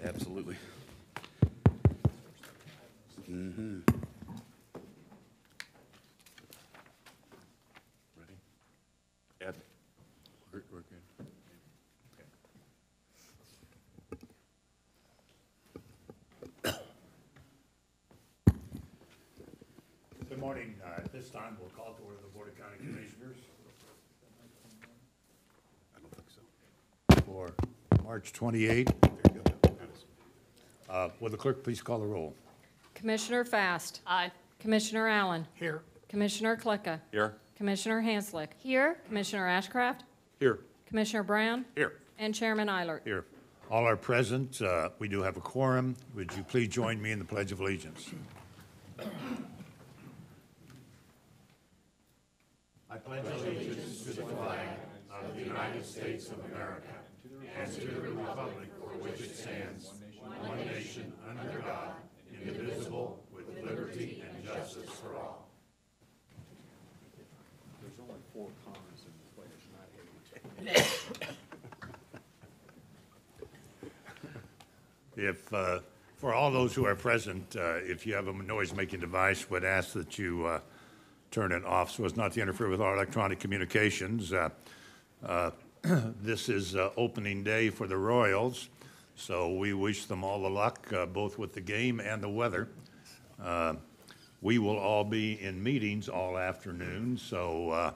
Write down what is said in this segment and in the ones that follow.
Absolutely. Mm-hmm. Ready? Ed? We're good. Good morning. At this time, we'll call to order the Board of County Commissioners I don't think so. for March 28. There you go. Will the clerk please call the roll? Commissioner Fast. Aye. Commissioner Allen. Here. Commissioner Klicka. Here? Commissioner Hanslick. Here. Commissioner Ashcraft. Here. Commissioner Brown. Here. And Chairman Eilert. Here. All are present. We do have a quorum. Would you please join me in the Pledge of Allegiance? I pledge allegiance to the flag of the United States of America and to the republic for which it stands, one nation, under God, indivisible, with liberty and justice for all. There's only 4 commas in the pledge, not 8. If, for all those who are present, if you have a noise-making device, would ask that you turn it off so as not to interfere with our electronic communications. This is opening day for the Royals, so we wish them all the luck, both with the game and the weather. We will all be in meetings all afternoon, so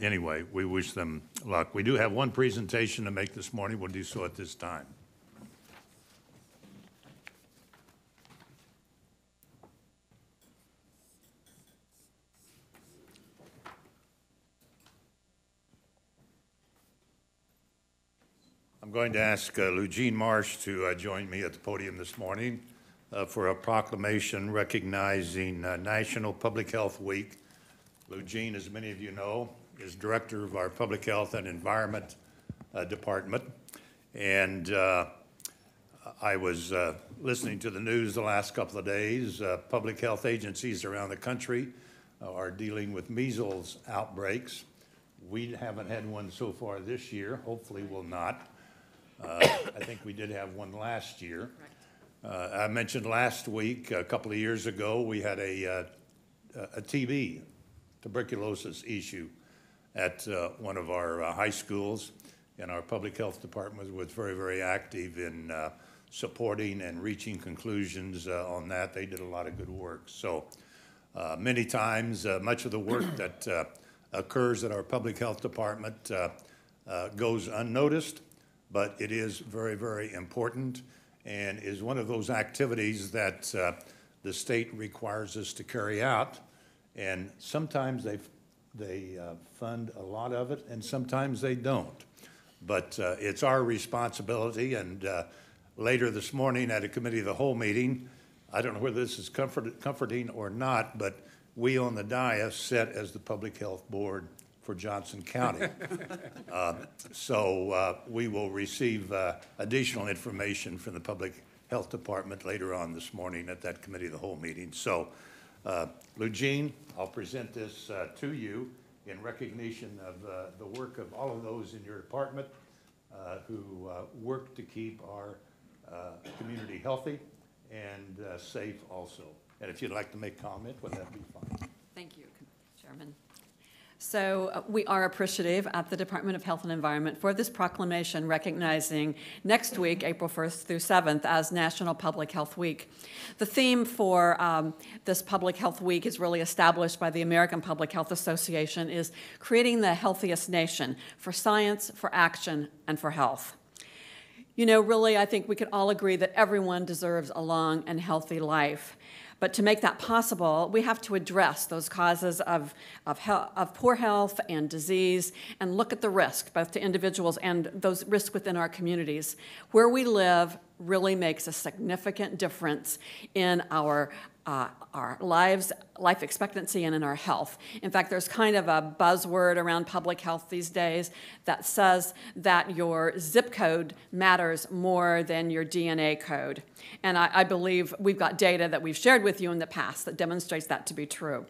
anyway, we wish them luck. We do have one presentation to make this morning. We'll do so at this time. I'm going to ask Lugene Marsh to join me at the podium this morning for a proclamation recognizing National Public Health Week. Lugene, as many of you know, is director of our Public Health and Environment Department. And I was listening to the news the last couple of days. Public health agencies around the country are dealing with measles outbreaks. We haven't had one so far this year. Hopefully we'll not. I think we did have one last year. I mentioned last week, a couple of years ago, we had a TB, tuberculosis issue at one of our high schools, and our public health department was very, very active in supporting and reaching conclusions on that. They did a lot of good work. So many times, much of the work that occurs at our public health department goes unnoticed, but it is very, very important and is one of those activities that the state requires us to carry out. And sometimes they fund a lot of it, and sometimes they don't. But it's our responsibility, and later this morning at a committee of the whole meeting, I don't know whether this is comforting or not, but we on the dais sit as the Public Health Board for Johnson County. So we will receive additional information from the Public Health Department later on this morning at that committee of the whole meeting. So Lugene, I'll present this to you in recognition of the work of all of those in your department who work to keep our community healthy and safe also. And if you'd like to make comment, would that be fine? Thank you, Chairman. So we are appreciative at the Department of Health and Environment for this proclamation recognizing next week, April 1st through 7th, as National Public Health Week. The theme for this Public Health Week is really established by the American Public Health Association, is creating the healthiest nation for science, for action, and for health. You know, really, I think we can all agree that everyone deserves a long and healthy life. But to make that possible, we have to address those causes of poor health and disease and look at the risk, both to individuals and those risks within our communities. Where we live really makes a significant difference in our lives, life expectancy, and in our health. In fact, there's kind of a buzzword around public health these days that says that your zip code matters more than your DNA code. And I believe we've got data that we've shared with you in the past that demonstrates that to be true.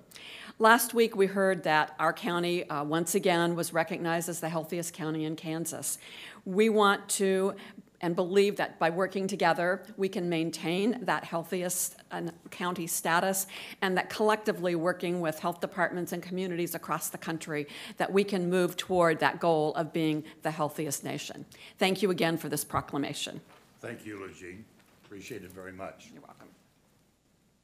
Last week, we heard that our county, once again, was recognized as the healthiest county in Kansas. We want to and believe that by working together, we can maintain that healthiest county status, and that collectively working with health departments and communities across the country, that we can move toward that goal of being the healthiest nation. Thank you again for this proclamation. Thank you, Lugene. Appreciate it very much. You're welcome.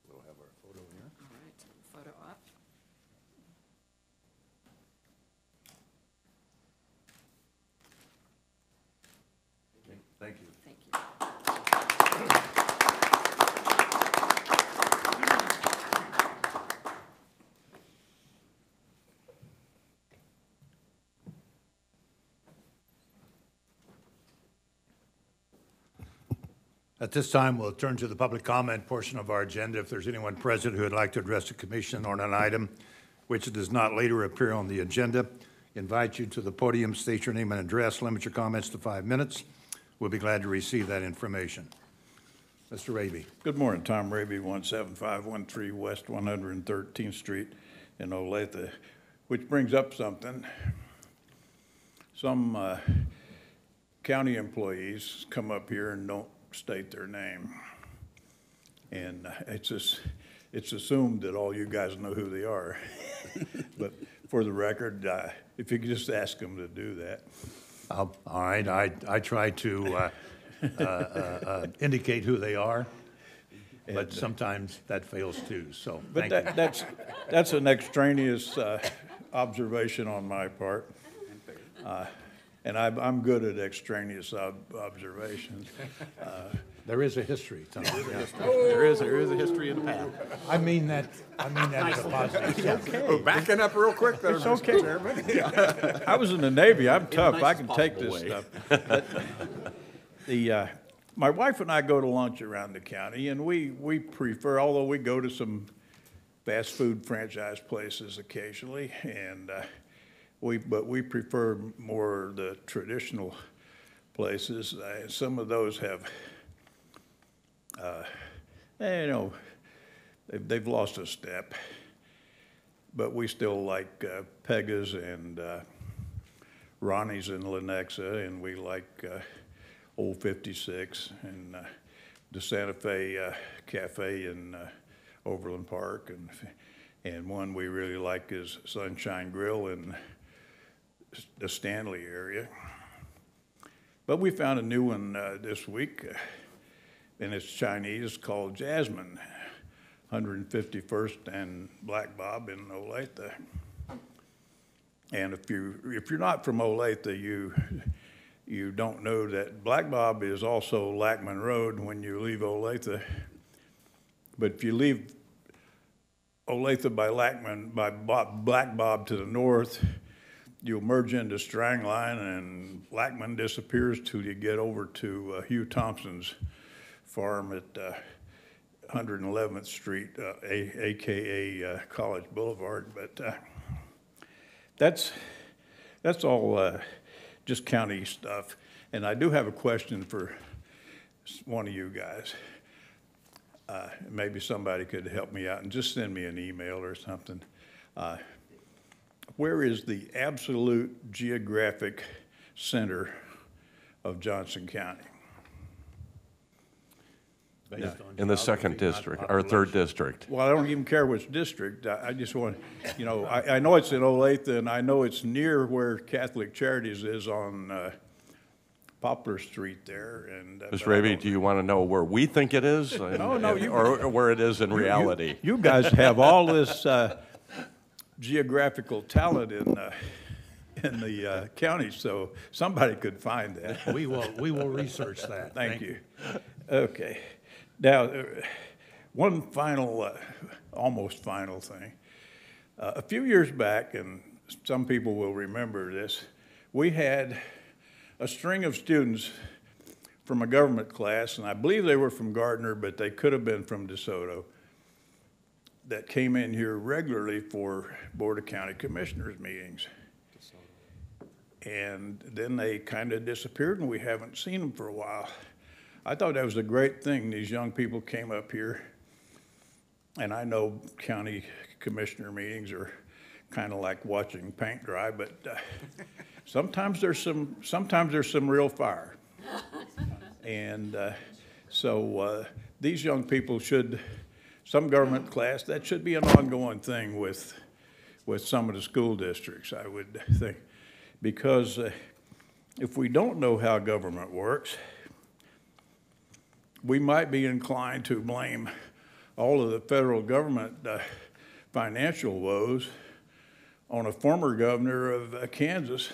We'll have our photo here. All right, photo up. Thank you. Thank you. At this time, we'll turn to the public comment portion of our agenda. If there's anyone present who would like to address the commission on an item which does not later appear on the agenda, invite you to the podium, state your name and address, limit your comments to 5 minutes. We'll be glad to receive that information. Mr. Raby. Good morning, Tom Raby, 17513 West 113th Street in Olathe, which brings up something. Some county employees come up here and don't state their name. And it's assumed that all you guys know who they are. But for the record, if you could just ask them to do that. All right, I try to indicate who they are, but sometimes that fails too, so But thank you. that's an extraneous observation on my part. And I'm good at extraneous observations. There is a history, Tom. There is a history in the past. I mean that as a positive sense. We're backing up real quick there, Mr. okay. Chairman. I was in the Navy. I'm tough. I nicest can take this possible stuff. My wife and I go to lunch around the county, and we prefer, although we go to some fast food franchise places occasionally, and but we prefer more the traditional places. Some of those have, they've lost a step, but we still like Pega's and Ronnie's in Lenexa, and we like Old 56 and the Santa Fe Cafe in Overland Park, and one we really like is Sunshine Grill in the Stanley area. But we found a new one this week, and it's Chinese, called Jasmine, 151st and Black Bob in Olathe. And if you're not from Olathe, you don't know that Black Bob is also Lackman Road when you leave Olathe. But if you leave Olathe by Lackman, by Black Bob to the north, you'll merge into Strangline, and Lackman disappears till you get over to Hugh Thompson's farm at 111th Street, AKA College Boulevard. But that's all just county stuff. And I do have a question for one of you guys. Maybe somebody could help me out and just send me an email or something. Where is the absolute geographic center of Johnson County? Based on In the geography, second not district, or population. third district. Well, I don't even care which district. I just want, I know it's in Olathe, and I know it's near where Catholic Charities is on Poplar Street there. And Mr. Raby, do you want to know where we think it is? No, you- Or where it is in reality? You guys have all this geographical talent in the county, so somebody could find that. We will research that. Thank you. Okay. Now, one final, almost final thing. A few years back, and some people will remember this, we had a string of students from a government class, and I believe they were from Gardner, but they could have been from DeSoto, that came in here regularly for Board of County Commissioners meetings. And then they kind of disappeared, and we haven't seen them for a while. I thought that was a great thing. These young people came up here, and I know county commissioner meetings are kind of like watching paint dry, but sometimes there's some real fire. And so these young people should, some government class, that should be an ongoing thing with some of the school districts, I would think. Because if we don't know how government works, we might be inclined to blame all of the federal government financial woes on a former governor of Kansas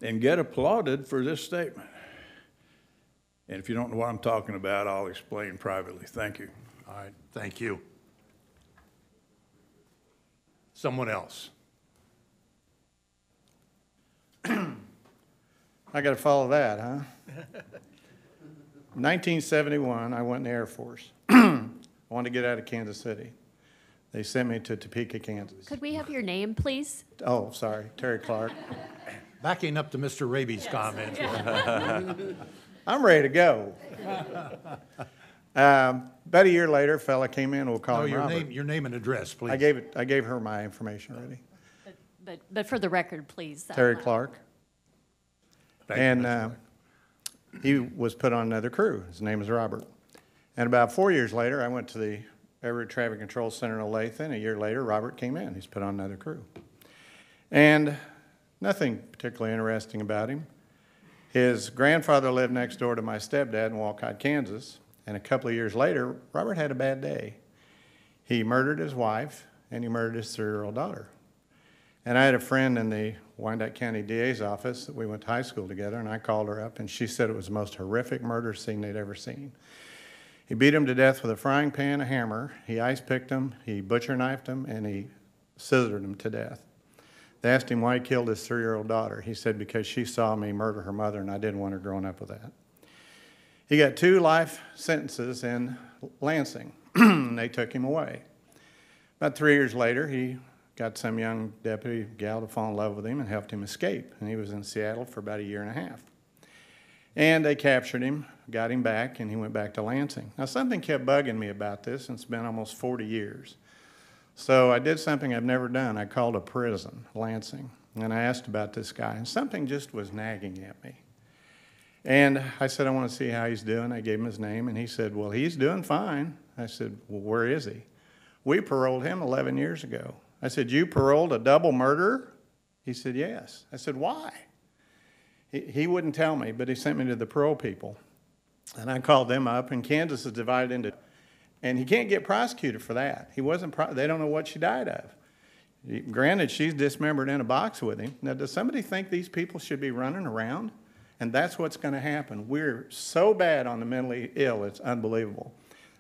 and get applauded for this statement. And if you don't know what I'm talking about, I'll explain privately. Thank you. All right, thank you. Someone else. I got to follow that, huh? 1971, I went in the Air Force. I wanted to get out of Kansas City. They sent me to Topeka, Kansas. Could we have your name, please? Oh, sorry, Terry Clark. Backing up to Mr. Raby's comments. I'm ready to go. About a year later, a fella came in. We'll call No, him Robert. your name and address, please. I gave her my information already. But for the record, please. Terry Clark. Thank you, And Mr. Clark. he was put on another crew. His name is Robert. And about 4 years later, I went to the Everett Traffic Control Center in Olathe. A year later, Robert came in. He's put on another crew. And nothing particularly interesting about him. His grandfather lived next door to my stepdad in Walcott, Kansas. And a couple of years later, Robert had a bad day. He murdered his wife, and he murdered his 3-year-old daughter. And I had a friend in the Wyandotte County DA's office that we went to high school together, and I called her up, and she said it was the most horrific murder scene they'd ever seen. He beat him to death with a frying pan, a hammer. He ice-picked him, he butcher-knifed him, and he scissored him to death. They asked him why he killed his 3-year-old daughter. He said, because she saw me murder her mother, and I didn't want her growing up with that. He got 2 life sentences in Lansing, and they took him away. About 3 years later, he got some young deputy gal to fall in love with him and helped him escape. And he was in Seattle for about 1.5 years. And they captured him, got him back, and he went back to Lansing. Now, something kept bugging me about this, and it's been almost 40 years. So I did something I've never done. I called a prison, Lansing, and I asked about this guy, and something just was nagging at me. And I said, I want to see how he's doing. I gave him his name, and he said, well, he's doing fine. I said, well, where is he? We paroled him 11 years ago. I said, you paroled a double murderer? He said, yes. I said, why? He wouldn't tell me, but he sent me to the parole people. And I called them up, and Kansas is divided into, and he can't get prosecuted for that. He wasn't, they don't know what she died of. Granted, she's dismembered in a box with him. Now, does somebody think these people should be running around? And that's what's going to happen. We're so bad on the mentally ill, it's unbelievable.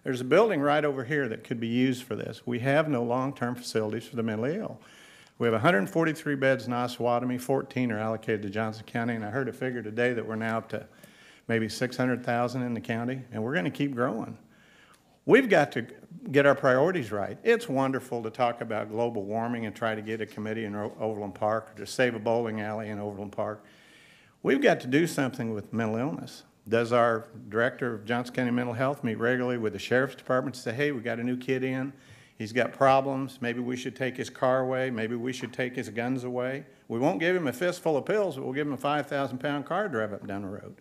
There's a building right over here that could be used for this. We have no long-term facilities for the mentally ill. We have 143 beds in Osawatomie, 14 are allocated to Johnson County, and I heard a figure today that we're now up to maybe 600,000 in the county, and we're going to keep growing. We've got to get our priorities right. It's wonderful to talk about global warming and try to get a committee in Overland Park or to save a bowling alley in Overland Park. We've got to do something with mental illness. Does our director of Johnson County Mental Health meet regularly with the sheriff's department to say, hey, we got a new kid in, he's got problems, maybe we should take his car away, maybe we should take his guns away. We won't give him a fistful of pills, but we'll give him a 5,000-pound car to drive up and down the road.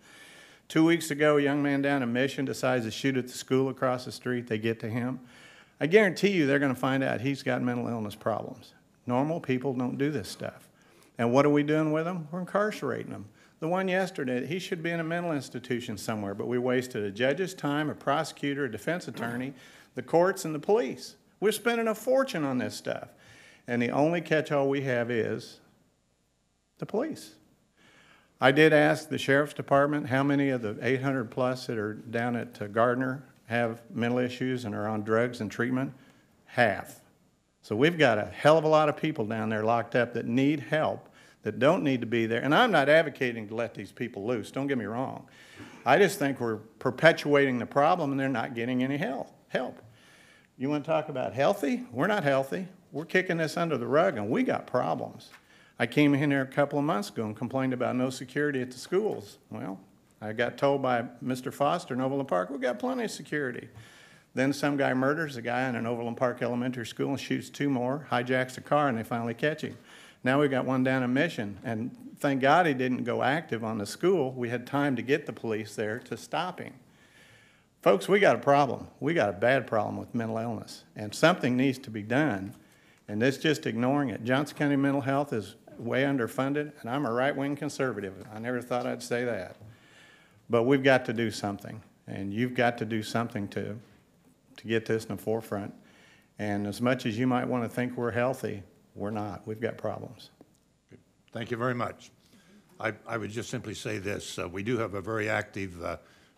2 weeks ago, a young man down in Mission decides to shoot at the school across the street. They get to him. I guarantee you they're going to find out he's got mental illness problems. Normal people don't do this stuff. And what are we doing with them? We're incarcerating them. The one yesterday, he should be in a mental institution somewhere, but we wasted a judge's time, a prosecutor, a defense attorney, the courts, and the police. We're spending a fortune on this stuff. And the only catch-all we have is the police. I did ask the sheriff's department how many of the 800 plus that are down at Gardner have mental issues and are on drugs and treatment. Half. So we've got a hell of a lot of people down there locked up that need help, that don't need to be there. And I'm not advocating to let these people loose, don't get me wrong. I just think we're perpetuating the problem and they're not getting any help. You want to talk about healthy? We're not healthy. We're kicking this under the rug and we got problems. I came in here a couple of months ago and complained about no security at the schools. Well, I got told by Mr. Foster in Overland Park, we've got plenty of security. Then some guy murders a guy in an Overland Park elementary school and shoots 2 more, hijacks a car, and they finally catch him. Now we got one down in Mission, and thank God he didn't go active on the school. We had time to get the police there to stop him. Folks, we got a problem. We got a bad problem with mental illness, and something needs to be done, and it's just ignoring it. Johnson County Mental Health is way underfunded, and I'm a right-wing conservative. I never thought I'd say that. But we've got to do something, and you've got to do something to get this in the forefront. And as much as you might want to think we're healthy, we're not. We've got problems. Thank you very much. I would just simply say this. We do have a very active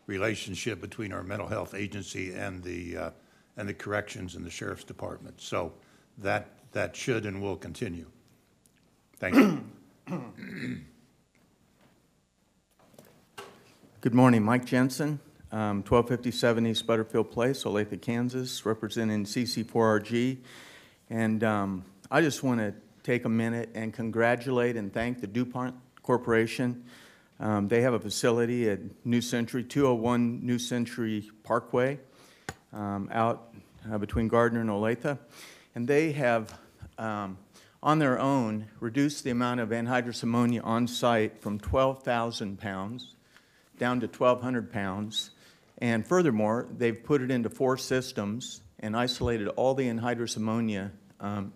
relationship between our mental health agency and the corrections and the sheriff's department. So that should and will continue. Thank you. Good morning, Mike Jensen, 1257 East Butterfield Place, Olathe, Kansas, representing CC4RG. And I just want to take a minute and congratulate and thank the DuPont Corporation. They have a facility at New Century, 201 New Century Parkway, out between Gardner and Olathe. And they have, on their own, reduced the amount of anhydrous ammonia on site from 12,000 pounds down to 1,200 pounds. And furthermore, they've put it into 4 systems and isolated all the anhydrous ammonia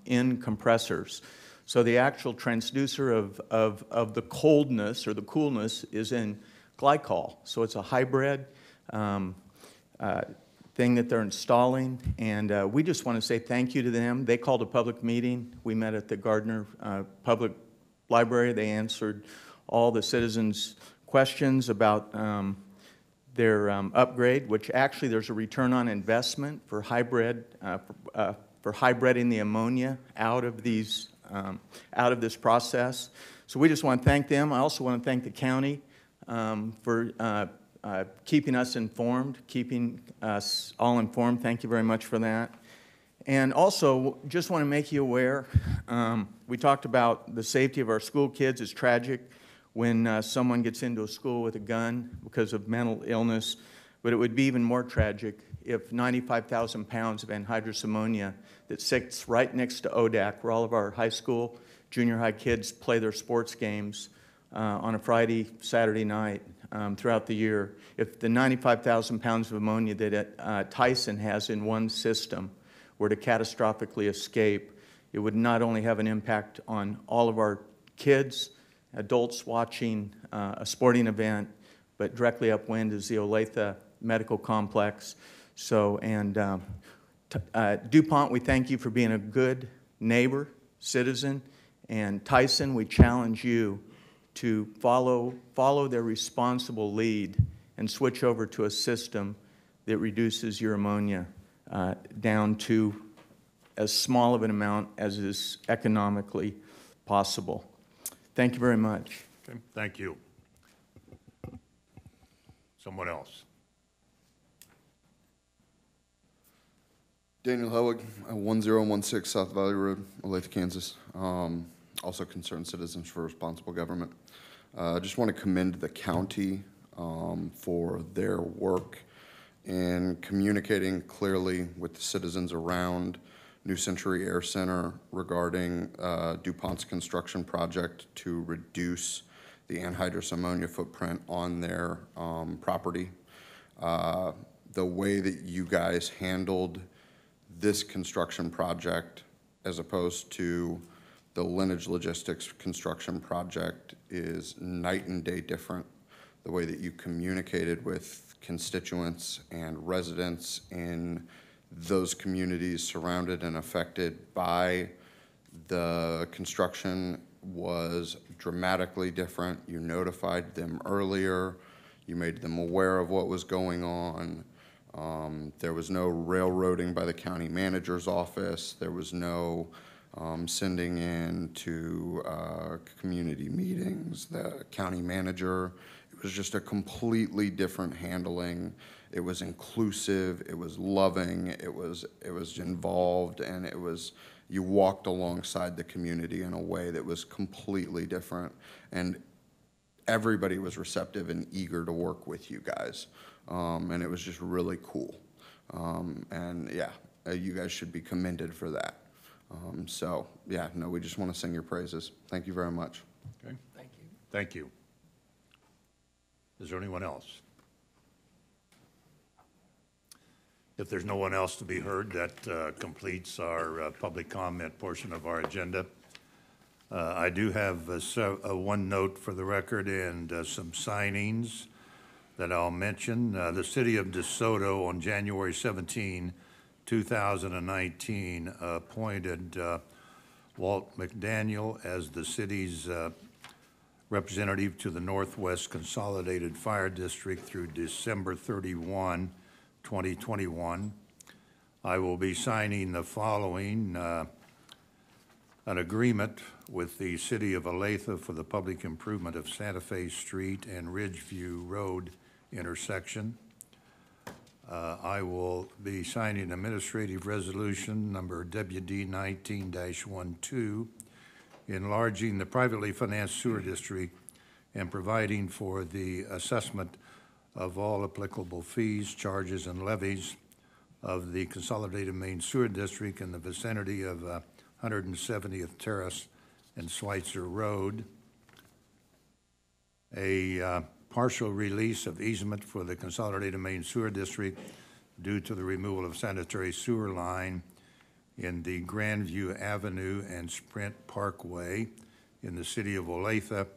in compressors. So the actual transducer of the coldness or the coolness is in glycol. So it's a hybrid thing that they're installing. And we just want to say thank you to them. They called a public meeting. We met at the Gardner Public Library. They answered all the citizens' questions about their upgrade, which actually there's a return on investment for hybrid, for hybriding the ammonia out of these, out of this process. So we just want to thank them. I also want to thank the county for keeping us informed, keeping us all informed. Thank you very much for that. And also, just want to make you aware, we talked about the safety of our school kids. It's tragic when someone gets into a school with a gun because of mental illness, but it would be even more tragic if 95,000 pounds of anhydrous ammonia that sits right next to ODAC, where all of our high school, junior high kids play their sports games on a Friday, Saturday night throughout the year. If the 95,000 pounds of ammonia that Tyson has in one system were to catastrophically escape, it would not only have an impact on all of our kids, adults watching a sporting event, but directly upwind is the Olathe Medical Complex. So, and DuPont, we thank you for being a good neighbor, citizen, and Tyson, we challenge you to follow their responsible lead and switch over to a system that reduces your ammonia down to as small of an amount as is economically possible. Thank you very much. Okay, thank you. Someone else. Daniel Helwig, 1016 South Valley Road, Olathe, Kansas. Also concerned citizens for responsible government. I just want to commend the county for their work in communicating clearly with the citizens around New Century Air Center regarding DuPont's construction project to reduce the anhydrous ammonia footprint on their property. The way that you guys handled this construction project as opposed to the Lineage Logistics construction project is night and day different. The way that you communicated with constituents and residents in those communities surrounded and affected by the construction was dramatically different. You notified them earlier. You made them aware of what was going on. There was no railroading by the county manager's office. There was no sending in to community meetings, the county manager. It was just a completely different handling. It was inclusive, it was loving, it was involved, and it was, you walked alongside the community in a way that was completely different. And everybody was receptive and eager to work with you guys. And it was just really cool. And yeah, you guys should be commended for that. So, yeah, no, we just want to sing your praises. Thank you very much. Okay. Thank you. Thank you. Is there anyone else? If there's no one else to be heard, that completes our public comment portion of our agenda. I do have one note for the record and some signings that I'll mention. The city of DeSoto on January 17, 2019 appointed Walt McDaniel as the city's representative to the Northwest Consolidated Fire District through December 31, 2021. I will be signing the following, an agreement with the City of Olathe for the public improvement of Santa Fe Street and Ridgeview Road intersection. I will be signing administrative resolution number WD 19-12, enlarging the privately financed sewer district and providing for the assessment of all applicable fees, charges, and levies of the Consolidated Main Sewer District in the vicinity of 170th Terrace and Schweitzer Road. A partial release of easement for the Consolidated Main Sewer District due to the removal of sanitary sewer line in the Grandview Avenue and Sprint Parkway in the city of Olathe.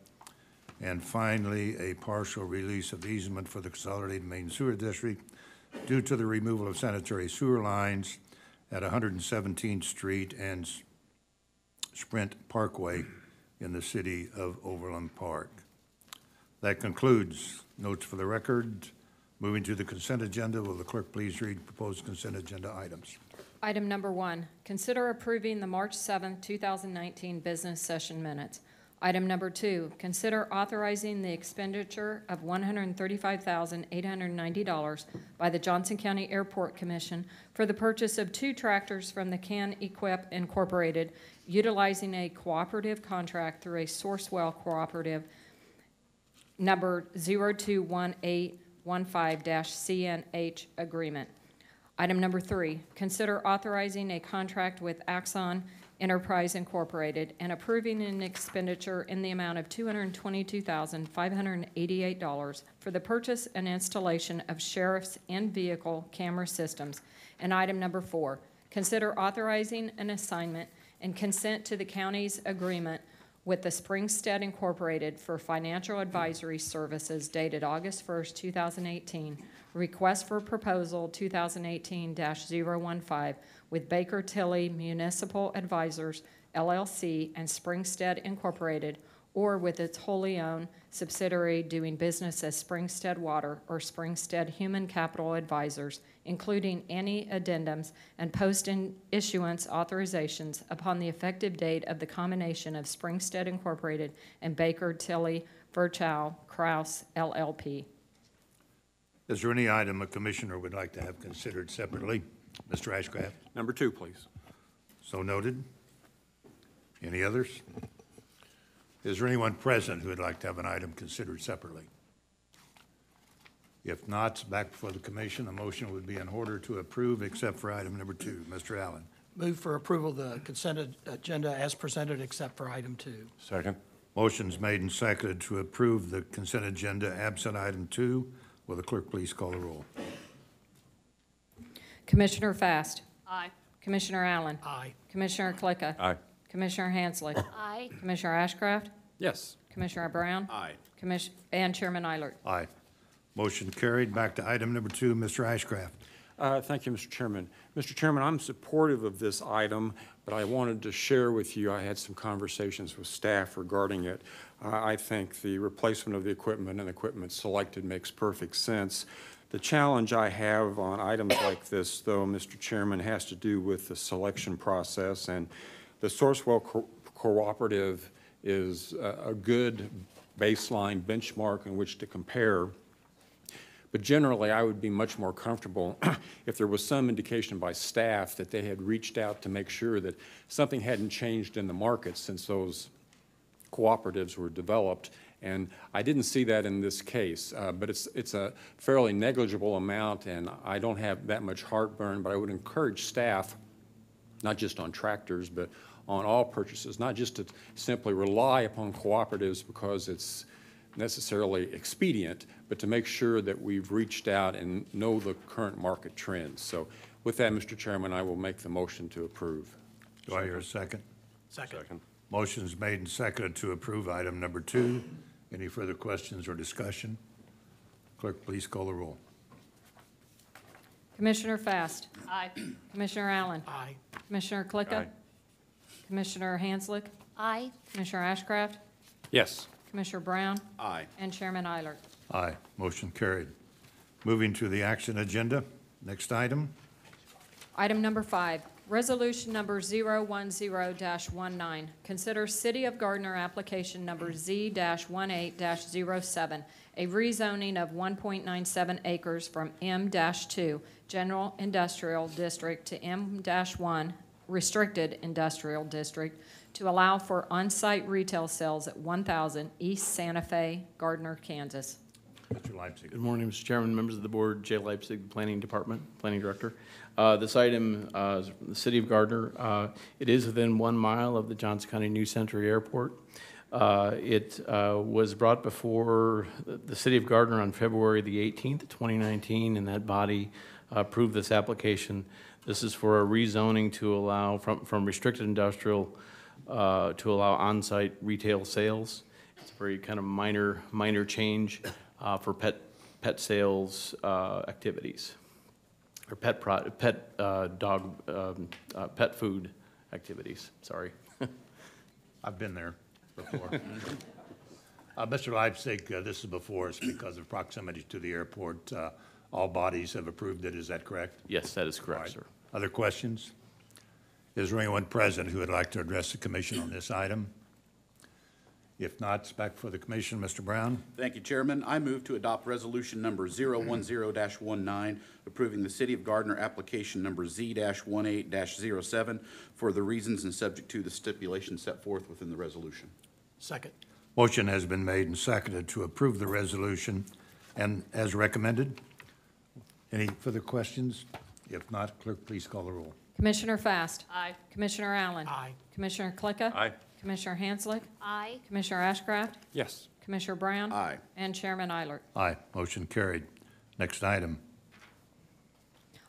And finally, a partial release of easement for the Consolidated Main Sewer District due to the removal of sanitary sewer lines at 117th Street and Sprint Parkway in the city of Overland Park. That concludes notes for the record. Moving to the consent agenda, will the clerk please read proposed consent agenda items? Item number 1, consider approving the March 7, 2019 business session minutes. Item number 2, consider authorizing the expenditure of $135,890 by the Johnson County Airport Commission for the purchase of 2 tractors from the Can Equip Incorporated, utilizing a cooperative contract through a Sourcewell Cooperative number 021815-CNH agreement. Item number 3, consider authorizing a contract with Axon Enterprise Incorporated and approving an expenditure in the amount of $222,588 for the purchase and installation of sheriff's in-vehicle camera systems. And item number 4, consider authorizing an assignment and consent to the county's agreement with the Springstead Incorporated for financial advisory services dated August 1st, 2018, request for proposal 2018-015 with Baker Tilly Municipal Advisors, LLC, and Springstead Incorporated, or with its wholly owned subsidiary doing business as Springstead Water or Springstead Human Capital Advisors, including any addendums and post-issuance authorizations upon the effective date of the combination of Springstead Incorporated and Baker Tilly Virchow Kraus, LLP. Is there any item a commissioner would like to have considered separately? Mr. Ashcraft? Number 2, please. So noted. Any others? Is there anyone present who would like to have an item considered separately? If not, it's back before the commission. A motion would be in order to approve except for item number 2. Mr. Allen. Move for approval of the consent agenda as presented except for item 2. Second. Motion's made and seconded to approve the consent agenda absent item 2. Will the clerk please call the roll? Commissioner Fast. Aye. Commissioner Allen. Aye. Commissioner Klicka. Aye. Commissioner Hanslick. Aye. Commissioner Ashcraft. Yes. Commissioner Brown. Aye. And Chairman Eilert. Aye. Motion carried. Back to item number 2, Mr. Ashcraft. Thank you, Mr. Chairman. Mr. Chairman, I'm supportive of this item, but I wanted to share with you, I had some conversations with staff regarding it. I think the replacement of the equipment and equipment selected makes perfect sense. The challenge I have on items like this, though, Mr. Chairman, has to do with the selection process, and the Sourcewell Cooperative is a good baseline benchmark in which to compare. But generally, I would be much more comfortable if there was some indication by staff that they had reached out to make sure that something hadn't changed in the market since those cooperatives were developed. And I didn't see that in this case, but it's a fairly negligible amount, and I don't have that much heartburn, but I would encourage staff not just on tractors, but on all purchases, not just to simply rely upon cooperatives because it's necessarily expedient, but to make sure that we've reached out and know the current market trends. So with that, Mr. Chairman, I will make the motion to approve. Do I hear a second? Second. Motion's made and seconded to approve item number 2. Any further questions or discussion? Clerk, please call the roll. Commissioner Fast. Aye. Commissioner Allen. Aye. Commissioner Clicka. Aye. Commissioner Hanslick. Aye. Commissioner Ashcraft. Yes. Commissioner Brown. Aye. And Chairman Eilert. Aye. Motion carried. Moving to the action agenda. Next item. Item number 5, resolution number 010-19. Consider City of Gardner application number Z-18-07, a rezoning of 1.97 acres from M-2 General Industrial District to M-1 Restricted Industrial District to allow for on-site retail sales at 1000 East Santa Fe, Gardner, Kansas. Mr. Leipzig. Good morning, Mr. Chairman, members of the board. Jay Leipzig, Planning Department, Planning Director. This item is from the City of Gardner. It is within 1 mile of the Johnson County New Century Airport. It was brought before the City of Gardner on February the 18th, 2019, and that body approved this application. This is for a rezoning to allow from restricted industrial to allow on-site retail sales. It's a very kind of minor change for pet sales activities, or pet food activities, sorry. I've been there before. Mr. Leipzig, this is before us because of proximity to the airport. All bodies have approved it, is that correct? Yes, that is correct, All right. sir. Other questions? Is there anyone present who would like to address the commission on this item? If not, it's back for the commission. Mr. Brown? Thank you, Chairman. I move to adopt resolution number 010-19, approving the City of Gardner application number Z-18-07 for the reasons and subject to the stipulations set forth within the resolution. Second. Motion has been made and seconded to approve the resolution and as recommended. Any further questions? If not, clerk, please call the roll. Commissioner Fast. Aye. Commissioner Allen. Aye. Commissioner Clicka. Aye. Commissioner Hanslick. Aye. Commissioner Ashcraft. Yes. Commissioner Brown. Aye. And Chairman Eilert. Aye. Motion carried. Next item.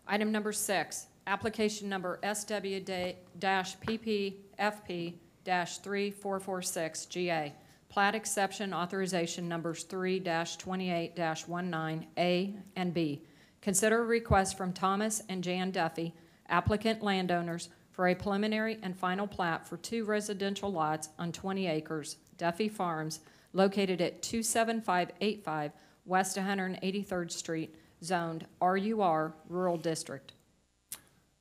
Item number 6, application number SW-PPFP-3446, GA. Plat exception authorization numbers 3-28-19A and B. Consider a request from Thomas and Jan Duffy, applicant landowners, for a preliminary and final plat for 2 residential lots on 20 acres, Duffy Farms, located at 27585 West 183rd Street, zoned RUR, Rural District.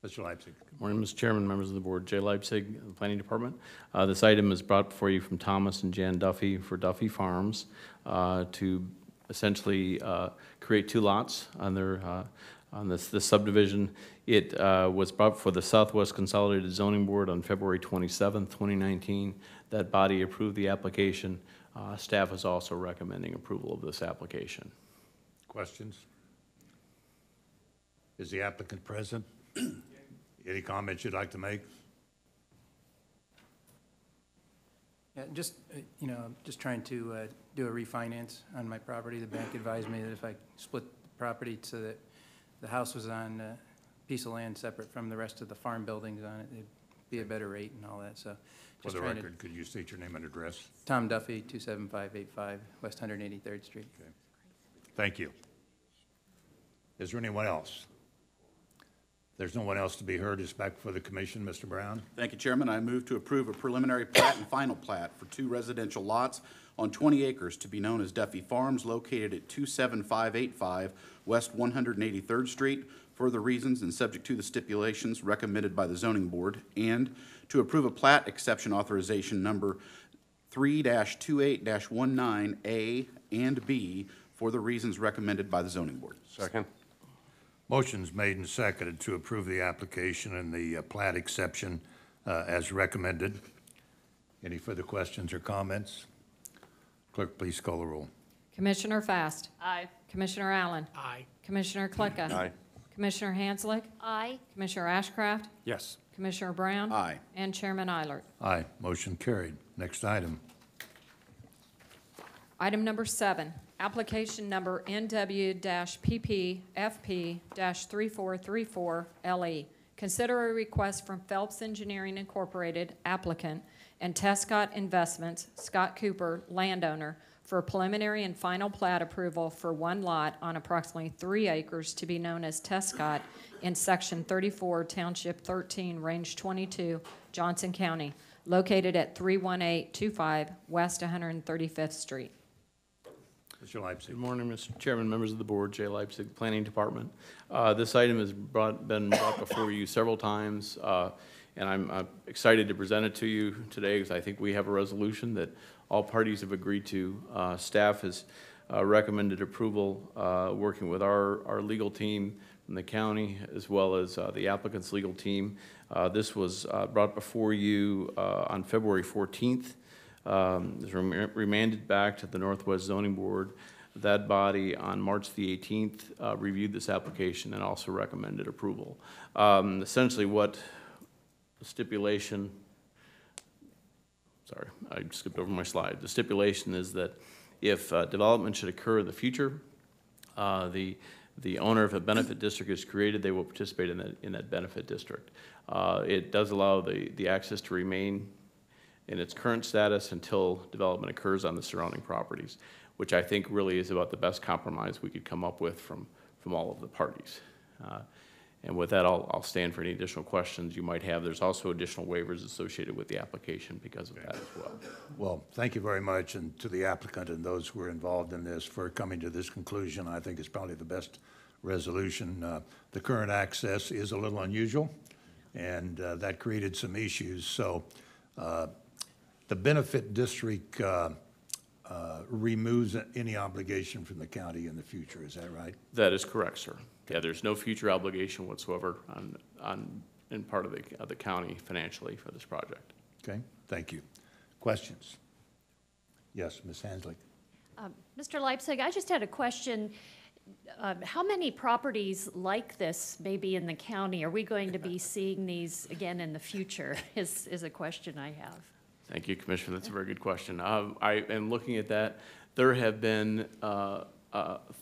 Mr. Leipzig. Good morning, Mr. Chairman, members of the board. Jay Leipzig, the Planning Department. This item is brought before you from Thomas and Jan Duffy for Duffy Farms to essentially create 2 lots on their on this subdivision. It was brought for the Southwest Consolidated Zoning Board on February 27th, 2019. That body approved the application. Staff is also recommending approval of this application. Questions? Is the applicant present? Any comments you'd like to make? Yeah, just, just trying to do a refinance on my property. The bank advised me that if I split the property so that the house was on a piece of land separate from the rest of the farm buildings on it, it'd be a better rate and all that, so. For just the trying to- record, could you state your name and address? Tom Duffy, 27585 West 183rd Street. Okay. Thank you. Is there anyone else? There's no one else to be heard. It's back for the commission. Mr. Brown? Thank you, Chairman. I move to approve a preliminary plat and final plat for 2 residential lots on 20 acres to be known as Duffy Farms, located at 27585 West 183rd Street, for the reasons and subject to the stipulations recommended by the zoning board, and to approve a plat exception authorization number 3-28-19A and B for the reasons recommended by the zoning board. Second. Motion's made and seconded to approve the application and the plat exception as recommended. Any further questions or comments? Clerk, please call the roll. Commissioner Fast. Aye. Commissioner Allen. Aye. Commissioner Clicka. Aye. Commissioner Hanslick. Aye. Commissioner Ashcraft. Yes. Commissioner Brown? Aye. And Chairman Eilert. Aye, motion carried. Next item. Item number 7, application number NW-PPFP-3434LE. Consider a request from Phelps Engineering Incorporated, applicant, and Tescott Investments, Scott Cooper, landowner, for preliminary and final plat approval for one lot on approximately 3 acres to be known as Tescott in Section 34, Township 13, Range 22, Johnson County, located at 31825 West 135th Street. Mr. Leipzig. Good morning, Mr. Chairman, members of the board, Jay Leipzig, Planning Department. This item has been brought before you several times, and I'm excited to present it to you today because I think we have a resolution that all parties have agreed to. Staff has recommended approval, working with our legal team from the county as well as the applicant's legal team. This was brought before you on February 14th. It was remanded back to the Northwest Zoning Board. That body on March the 18th reviewed this application and also recommended approval. Essentially what the stipulation, sorry, I skipped over my slide. The stipulation is that if development should occur in the future, the owner of a benefit district is created, they will participate in that benefit district. It does allow the access to remain in its current status until development occurs on the surrounding properties, which I think really is about the best compromise we could come up with from all of the parties. And with that, I'll stand for any additional questions you might have. There's also additional waivers associated with the application because of that as well. Well, thank you very much, and to the applicant and those who are involved in this for coming to this conclusion. I think it's probably the best resolution. The current access is a little unusual, and that created some issues. So the benefit district removes any obligation from the county in the future. Is that right? That is correct, sir. Yeah, there's no future obligation whatsoever in part of the county financially for this project. Okay, thank you. Questions? Yes, Ms. Hanslick. Mr. Leipzig, I just had a question. How many properties like this may be in the county? Are we going to be seeing these again in the future is a question I have. Thank you, Commissioner. That's a very good question. I am looking at that. There have been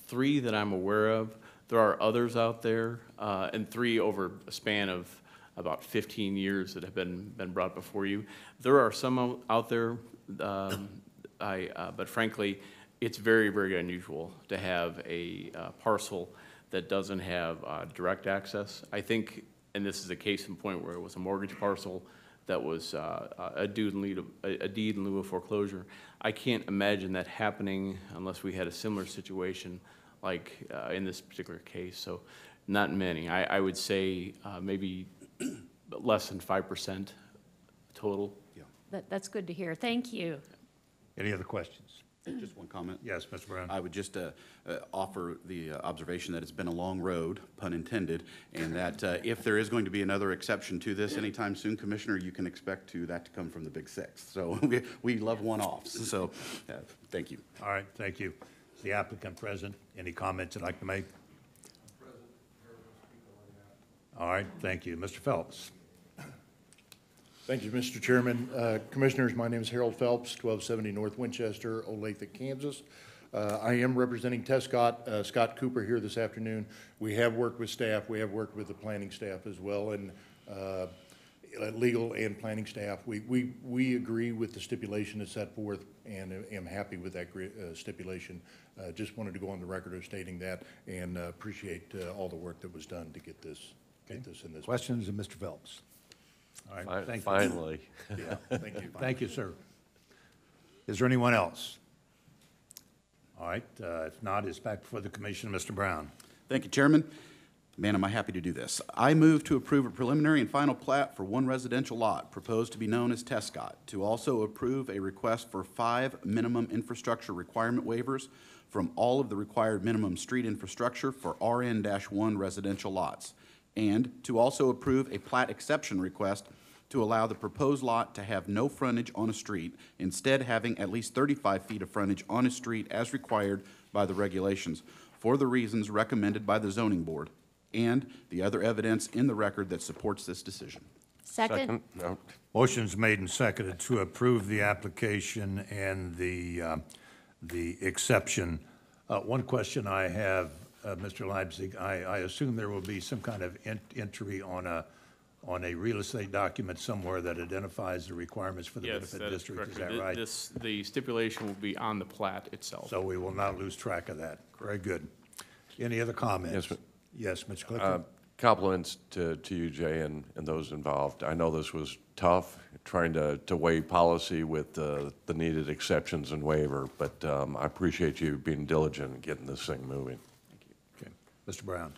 3 that I'm aware of. There are others out there, and 3 over a span of about 15 years that have been brought before you. There are some out there, but frankly, it's very, very unusual to have a parcel that doesn't have direct access. I think, and this is a case in point where it was a mortgage parcel that was a deed in lieu of foreclosure. I can't imagine that happening unless we had a similar situation like in this particular case. So not many. I would say maybe less than 5% total. Yeah. That's good to hear. Thank you. Any other questions? Just one comment. Yes, Mr. Brown. I would just offer the observation that it's been a long road, pun intended, and that if there is going to be another exception to this anytime soon, Commissioner, you can expect that to come from the Big Six. So we love one-offs. So thank you. All right, thank you. Is the applicant present? Any comments you'd like to make? All right, thank you. Mr. Phelps. Thank you, Mr. Chairman. Commissioners, my name is Harold Phelps, 1270 North Winchester, Olathe, Kansas. I am representing Tescott, Scott Cooper here this afternoon. We have worked with staff. We have worked with the planning staff as well, and legal and planning staff. We agree with the stipulation that's set forth and am happy with that stipulation. Just wanted to go on the record of stating that and appreciate all the work that was done to get this, in this. Questions of Mr. Phelps? All right, thank you. Finally. Yeah, thank you. Thank you, sir. Is there anyone else? All right, if not, it's back before the commission. Mr. Brown. Thank you, Chairman. Man, am I happy to do this. I move to approve a preliminary and final plat for 1 residential lot proposed to be known as Tescott, to also approve a request for 5 minimum infrastructure requirement waivers from all of the required minimum street infrastructure for RN-1 residential lots, and to also approve a plat exception request to allow the proposed lot to have no frontage on a street, instead having at least 35 feet of frontage on a street as required by the regulations, for the reasons recommended by the zoning board, and the other evidence in the record that supports this decision. Second. No. Motion's made and seconded to approve the application and the exception. One question I have, Mr. Leipzig, I assume there will be some kind of entry on a real estate document somewhere that identifies the requirements for the Yes, benefit that is district, correct. is that right? The stipulation will be on the plat itself. So we will not lose track of that. Very good. Any other comments? Yes, sir. Yes, Mr. Clifford? Compliments to you, Jay, and those involved. I know this was tough, trying to weigh policy with the needed exceptions and waiver, but I appreciate you being diligent in getting this thing moving. Okay. Mr. Brown?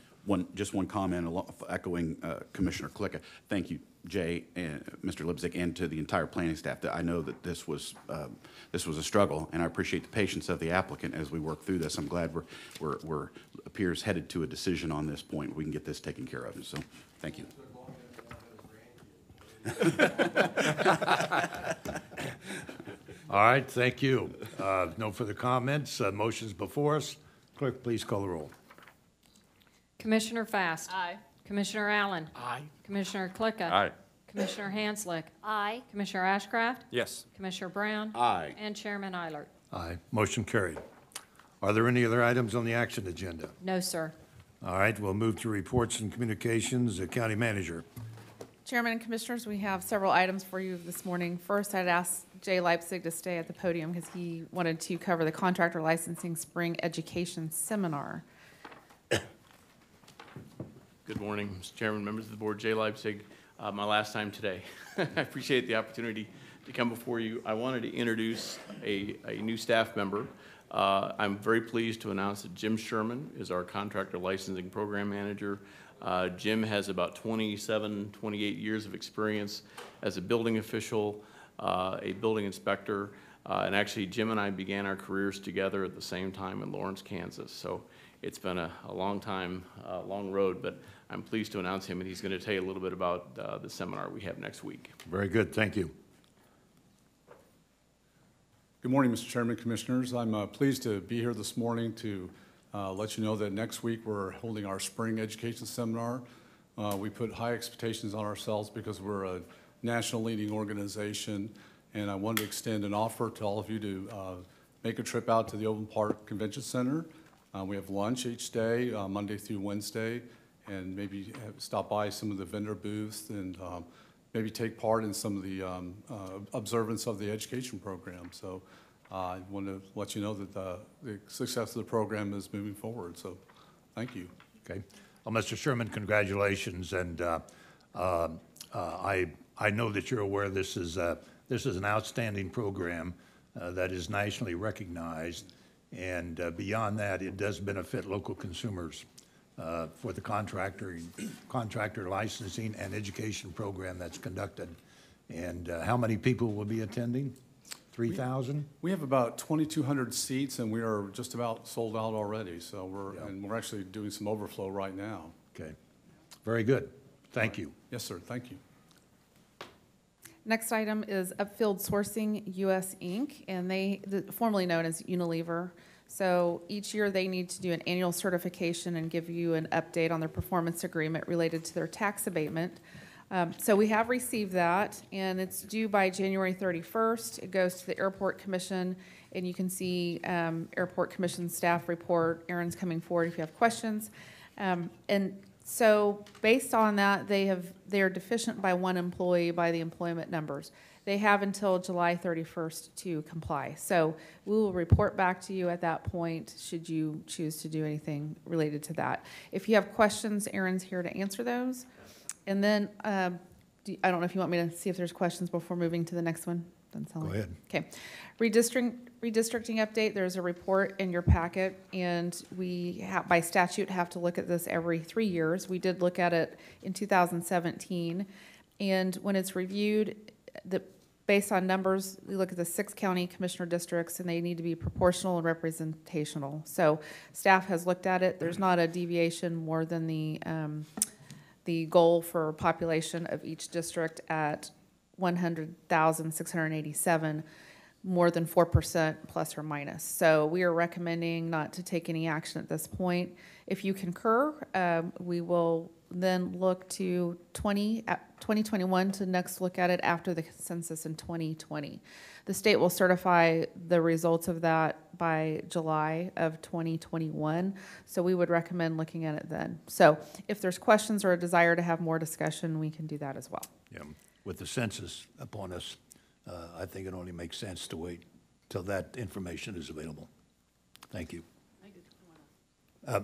Just one comment, echoing Commissioner Klicka. Thank you, Jay and Mr. Lipzig, and to the entire planning staff. That I know that this was a struggle, and I appreciate the patience of the applicant as we work through this. I'm glad we're appears headed to a decision on this point. We can get this taken care of. So, thank you. All right, thank you. No further comments. Motion's before us. Clerk, please call the roll. Commissioner Fast. Aye. Commissioner Allen. Aye. Commissioner Klicka. Aye. Commissioner Hanslick. Aye. Commissioner Ashcraft. Yes. Commissioner Brown. Aye. And Chairman Eilert. Aye. Motion carried. Are there any other items on the action agenda? No, sir. All right, we'll move to reports and communications. County Manager. Chairman and Commissioners, we have several items for you this morning. First, I'd ask Jay Leipzig to stay at the podium because he wanted to cover the contractor licensing spring education seminar. Good morning, Mr. Chairman, members of the board. Jay Leipzig, my last time today. I appreciate the opportunity to come before you. I wanted to introduce a new staff member. I'm very pleased to announce that Jim Sherman is our contractor licensing program manager. Jim has about 27, 28 years of experience as a building official, a building inspector, and actually Jim and I began our careers together at the same time in Lawrence, Kansas. So it's been a long time, long road, but I'm pleased to announce him, and he's going to tell you a little bit about the seminar we have next week. Very good, thank you. Good morning, Mr. Chairman, Commissioners. I'm pleased to be here this morning to let you know that next week we're holding our spring education seminar. We put high expectations on ourselves because we're a national leading organization, and I wanted to extend an offer to all of you to make a trip out to the Open Park Convention Center. We have lunch each day, Monday through Wednesday, and maybe stop by some of the vendor booths and maybe take part in some of the observance of the education program. So I want to let you know that the success of the program is moving forward. So thank you. Okay. Well, Mr. Sherman, congratulations. And I know that you're aware this is an outstanding program that is nationally recognized. And beyond that, it does benefit local consumers for the contractor licensing and education program that's conducted. And how many people will be attending? 3,000? We have about 2,200 seats, and we are just about sold out already. So we're actually doing some overflow right now. Okay. Very good. Thank you. Yes, sir. Thank you. Next item is Upfield Sourcing US Inc., and formerly known as Unilever. So each year they need to do an annual certification and give you an update on their performance agreement related to their tax abatement. So we have received that, and it's due by January 31st. It goes to the Airport Commission, and you can see Airport Commission staff report. Aaron's coming forward if you have questions. And so based on that, they are deficient by one employee by the employment numbers. They have until July 31st to comply. So we will report back to you at that point should you choose to do anything related to that. If you have questions, Aaron's here to answer those. And then I don't know if you want me to see if there's questions before moving to the next one. Doesn't sound Go like. ahead. Okay. Redistricting update, there's a report in your packet, and we by statute have to look at this every 3 years. We did look at it in 2017, and when it's reviewed, based on numbers, we look at the 6 county commissioner districts, and they need to be proportional and representational. So staff has looked at it. There's not a deviation more than the goal for population of each district at 100,687. more than 4% plus or minus. So we are recommending not to take any action at this point. If you concur, we will then look to 2021 to next look at it after the census in 2020. The state will certify the results of that by July of 2021. So we would recommend looking at it then. So if there's questions or a desire to have more discussion, we can do that as well. Yeah, with the census upon us, I think it only makes sense to wait till that information is available. Thank you.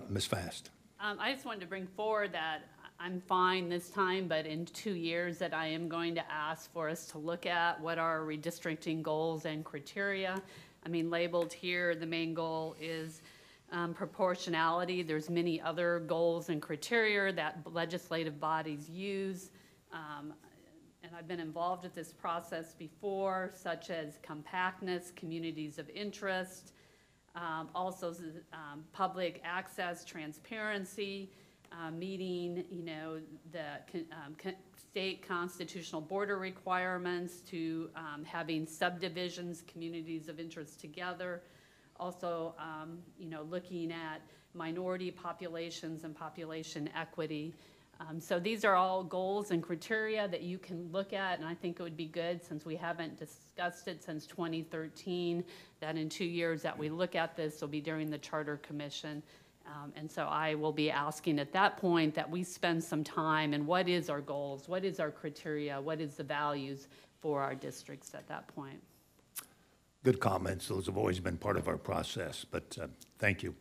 Ms. Fast. I just wanted to bring forward that I'm fine this time, but in 2 years that I am going to ask for us to look at what are our redistricting goals and criteria. I mean, labeled here, the main goal is proportionality. There's many other goals and criteria that legislative bodies use. And I've been involved with this process before, such as compactness, communities of interest, also public access, transparency, meeting, the state constitutional border requirements to having subdivisions, communities of interest together. Also, looking at minority populations and population equity. So these are all goals and criteria that you can look at, and I think it would be good, since we haven't discussed it since 2013, that in 2 years that we look at this will be during the Charter Commission. And so I will be asking at that point that we spend some time and what is our goals, what is our criteria, what is the values for our districts at that point. Good comments. Those have always been part of our process, but thank you.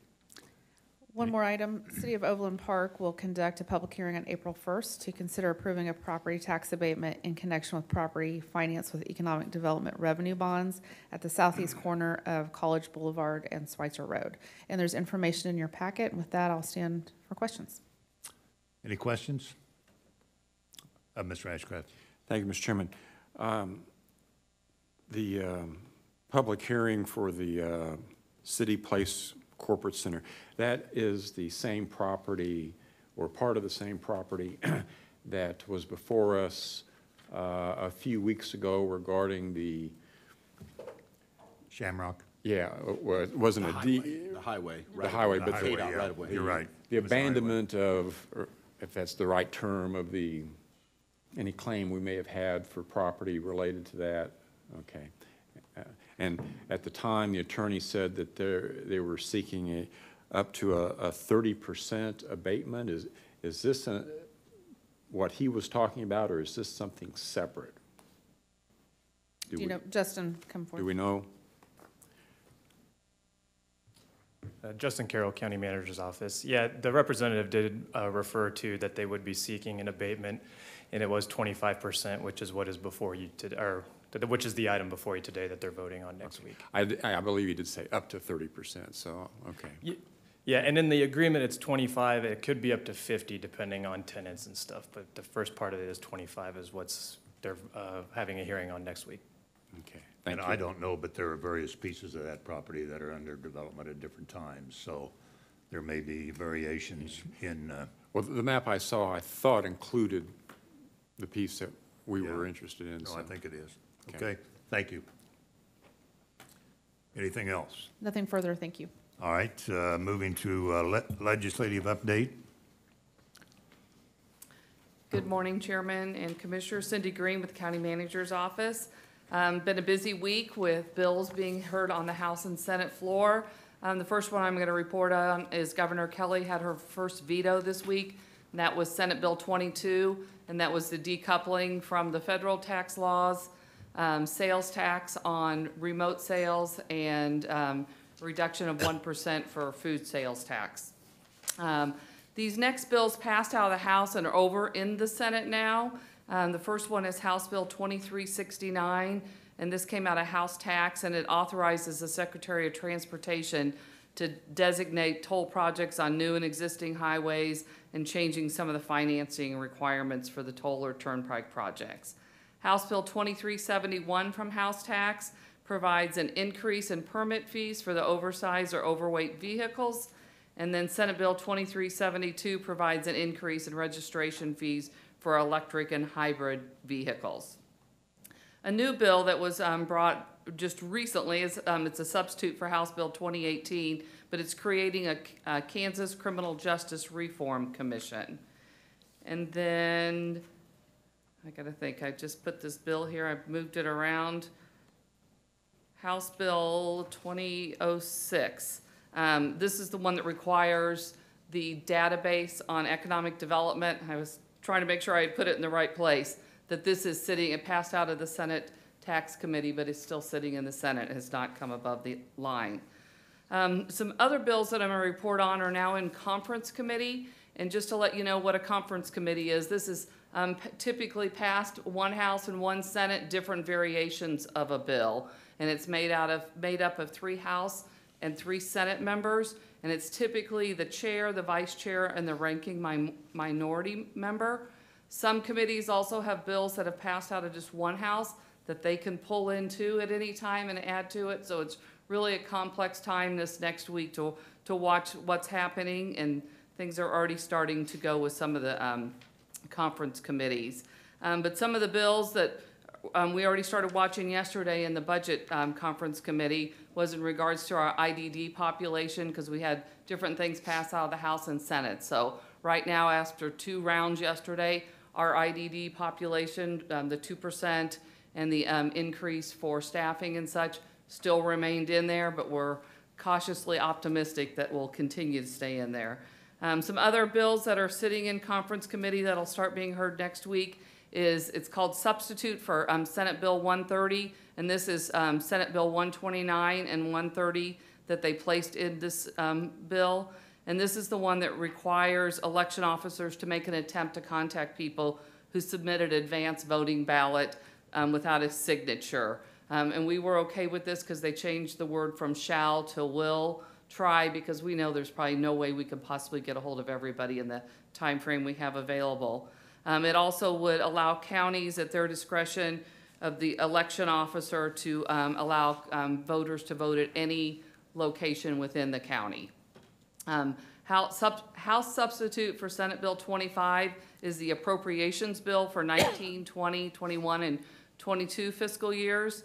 One more item. City of Overland Park will conduct a public hearing on April 1st to consider approving a property tax abatement in connection with property financed with economic development revenue bonds at the southeast corner of College Boulevard and Schweitzer Road. And there's information in your packet. And with that, I'll stand for questions. Any questions? Mr. Ashcraft. Thank you, Mr. Chairman. The public hearing for the City Place Corporate Center, that is the same property or part of the same property that was before us a few weeks ago regarding the Shamrock. Yeah, it wasn't a The highway. the highway, but Paid the, out right away. You're right. the abandonment of, or if that's the right term, of the any claim we may have had for property related to that. Okay. And at the time, the attorney said that they were seeking up to a 30% abatement. Is this what he was talking about, or is this something separate? Do you know, Justin, come forward. Do we know? Justin Carroll, County Manager's Office. Yeah, the representative did refer to that they would be seeking an abatement, and it was 25%, which is what is before you today, or which is the item before you today that they're voting on next week. I believe you did say up to 30%, so, okay. Yeah, and in the agreement, it's 25. It could be up to 50 depending on tenants and stuff, but the first part of it is 25 is what's they're having a hearing on next week. Okay, And I don't know, but there are various pieces of that property that are under development at different times, so there may be variations in. Well, the map I saw, I thought included the piece that we were interested in. No, so. I think it is. Okay, thank you. Anything else? Nothing further, thank you. All right, moving to legislative update. Good morning, Chairman and Commissioner. Cindy Green with the County Manager's Office. Been a busy week with bills being heard on the House and Senate floor. The first one I'm going to report on is Governor Kelly had her first veto this week, and that was Senate Bill 22, and that was the decoupling from the federal tax laws, sales tax on remote sales, and reduction of 1% for food sales tax. These next bills passed out of the House and are over in the Senate now. The first one is House Bill 2369, and this came out of House Tax, and it authorizes the Secretary of Transportation to designate toll projects on new and existing highways and changing some of the financing requirements for the toll or turnpike projects. House Bill 2371 from House Tax provides an increase in permit fees for the oversized or overweight vehicles. And then Senate Bill 2372 provides an increase in registration fees for electric and hybrid vehicles. A new bill that was brought just recently is it's a substitute for House Bill 2018, but it's creating a Kansas Criminal Justice Reform Commission. And then I gotta think, I just put this bill here, I've moved it around. House Bill 2006. This is the one that requires the database on economic development. I was trying to make sure I put it in the right place, that this is sitting, it passed out of the Senate Tax Committee, but it's still sitting in the Senate, it has not come above the line. Some other bills that I'm gonna report on are now in conference committee, and just to let you know what a conference committee is, this is typically passed one House and one Senate, different variations of a bill, and it's made up of 3 House and 3 Senate members, and it's typically the chair, the vice chair, and the ranking minority member. Some committees also have bills that have passed out of just one House that they can pull into at any time and add to it, so it's really a complex time this next week to watch what's happening, and things are already starting to go with some of the conference committees. But some of the bills that we already started watching yesterday in the Budget Conference Committee was in regards to our IDD population, because we had different things pass out of the House and Senate. So right now, after 2 rounds yesterday, our IDD population, the 2% and the increase for staffing and such still remained in there, but we're cautiously optimistic that we'll continue to stay in there. Some other bills that are sitting in conference committee that'll start being heard next week is, it's called substitute for Senate Bill 130, and this is Senate Bill 129 and 130 that they placed in this bill. And this is the one that requires election officers to make an attempt to contact people who submitted advance voting ballot without a signature. And we were okay with this because they changed the word from shall to will try, because we know there's probably no way we could possibly get a hold of everybody in the time frame we have available. It also would allow counties at their discretion of the election officer to allow voters to vote at any location within the county. House substitute for Senate Bill 25 is the appropriations bill for 19, 20, 21, and 22 fiscal years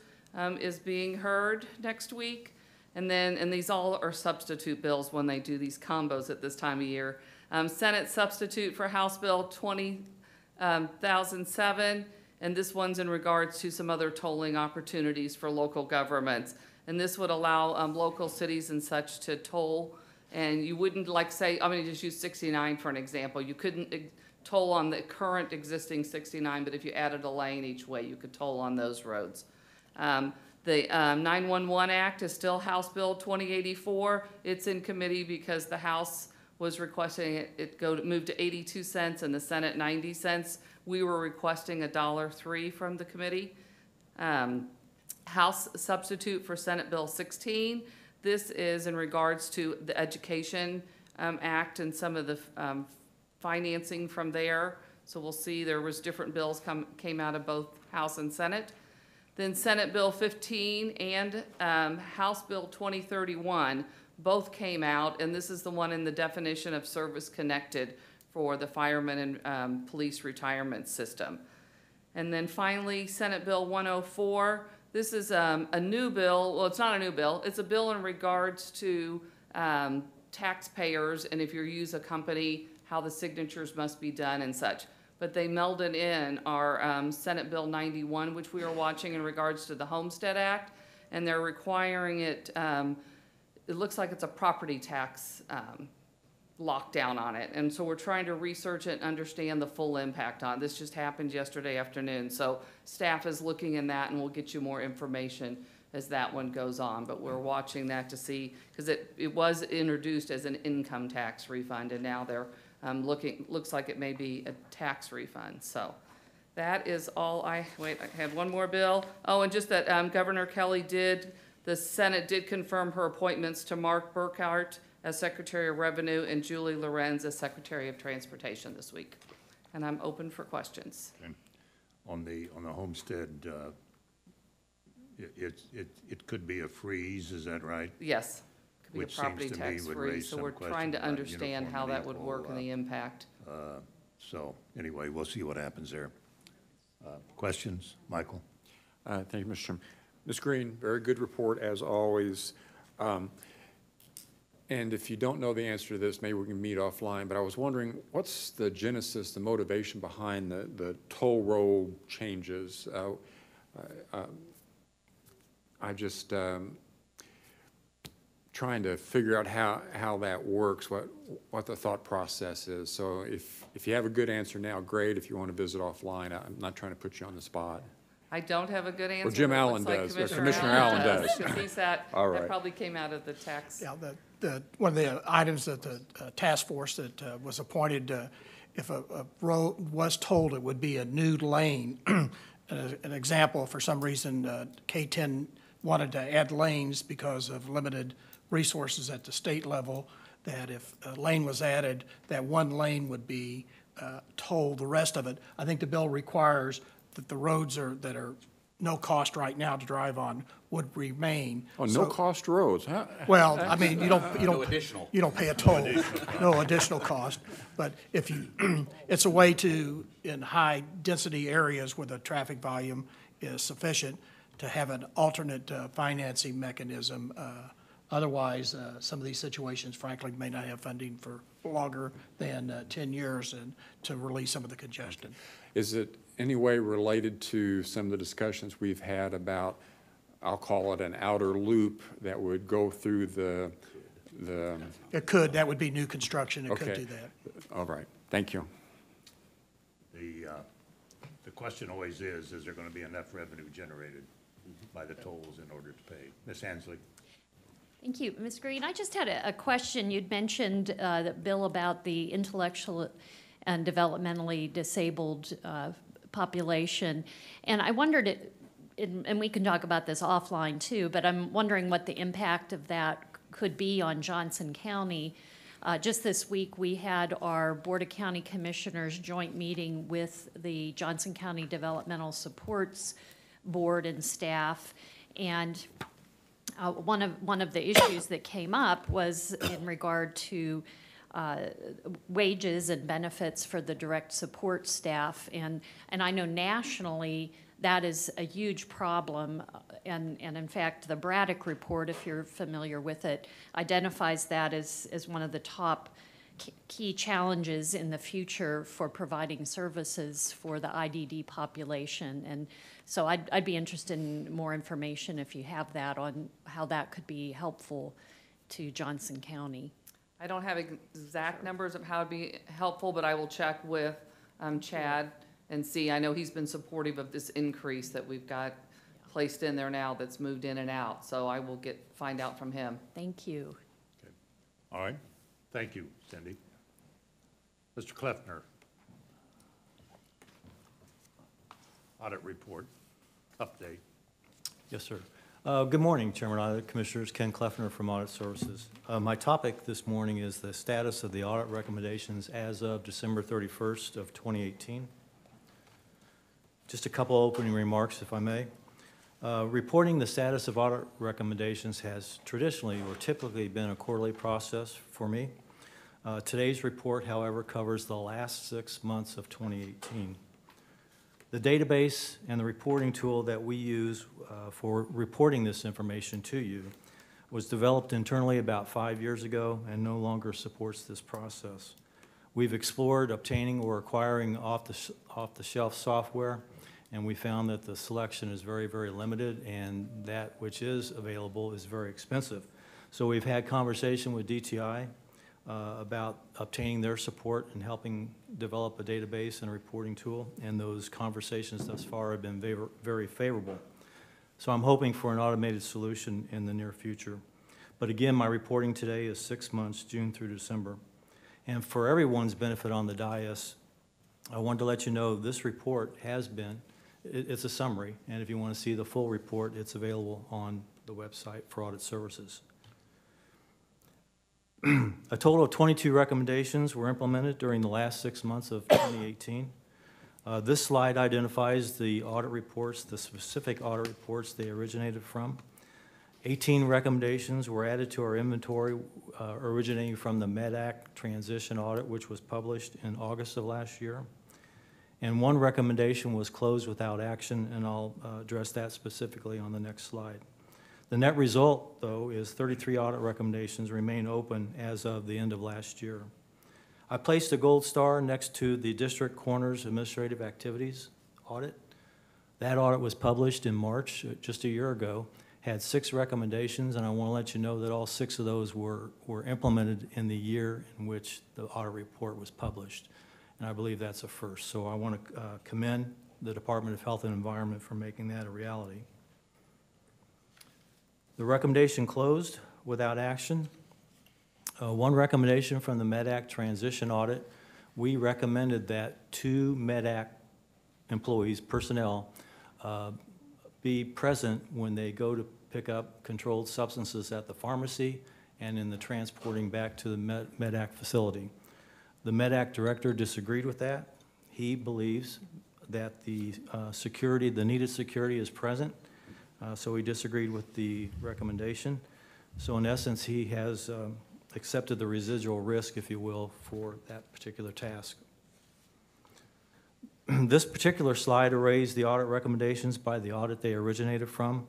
is being heard next week. And these all are substitute bills when they do these combos at this time of year. Senate substitute for House Bill 2007, and this one's in regards to some other tolling opportunities for local governments. And this would allow local cities and such to toll, and you wouldn't, like, say, I'm gonna just use 69 for an example. You couldn't toll on the current existing 69, but if you added a lane each way, you could toll on those roads. The 911 Act is still House Bill 2084. It's in committee because the House was requesting it move to 82 cents and the Senate 90 cents. We were requesting $1.03 from the committee. House substitute for Senate Bill 16. This is in regards to the Education Act and some of the financing from there. So we'll see, there was different bills came out of both House and Senate. Then Senate Bill 15 and House Bill 2031 both came out, and this is the one in the definition of service connected for the firemen and police retirement system. And then finally, Senate Bill 104. This is a new bill. Well, it's not a new bill. It's a bill in regards to taxpayers, and if you use a company, how the signatures must be done and such. But they melded in our Senate Bill 91, which we are watching in regards to the Homestead Act, and they're requiring it, it looks like it's a property tax lockdown on it. And so we're trying to research it and understand the full impact on it. This just happened yesterday afternoon. So staff is looking in that, and we'll get you more information as that one goes on. But we're watching that to see, because it was introduced as an income tax refund, and now they're looks like it may be a tax refund. So that is all I had one more bill. Oh, and just that Governor Kelly the Senate did confirm her appointments to Mark Burkhart as Secretary of Revenue and Julie Lorenz as Secretary of Transportation this week. And I'm open for questions. Okay. On the homestead, it could be a freeze, is that right? Yes. Be a Which property seems to me tax would free, raise so some we're trying to questions about understand how that would uniform work and the impact. So anyway, we'll see what happens there. Questions, Michael? Thank you, Mr. Chairman. Ms. Green, very good report as always. And if you don't know the answer to this, maybe we can meet offline, but I was wondering, what's the genesis, the motivation behind the toll road changes? I just trying to figure out how that works, what the thought process is. So if you have a good answer now, great. If you want to visit offline, I'm not trying to put you on the spot. I don't have a good answer. Well, Jim but it Allen looks like does. Commissioner Allen does. Because he's All right. that probably came out of the tax. Yeah, one of the items that the task force that was appointed, if a road was told it would be a new lane, an example, for some reason, K-10 wanted to add lanes because of limited resources at the state level, that if a lane was added, that one lane would be tolled, the rest of it. I think the bill requires that the roads that are no cost right now to drive on would remain. Oh, So- no cost roads, huh? Well, I mean, you don't additional. you don't pay a toll, no additional cost. But if you, it's a way to, in high-density areas where the traffic volume is sufficient, to have an alternate financing mechanism. Otherwise, some of these situations, frankly, may not have funding for longer than 10 years and to release some of the congestion. Is it any way related to some of the discussions we've had about, I'll call it an outer loop that would go through the It could, that would be new construction, it could Okay. do that. All right, thank you. The question always is there going to be enough revenue generated by the tolls in order to pay? Ms. Ansley? Thank you. Ms. Green, I just had a question. You'd mentioned, Bill, about the intellectual and developmentally disabled population. And I wondered, and we can talk about this offline too, but I'm wondering what the impact of that could be on Johnson County. Just this week, we had our Board of County Commissioners joint meeting with the Johnson County Developmental Supports Board and staff. And one of the issues that came up was in regard to wages and benefits for the direct support staff. And I know nationally that is a huge problem. And in fact, the Braddock report, if you're familiar with it, identifies that as one of the top key challenges in the future for providing services for the IDD population. And so I'd be interested in more information if you have that on how that could be helpful to Johnson County. I don't have exact numbers of how it'd be helpful, but I will check with Chad and see. I know he's been supportive of this increase that we've got placed in there now that's moved in and out. So I will find out from him. Thank you. All right. Thank you, Cindy. Mr. Kleffner. Audit report, update. Yes, sir. Good morning, Chairman, Audit Commissioners. Ken Kleffner from Audit Services. My topic this morning is the status of the audit recommendations as of December 31st of 2018. Just a couple opening remarks, if I may. Reporting the status of audit recommendations has traditionally or typically been a quarterly process for me. Today's report, however, covers the last 6 months of 2018. The database and the reporting tool that we use for reporting this information to you was developed internally about 5 years ago and no longer supports this process. We've explored obtaining or acquiring off-the-shelf software, and we found that the selection is very, very limited, and that which is available is very expensive. So we've had conversation with DTI about obtaining their support and helping develop a database and a reporting tool, and those conversations thus far have been very, very favorable. So I'm hoping for an automated solution in the near future. But again, my reporting today is 6 months, June through December. And for everyone's benefit on the dais, I wanted to let you know this report has been, it's a summary, and if you want to see the full report, it's available on the website for audit services. A total of 22 recommendations were implemented during the last 6 months of 2018. This slide identifies the audit reports, the specific audit reports they originated from. 18 recommendations were added to our inventory originating from the MEDAC transition audit, which was published in August of last year. And one recommendation was closed without action, and I'll address that specifically on the next slide. The net result, though, is 33 audit recommendations remain open as of the end of last year. I placed a gold star next to the District Coroner's Administrative Activities audit. That audit was published in March, just a year ago, had 6 recommendations, and I want to let you know that all 6 of those were implemented in the year in which the audit report was published. And I believe that's a first. So I want to commend the Department of Health and Environment for making that a reality. The recommendation closed without action. One recommendation from the MEDAC transition audit, we recommended that 2 MEDAC employees, personnel, be present when they go to pick up controlled substances at the pharmacy and in the transporting back to the MEDAC facility. The MEDAC director disagreed with that. He believes that the security, the needed security is present, so he disagreed with the recommendation. So in essence, he has accepted the residual risk, if you will, for that particular task. This particular slide arrays the audit recommendations by the audit they originated from,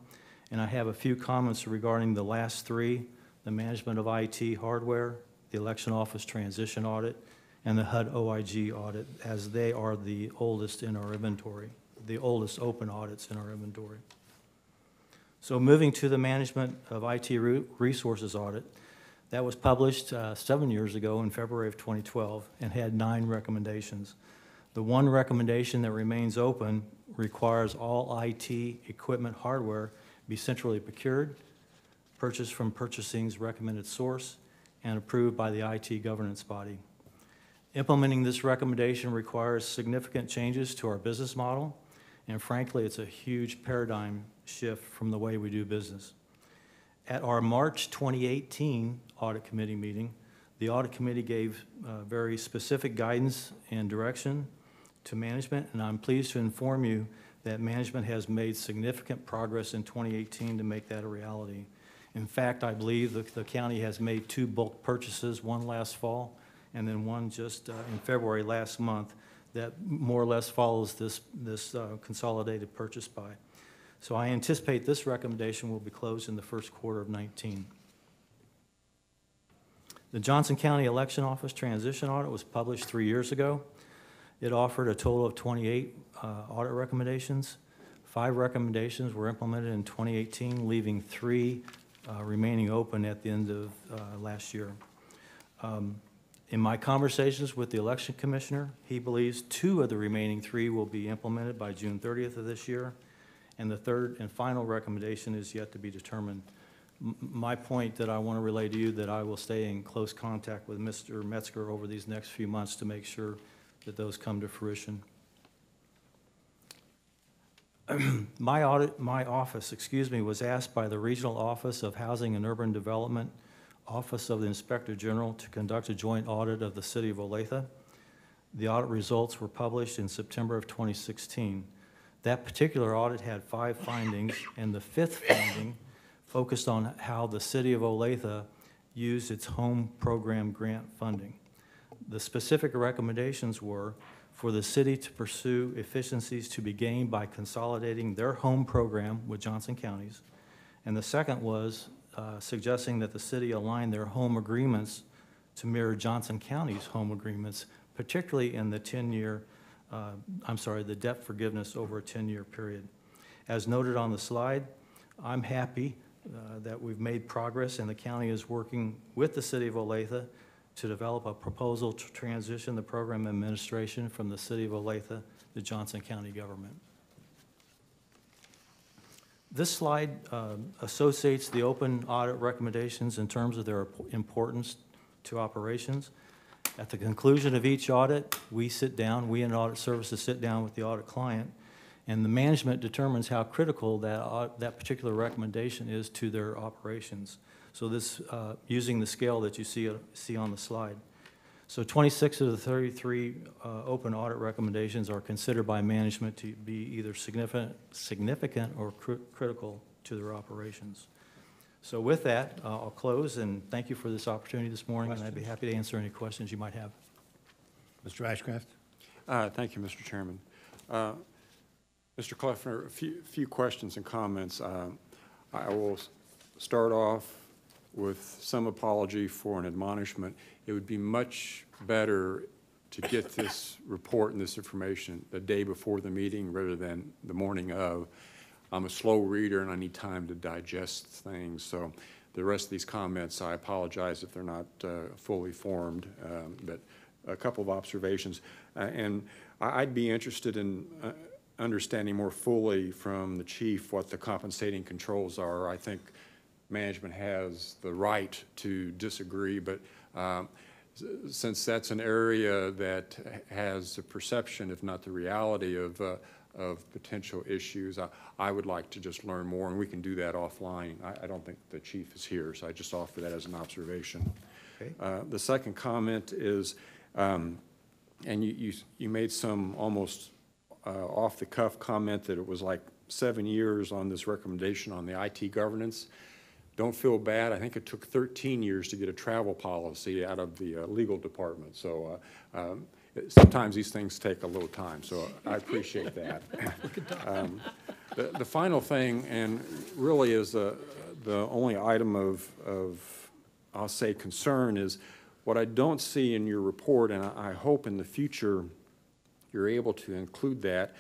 and I have a few comments regarding the last 3, the management of IT hardware, the election office transition audit, and the HUD OIG audit, as they are the oldest in our inventory, the oldest open audits in our inventory. So moving to the management of IT resources audit, that was published 7 years ago in February of 2012 and had 9 recommendations. The one recommendation that remains open requires all IT equipment hardware be centrally procured, purchased from purchasing's recommended source, and approved by the IT governance body. Implementing this recommendation requires significant changes to our business model, and frankly, it's a huge paradigm shift from the way we do business. At our March 2018 Audit Committee meeting, the Audit Committee gave very specific guidance and direction to management, and I'm pleased to inform you that management has made significant progress in 2018 to make that a reality. In fact, I believe the county has made 2 bulk purchases, one last fall and then one just in February last month, that more or less follows this consolidated purchase buy. So I anticipate this recommendation will be closed in the first quarter of 19. The Johnson County Election Office Transition Audit was published 3 years ago. It offered a total of 28 audit recommendations. 5 recommendations were implemented in 2018, leaving 3 remaining open at the end of last year. In my conversations with the election commissioner, he believes 2 of the remaining 3 will be implemented by June 30th of this year, and the 3rd and final recommendation is yet to be determined. My point that I want to relay to you that I will stay in close contact with Mr. Metzger over these next few months to make sure that those come to fruition. My office, was asked by the Regional Office of Housing and Urban Development, Office of the Inspector General, to conduct a joint audit of the City of Olathe. The audit results were published in September of 2016. That particular audit had 5 findings, and the 5th finding focused on how the City of Olathe used its home program grant funding. The specific recommendations were for the city to pursue efficiencies to be gained by consolidating their home program with Johnson County's. And the second was suggesting that the city align their home agreements to mirror Johnson County's home agreements, particularly in the the debt forgiveness over a 10-year period. As noted on the slide, I'm happy that we've made progress and the county is working with the City of Olathe to develop a proposal to transition the program administration from the City of Olathe to Johnson County government. This slide associates the open audit recommendations in terms of their importance to operations. At the conclusion of each audit, we in Audit Services sit down with the audit client, and the management determines how critical that particular recommendation is to their operations. So this, using the scale that you see on the slide. So 26 of the 33 open audit recommendations are considered by management to be either significant or critical to their operations. So with that, I'll close and thank you for this opportunity this morning, and I'd be happy to answer any questions you might have. Mr. Ashcraft? Thank you, Mr. Chairman. Mr. Kleffner, a few questions and comments. I will start off with some apology for an admonishment. It would be much better to get this report and this information the day before the meeting rather than the morning of. I'm a slow reader and I need time to digest things. So the rest of these comments, I apologize if they're not fully formed, but a couple of observations. And I'd be interested in understanding more fully from the chief what the compensating controls are. I think management has the right to disagree, but since that's an area that has the perception, if not the reality, of potential issues, I would like to just learn more, and we can do that offline. I don't think the chief is here, so I just offer that as an observation. Okay. The second comment is, and you made some almost off-the-cuff comment that it was like 7 years on this recommendation on the IT governance. Don't feel bad. I think it took 13 years to get a travel policy out of the legal department. So sometimes these things take a little time, so I appreciate that. The final thing, and really is the only item of I'll say concern, is what I don't see in your report, and I hope in the future you're able to include that.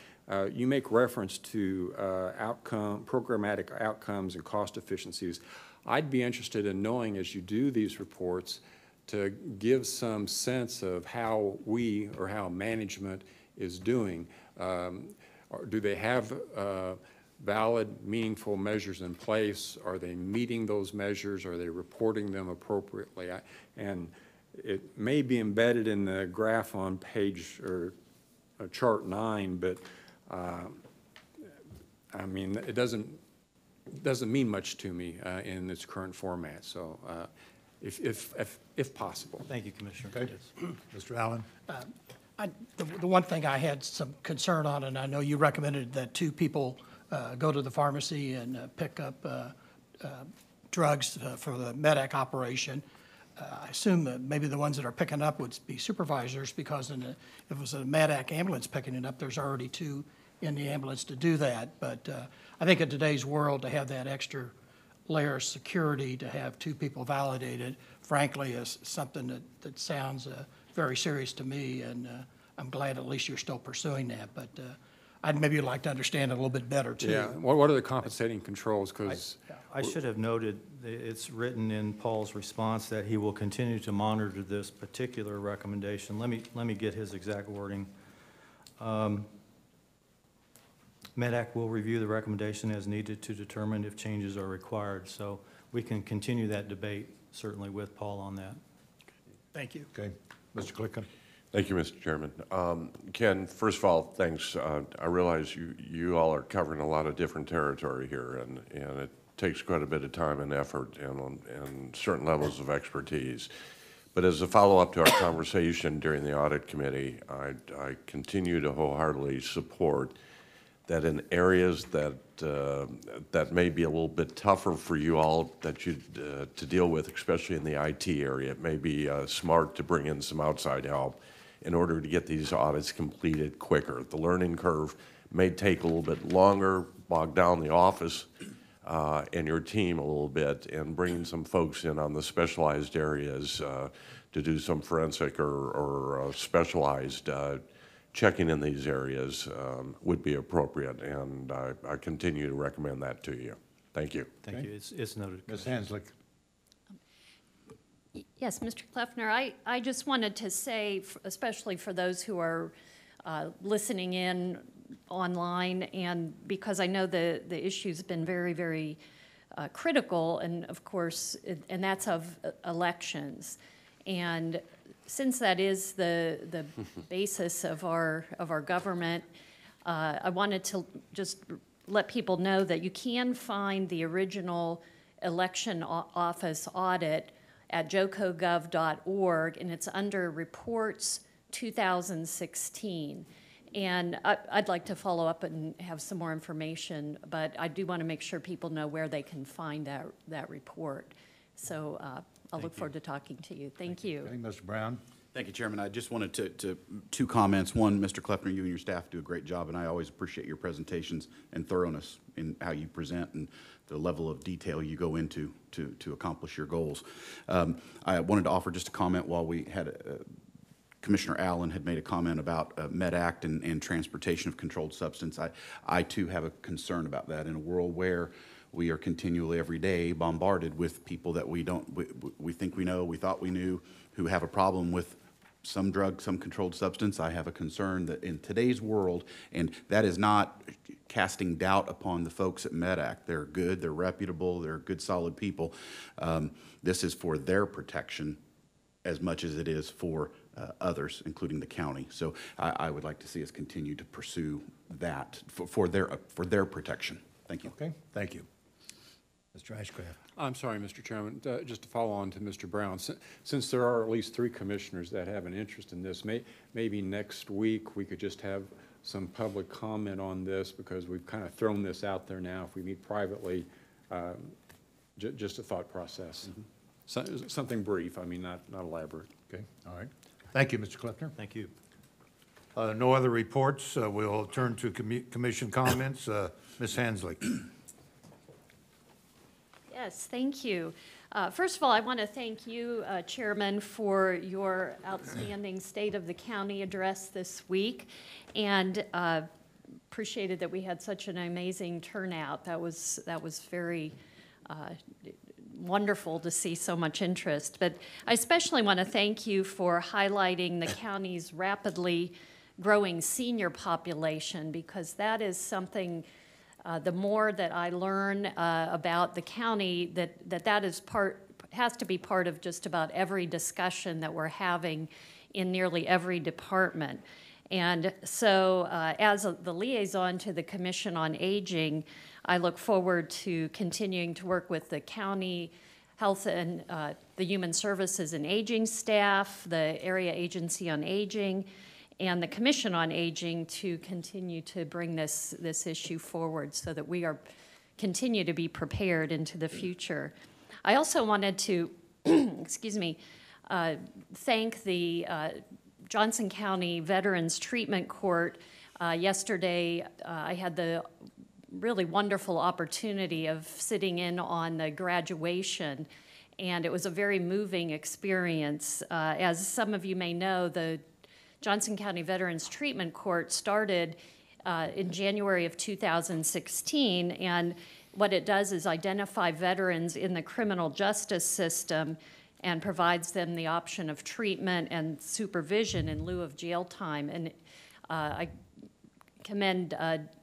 You make reference to programmatic outcomes and cost efficiencies. I'd be interested in knowing, as you do these reports, to give some sense of how we or how management is doing. Do they have valid, meaningful measures in place? Are they meeting those measures? Are they reporting them appropriately? And it may be embedded in the graph on page or chart 9, but I mean, it doesn't mean much to me in its current format. So, if possible. Thank you, Commissioner. Okay. Mr. Allen? The one thing I had some concern on, and I know you recommended that 2 people go to the pharmacy and pick up drugs for the MEDAC operation. I assume that maybe the ones that are picking up would be supervisors, because if it was a MEDAC ambulance picking it up, there's already 2 in the ambulance to do that. But I think in today's world, to have that extra layer of security, to have 2 people validated, frankly, is something that sounds very serious to me, and I'm glad at least you're still pursuing that. But I'd maybe like to understand it a little bit better, too. Yeah. What are the compensating controls? Because I should have noted, it's written in Paul's response that he will continue to monitor this particular recommendation. Let me get his exact wording. MEDAC will review the recommendation as needed to determine if changes are required. So we can continue that debate, certainly, with Paul on that. Thank you. Okay. Mr. Clicken? Thank you, Mr. Chairman. Ken, first of all, thanks. I realize you all are covering a lot of different territory here, and it takes quite a bit of time and effort and certain levels of expertise. But as a follow-up to our conversation during the audit committee, I continue to wholeheartedly support that in areas that may be a little bit tougher for you all to deal with, especially in the IT area, it may be smart to bring in some outside help in order to get these audits completed quicker. The learning curve may take a little bit longer, bog down the office and your team a little bit, and bringing some folks in on the specialized areas to do some forensic or specialized checking in these areas would be appropriate, and I continue to recommend that to you. Thank you. Thank you. It's noted. Ms. Hanslick? Yes, Mr. Kleffner, I just wanted to say, especially for those who are listening in online, and because I know the issue's been very, very critical, and of course, and that's of elections. And since that is the basis of our government, I wanted to just let people know that you can find the original election office audit at jocogov.org, and it's under Reports 2016. And I'd like to follow up and have some more information, but I do want to make sure people know where they can find that report. So I'll look forward to talking to you. Thank you. Okay, Mr. Brown? Thank you, Chairman. I just wanted to two comments. One, Mr. Kleffner, you and your staff do a great job, and I always appreciate your presentations and thoroughness in how you present and the level of detail you go into to accomplish your goals. I wanted to offer just a comment while we had Commissioner Allen had made a comment about MedAct and transportation of controlled substance. I too have a concern about that in a world where we are continually every day bombarded with people that we think we know, we thought we knew, who have a problem with some drug, some controlled substance. I have a concern that in today's world, and that is not casting doubt upon the folks at MedAct. They're good, they're reputable, they're good, solid people. This is for their protection as much as it is for others, including the county. So I would like to see us continue to pursue that for their protection. Thank you. Okay, thank you. Mr. Ashcraft. I'm sorry, Mr. Chairman, just to follow on to Mr. Brown, since there are at least 3 commissioners that have an interest in this, maybe next week we could just have some public comment on this, because we've kind of thrown this out there now. If we meet privately, just a thought process. Something brief, I mean, not elaborate. Okay, all right. Thank you, Mr. Kleffner. Thank you. No other reports. We'll turn to commission comments. Ms. Hansley. Yes, thank you. First of all, I want to thank you, Chairman, for your outstanding State of the County address this week, and appreciated that we had such an amazing turnout. That was very wonderful to see so much interest. But I especially want to thank you for highlighting the county's rapidly growing senior population, because that is something, the more that I learn about the county, that is has to be part of just about every discussion that we're having in nearly every department. And so as the liaison to the Commission on Aging, I look forward to continuing to work with the county health and the Human Services and Aging staff, the Area Agency on Aging, and the Commission on Aging to continue to bring this issue forward so that we continue to be prepared into the future. I also wanted to, excuse me, thank the Johnson County Veterans Treatment Court. Yesterday, I had the really wonderful opportunity of sitting in on the graduation, and it was a very moving experience. As some of you may know, the Johnson County Veterans Treatment Court started in January of 2016, and what it does is identify veterans in the criminal justice system and provides them the option of treatment and supervision in lieu of jail time. And I commend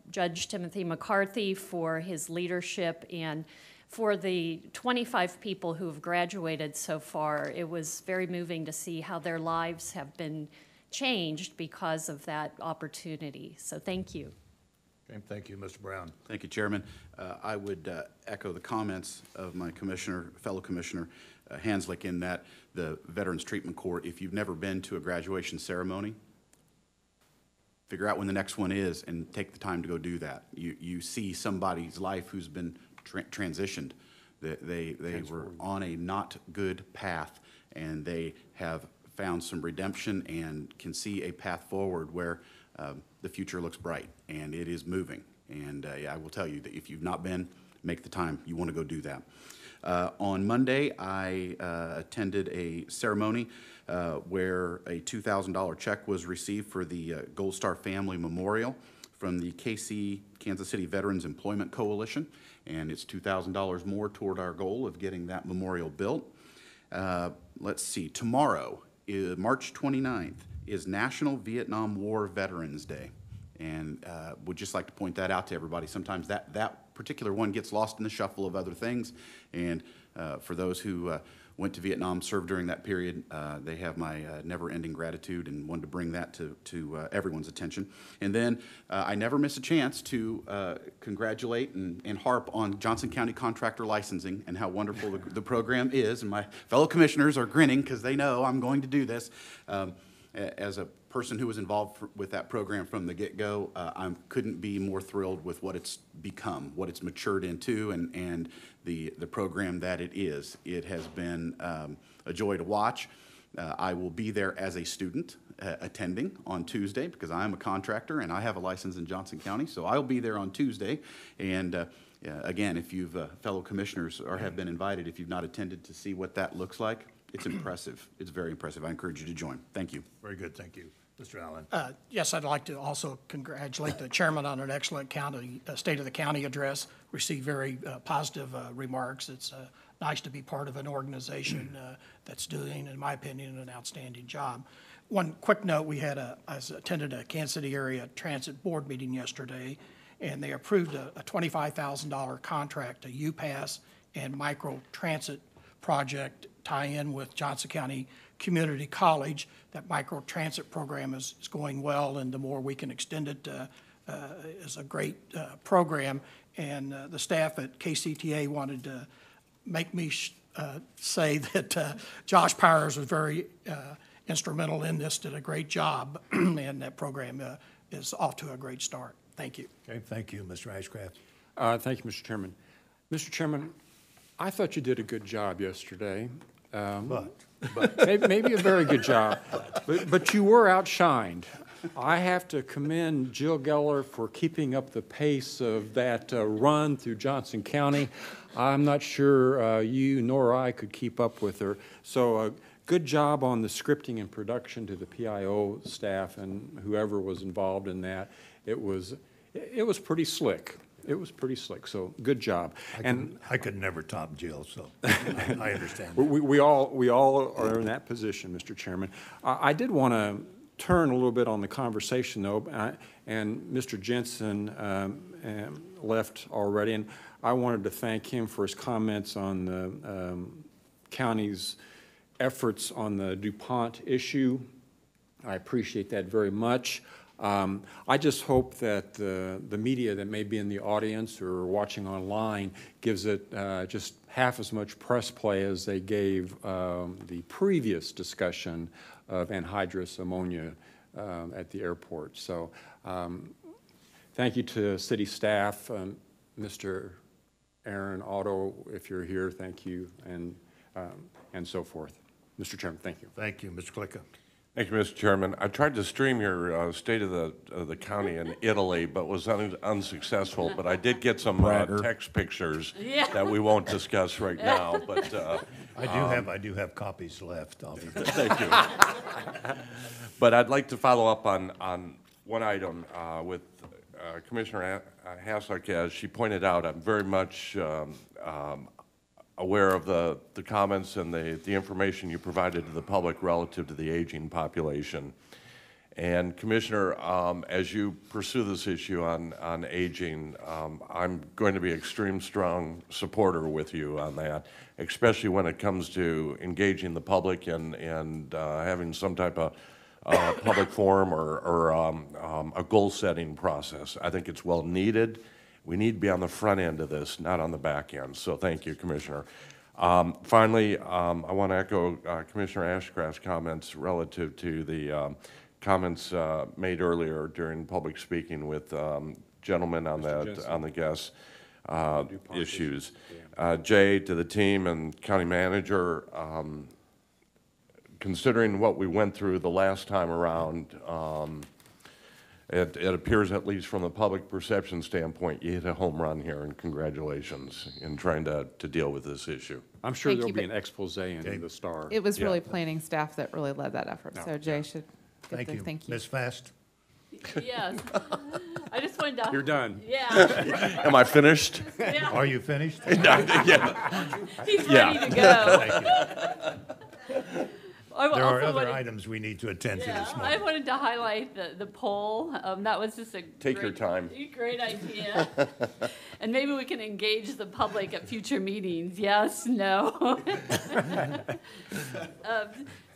Judge Timothy McCarthy for his leadership, and for the 25 people who have graduated so far. It was very moving to see how their lives have been changed because of that opportunity. So thank you. Okay, thank you, Mr. Brown. Thank you, Chairman. I would echo the comments of my fellow commissioner, Hanslick, in that the Veterans Treatment Court, if you've never been to a graduation ceremony, figure out when the next one is and take the time to go do that. You see somebody's life who's been transitioned. They were on a not good path, and they have found some redemption and can see a path forward where the future looks bright, and it is moving. And yeah, I will tell you that if you've not been, make the time. You want to go do that. On Monday, I attended a ceremony where a $2,000 check was received for the Gold Star Family Memorial from the KC, Kansas City Veterans Employment Coalition, and it's $2,000 more toward our goal of getting that memorial built. Let's see, tomorrow, March 29th, is National Vietnam War Veterans Day, and would just like to point that out to everybody. Sometimes that particular one gets lost in the shuffle of other things, and for those who went to Vietnam, served during that period, they have my never-ending gratitude, and wanted to bring that to everyone's attention. And then I never miss a chance to congratulate and harp on Johnson County Contractor Licensing and how wonderful the program is, and my fellow commissioners are grinning because they know I'm going to do this. As a person who was involved with that program from the get-go, I couldn't be more thrilled with what it's become, what it's matured into, and the program that it is. It has been a joy to watch. I will be there as a student attending on Tuesday because I am a contractor and I have a license in Johnson County. So I'll be there on Tuesday. And again, if you've, fellow commissioners or have been invited, if you've not attended to see what that looks like, it's impressive. It's very impressive. I encourage you to join. Thank you. Very good, thank you. Mr. Allen? Yes, I'd like to also congratulate the chairman on an excellent county, State of the County address. Received very positive remarks. It's nice to be part of an organization that's doing, in my opinion, an outstanding job. One quick note, I attended a Kansas City area transit board meeting yesterday, and they approved a $25,000 contract to UPass and micro transit project tie-in with Johnson County Community College. That micro transit program is going well, and the more we can extend it is a great program. And the staff at KCTA wanted to make me say that Josh Powers was very instrumental in this, did a great job, and that program is off to a great start. Thank you. Okay, thank you, Mr. Ashcraft. Thank you, Mr. Chairman. Mr. Chairman, I thought you did a good job yesterday. Maybe a very good job, but you were outshined. I have to commend Jill Geller for keeping up the pace of that run through Johnson County. I'm not sure you nor I could keep up with her. So good job on the scripting and production to the PIO staff and whoever was involved in that. It was pretty slick. It was pretty slick, so good job. I could never top Jill, so I understand. We all are in that position, Mr. Chairman. I did want to turn a little bit on the conversation, though, and Mr. Jensen left already, and I wanted to thank him for his comments on the county's efforts on the DuPont issue. I appreciate that very much. I just hope that the media that may be in the audience or watching online gives it just half as much press play as they gave the previous discussion of anhydrous ammonia at the airport. So thank you to city staff, Mr. Aaron Otto, if you're here, thank you, and so forth. Mr. Chairman, thank you. Thank you, Mr. Klicka. Thank you, Mr. Chairman. I tried to stream your State of the County in Italy, but was unsuccessful. But I did get some text pictures that we won't discuss right now. But I do have copies left. Thank you. But I'd like to follow up on one item with Commissioner Hasluck. As she pointed out, I'm very much aware of the comments and the information you provided to the public relative to the aging population. And Commissioner, as you pursue this issue on aging, I'm going to be extreme strong supporter with you on that, especially when it comes to engaging the public and having some type of public forum or a goal-setting process. I think it's well needed. We need to be on the front end of this, not on the back end. So thank you, Commissioner. Finally, I want to echo Commissioner Ashcraft's comments relative to the comments made earlier during public speaking with gentlemen on the guest issues. Jay, to the team and county manager, considering what we went through the last time around, it appears, at least from the public perception standpoint, you hit a home run here, and congratulations in trying to deal with this issue. I'm sure Thank there'll you, be but an expose in the Star. It was really planning staff that really led that effort, so Jay should get the thank you. Ms. Fast? Yes. I just wanted to. You're done. Yeah. Am I finished? Yeah. Are you finished? Yeah. He's ready to go. Thank you. There are other items we need to attend to this I morning. wanted to highlight the poll. That was just a Take your time. Great idea. And maybe we can engage the public at future meetings. Yes, no.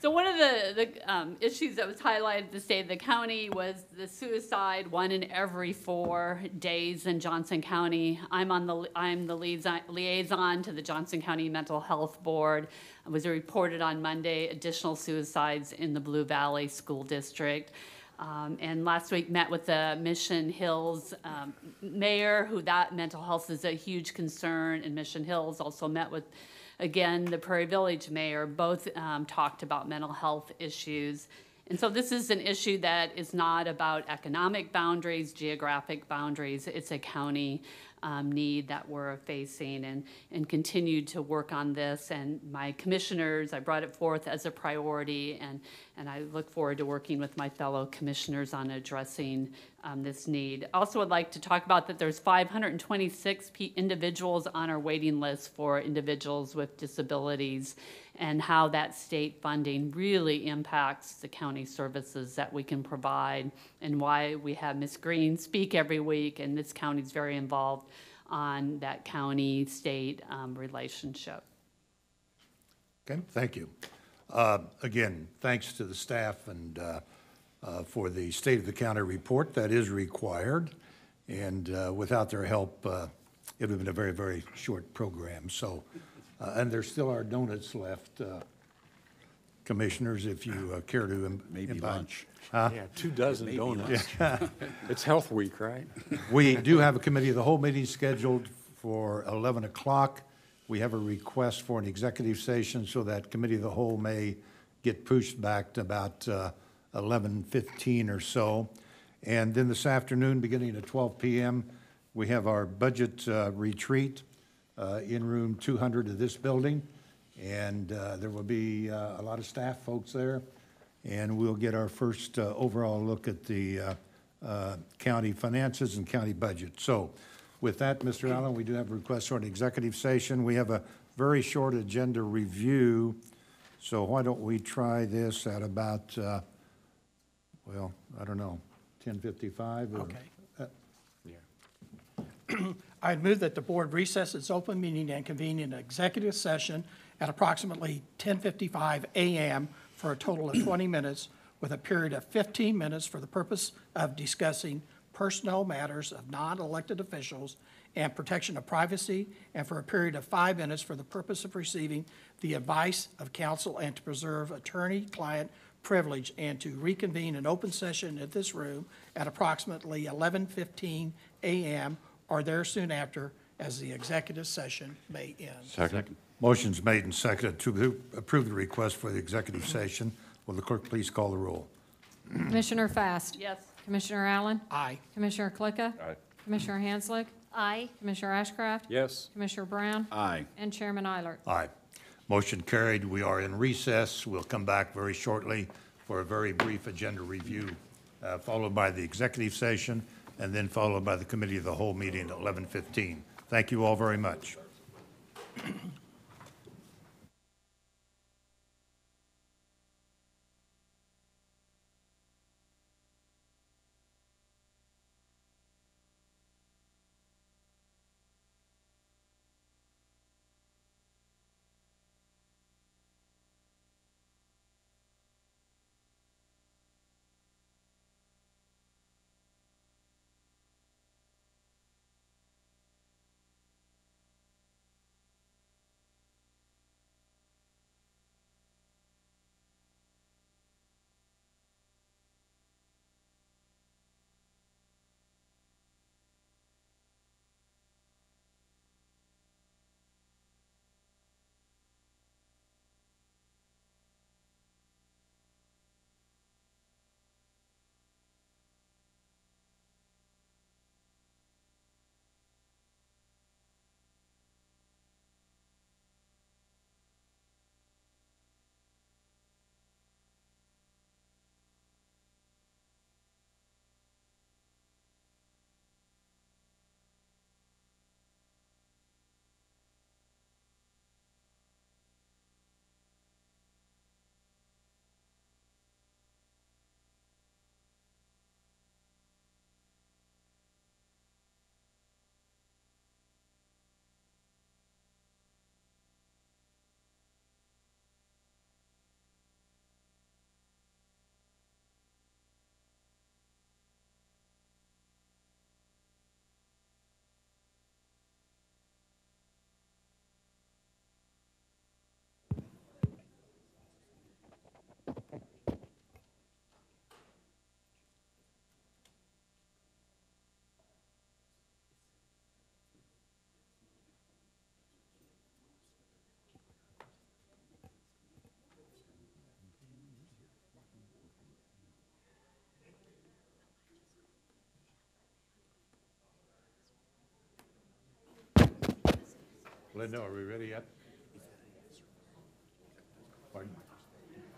So one of the issues that was highlighted at the State of the County was the suicide, 1 in every 4 days in Johnson County. I'm the liaison to the Johnson County Mental Health Board. It was reported on Monday additional suicides in the Blue Valley School District. And last week met with the Mission Hills mayor, who that mental health is a huge concern in Mission Hills. Also met with again, the Prairie Village mayor, both talked about mental health issues. And so this is an issue that is not about economic boundaries, geographic boundaries. It's a county need that we're facing, and continue to work on this. And my commissioners, I brought it forth as a priority, and I look forward to working with my fellow commissioners on addressing this need. Also would like to talk about that there's 526 individuals on our waiting list for individuals with disabilities, and how that state funding really impacts the county services that we can provide, and why we have Ms. Green speak every week, and this county's very involved on that county-state relationship. Okay, thank you. Again, thanks to the staff and for the State of the County report that is required, and without their help, it would have been a very, very short program. So, and there still are donuts left, commissioners, if you care to Maybe lunch. Huh? Yeah, 2 dozen donuts. It's Health Week, right? We do have a committee of the whole meeting scheduled for 11 o'clock. We have a request for an executive session, so that committee of the whole may get pushed back to about 11:15 or so. And then this afternoon, beginning at 12 p.m., we have our budget retreat in room 200 of this building. And there will be a lot of staff folks there. And we'll get our first overall look at the county finances and county budget. So with that, Mr. Allen, we do have a request for an executive session. We have a very short agenda review. So why don't we try this at about, well, I don't know, 10:55? Okay. I'd move that the board recess its open meeting and convene an executive session at approximately 10:55 a.m. for a total of 20 minutes, with a period of 15 minutes for the purpose of discussing personnel matters of non-elected officials and protection of privacy, and for a period of 5 minutes for the purpose of receiving the advice of counsel and to preserve attorney-client privilege, and to reconvene an open session at this room at approximately 11:15 a.m. or there soon after, as the executive session may end. Second. Motion's made and seconded to approve the request for the executive session. Will the clerk please call the roll? Commissioner Fast? Yes. Commissioner Allen? Aye. Commissioner Klicka? Aye. Commissioner Hanslick? Aye. Commissioner Ashcraft? Yes. Commissioner Brown? Aye. And Chairman Eilert. Aye. Motion carried. We are in recess. We'll come back very shortly for a very brief agenda review, followed by the executive session, and then followed by the committee of the whole meeting at 11:15. Thank you all very much. Linda, are we ready yet? Pardon?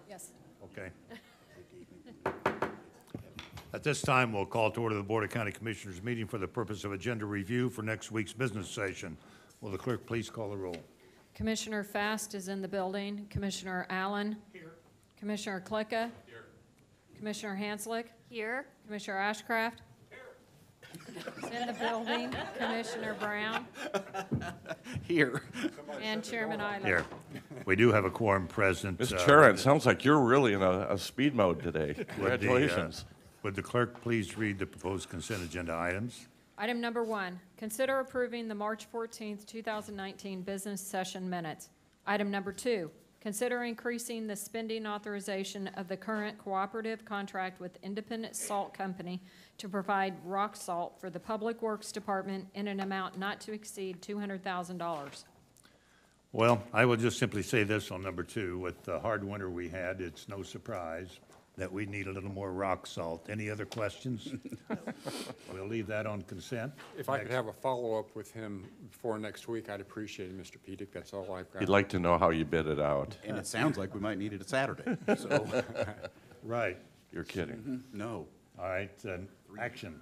Yes. Okay. At this time, we'll call to order the Board of County Commissioners meeting for the purpose of agenda review for next week's business session. Will the clerk please call the roll? Commissioner Fast is in the building. Commissioner Allen? Here. Commissioner Klicka? Here. Commissioner Hanslick? Here. Commissioner Ashcraft? Is in the building. Commissioner Brown? Here. And Chairman Eilers. Here. We do have a quorum present. Mr. Chair, it sounds like you're really in a speed mode today. Congratulations. Would the clerk please read the proposed consent agenda items? Item number 1, consider approving the March 14th, 2019 business session minutes. Item number 2, consider increasing the spending authorization of the current cooperative contract with Independent Salt Company to provide rock salt for the Public Works Department in an amount not to exceed $200,000. Well, I will just simply say this on number 2. With the hard winter we had, it's no surprise that we need a little more rock salt. Any other questions? We'll leave that on consent. If I could have a follow-up with him before next week, I'd appreciate it, Mr. Pedic. That's all I've got. He'd like to know how you bid it out. And it sounds like we might need it a Saturday, so. Right. You're kidding. No. All right, action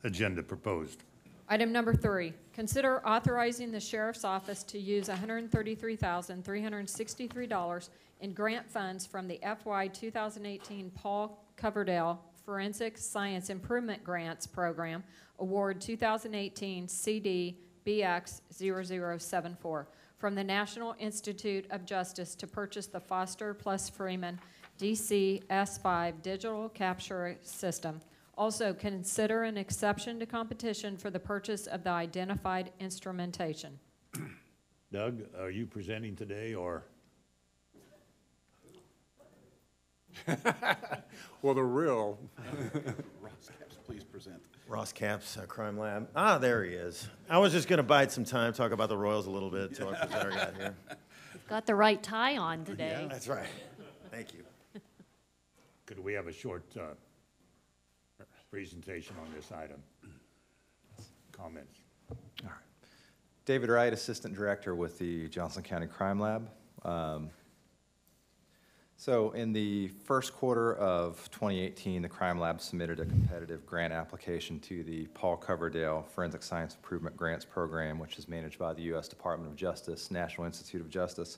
agenda proposed. Item number 3, consider authorizing the Sheriff's Office to use $133,363 in grant funds from the FY 2018 Paul Coverdale Forensic Science Improvement Grants Program, Award 2018 CD BX 0074, from the National Institute of Justice to purchase the Foster plus Freeman DC S5 digital capture system. Also, consider an exception to competition for the purchase of the identified instrumentation. Doug, are you presenting today, or? Well, the real. Ross Capps, please present. Ross Capps, Crime Lab. Ah, there he is. I was just going to bide some time, talk about the Royals a little bit until our presenter got here. You've got the right tie on today. Yeah, that's right. Thank you. Could we have a short presentation on this item? Comments? All right. David Wright, Assistant Director with the Johnson County Crime Lab. So in the first quarter of 2018, the Crime Lab submitted a competitive grant application to the Paul Coverdale Forensic Science Improvement Grants Program, which is managed by the U.S. Department of Justice, National Institute of Justice.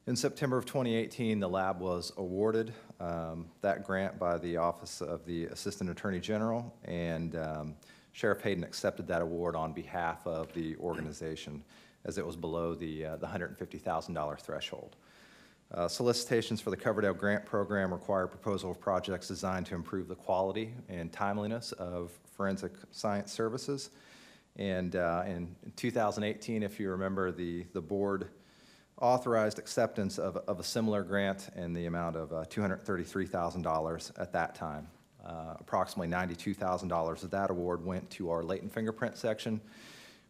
In September of 2018, the lab was awarded that grant by the Office of the Assistant Attorney General, and Sheriff Hayden accepted that award on behalf of the organization, as it was below the $150,000 threshold. Solicitations for the Coverdale Grant Program require proposal of projects designed to improve the quality and timeliness of forensic science services. And in 2018, if you remember, the board authorized acceptance of a similar grant in the amount of $233,000 at that time. Approximately $92,000 of that award went to our latent fingerprint section,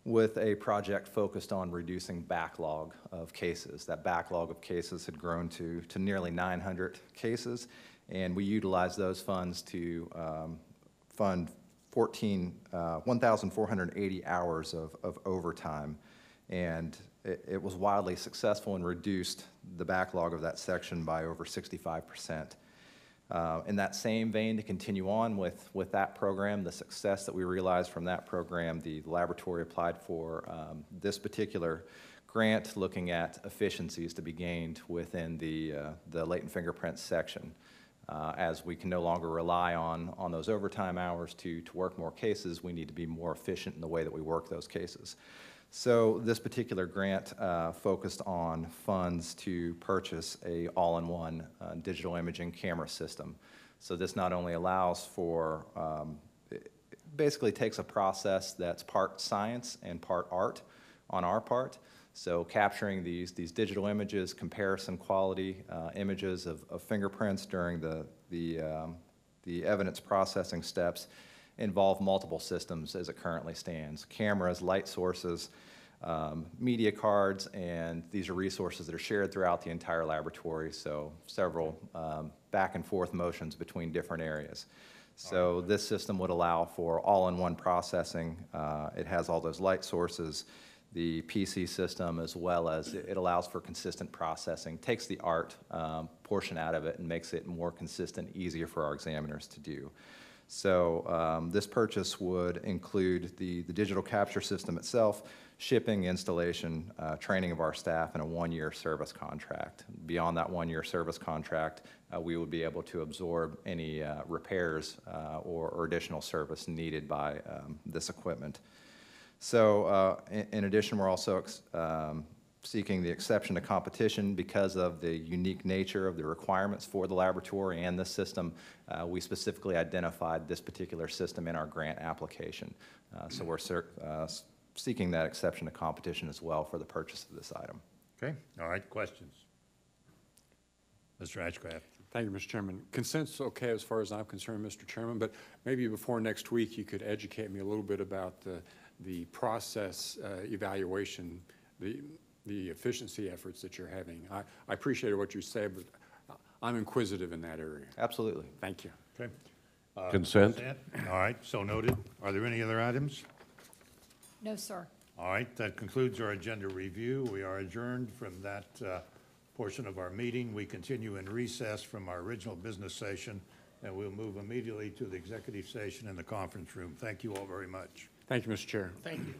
with a project focused on reducing backlog of cases. That backlog of cases had grown to nearly 900 cases, and we utilized those funds to fund 1,480 hours of overtime. And it was wildly successful and reduced the backlog of that section by over 65%. In that same vein, to continue on with that program, the success that we realized from that program, the laboratory applied for this particular grant, looking at efficiencies to be gained within the latent fingerprint section. As we can no longer rely on those overtime hours to work more cases, we need to be more efficient in the way that we work those cases. So this particular grant focused on funds to purchase a all-in-one digital imaging camera system. So this not only allows for, it basically takes a process that's part science and part art on our part. So capturing these digital images, comparison quality images of fingerprints during the evidence processing steps involve multiple systems as it currently stands. Cameras, light sources, media cards, and these are resources that are shared throughout the entire laboratory, so several back and forth motions between different areas. So this system would allow for all-in-one processing. It has all those light sources. the PC system, as well as it allows for consistent processing, takes the art portion out of it and makes it more consistent, easier for our examiners to do. So this purchase would include the digital capture system itself, shipping, installation, training of our staff, and a one-year service contract. Beyond that one-year service contract, we would be able to absorb any repairs or additional service needed by this equipment. So in addition, we're also seeking the exception to competition because of the unique nature of the requirements for the laboratory and the system. We specifically identified this particular system in our grant application. So we're seeking that exception to competition as well for the purchase of this item. Okay, all right, questions? Mr. Ashcraft. Thank you, Mr. Chairman. Consent's okay as far as I'm concerned, Mr. Chairman, but maybe before next week, you could educate me a little bit about the process evaluation, the efficiency efforts that you're having. I appreciated what you said, but I'm inquisitive in that area. Absolutely. Thank you. Okay. Consent? All right, so noted. Are there any other items? No, sir. All right, that concludes our agenda review. We are adjourned from that portion of our meeting. We continue in recess from our original business session, and we'll move immediately to the executive session in the conference room. Thank you all very much. Thank you, Mr. Chair. Thank you.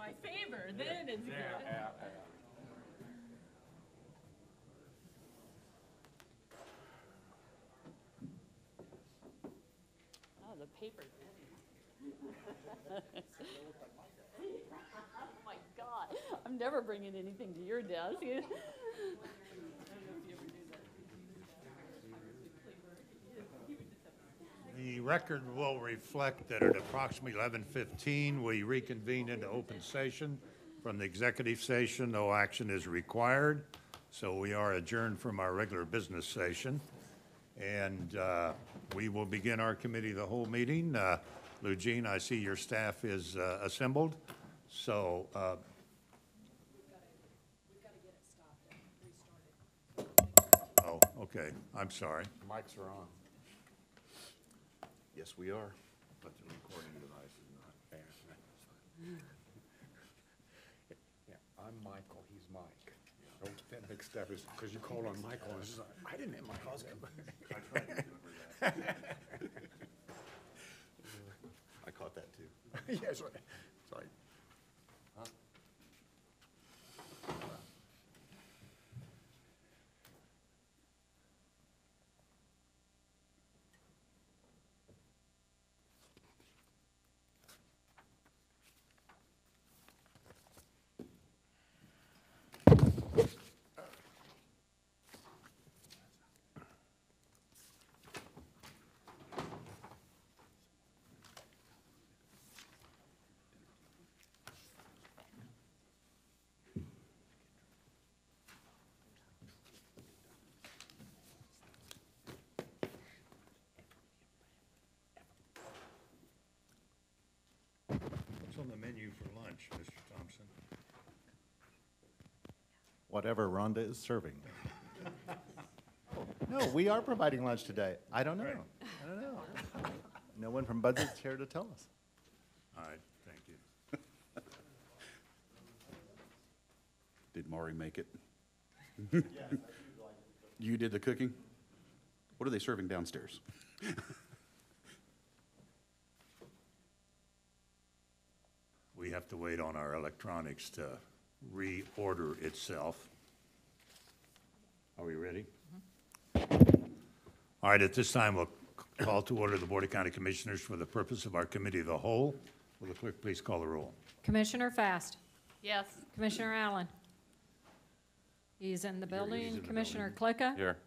my favor, then it's good. Oh, the paper's Oh my God, I'm never bringing anything to your desk. The record will reflect that at approximately 11:15, we reconvened into open session from the executive session. No action is required, so we are adjourned from our regular business session. And we will begin our committee of the whole meeting. Lou Jean, I see your staff is assembled, so oh, okay, I'm sorry. Mics are on. Yes, we are. But the recording device is not fast. Yeah, I'm Michael, he's Mike. Don't get that mixed up, because you called on Michael, and it's just like, I didn't have my calls come. I tried to remember that. I caught that too. Yes, right. Sorry. What's on the menu for lunch, Mr. Thompson? Whatever Rhonda is serving. No, we are providing lunch today. I don't know. I don't know. No one from Bud's is here to tell us. All right, thank you. Did Maury make it? You did the cooking? What are they serving downstairs? We have to wait on our electronics to reorder itself. Are we ready? All right, at this time, we'll call to order the Board of County Commissioners for the purpose of our committee of the whole. Will the clerk please call the roll? Commissioner Fast. Yes. Commissioner Allen. He's in the building. Commissioner Klicka. Here.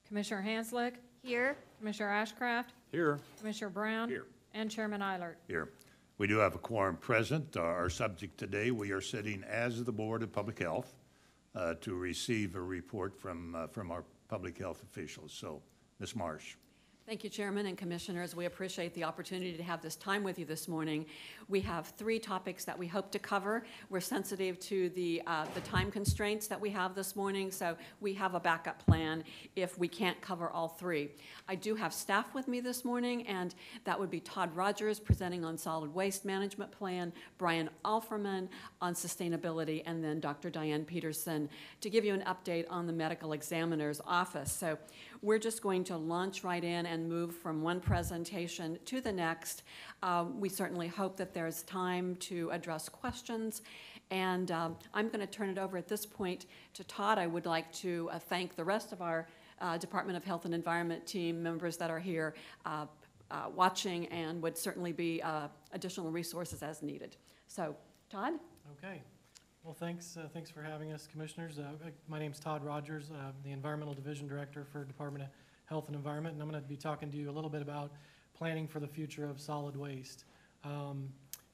Commissioner Hanslick. Here. Commissioner Ashcraft. Here. Commissioner Brown. Here. And Chairman Eilert. Here. We do have a quorum present. Our subject today, we are sitting as the Board of Public Health to receive a report from our public health officials. So, Ms. Marsh. Thank you, Chairman and Commissioners. We appreciate the opportunity to have this time with you this morning. We have 3 topics that we hope to cover. We're sensitive to the time constraints that we have this morning, so we have a backup plan if we can't cover all 3. I do have staff with me this morning, and that would be Todd Rogers presenting on Solid Waste Management Plan, Brian Alferman on sustainability, and then Dr. Diane Peterson to give you an update on the medical examiner's office. So we're just going to launch right in and move from one presentation to the next. We certainly hope that there's time to address questions. And I'm going to turn it over at this point to Todd. I would like to thank the rest of our Department of Health and Environment team members that are here watching and would certainly be additional resources as needed. So, Todd? Okay. Well, thanks for having us, Commissioners. My name's Todd Rogers, the Environmental Division Director for Department of Health and Environment, and I'm going to be talking to you a little bit about planning for the future of solid waste.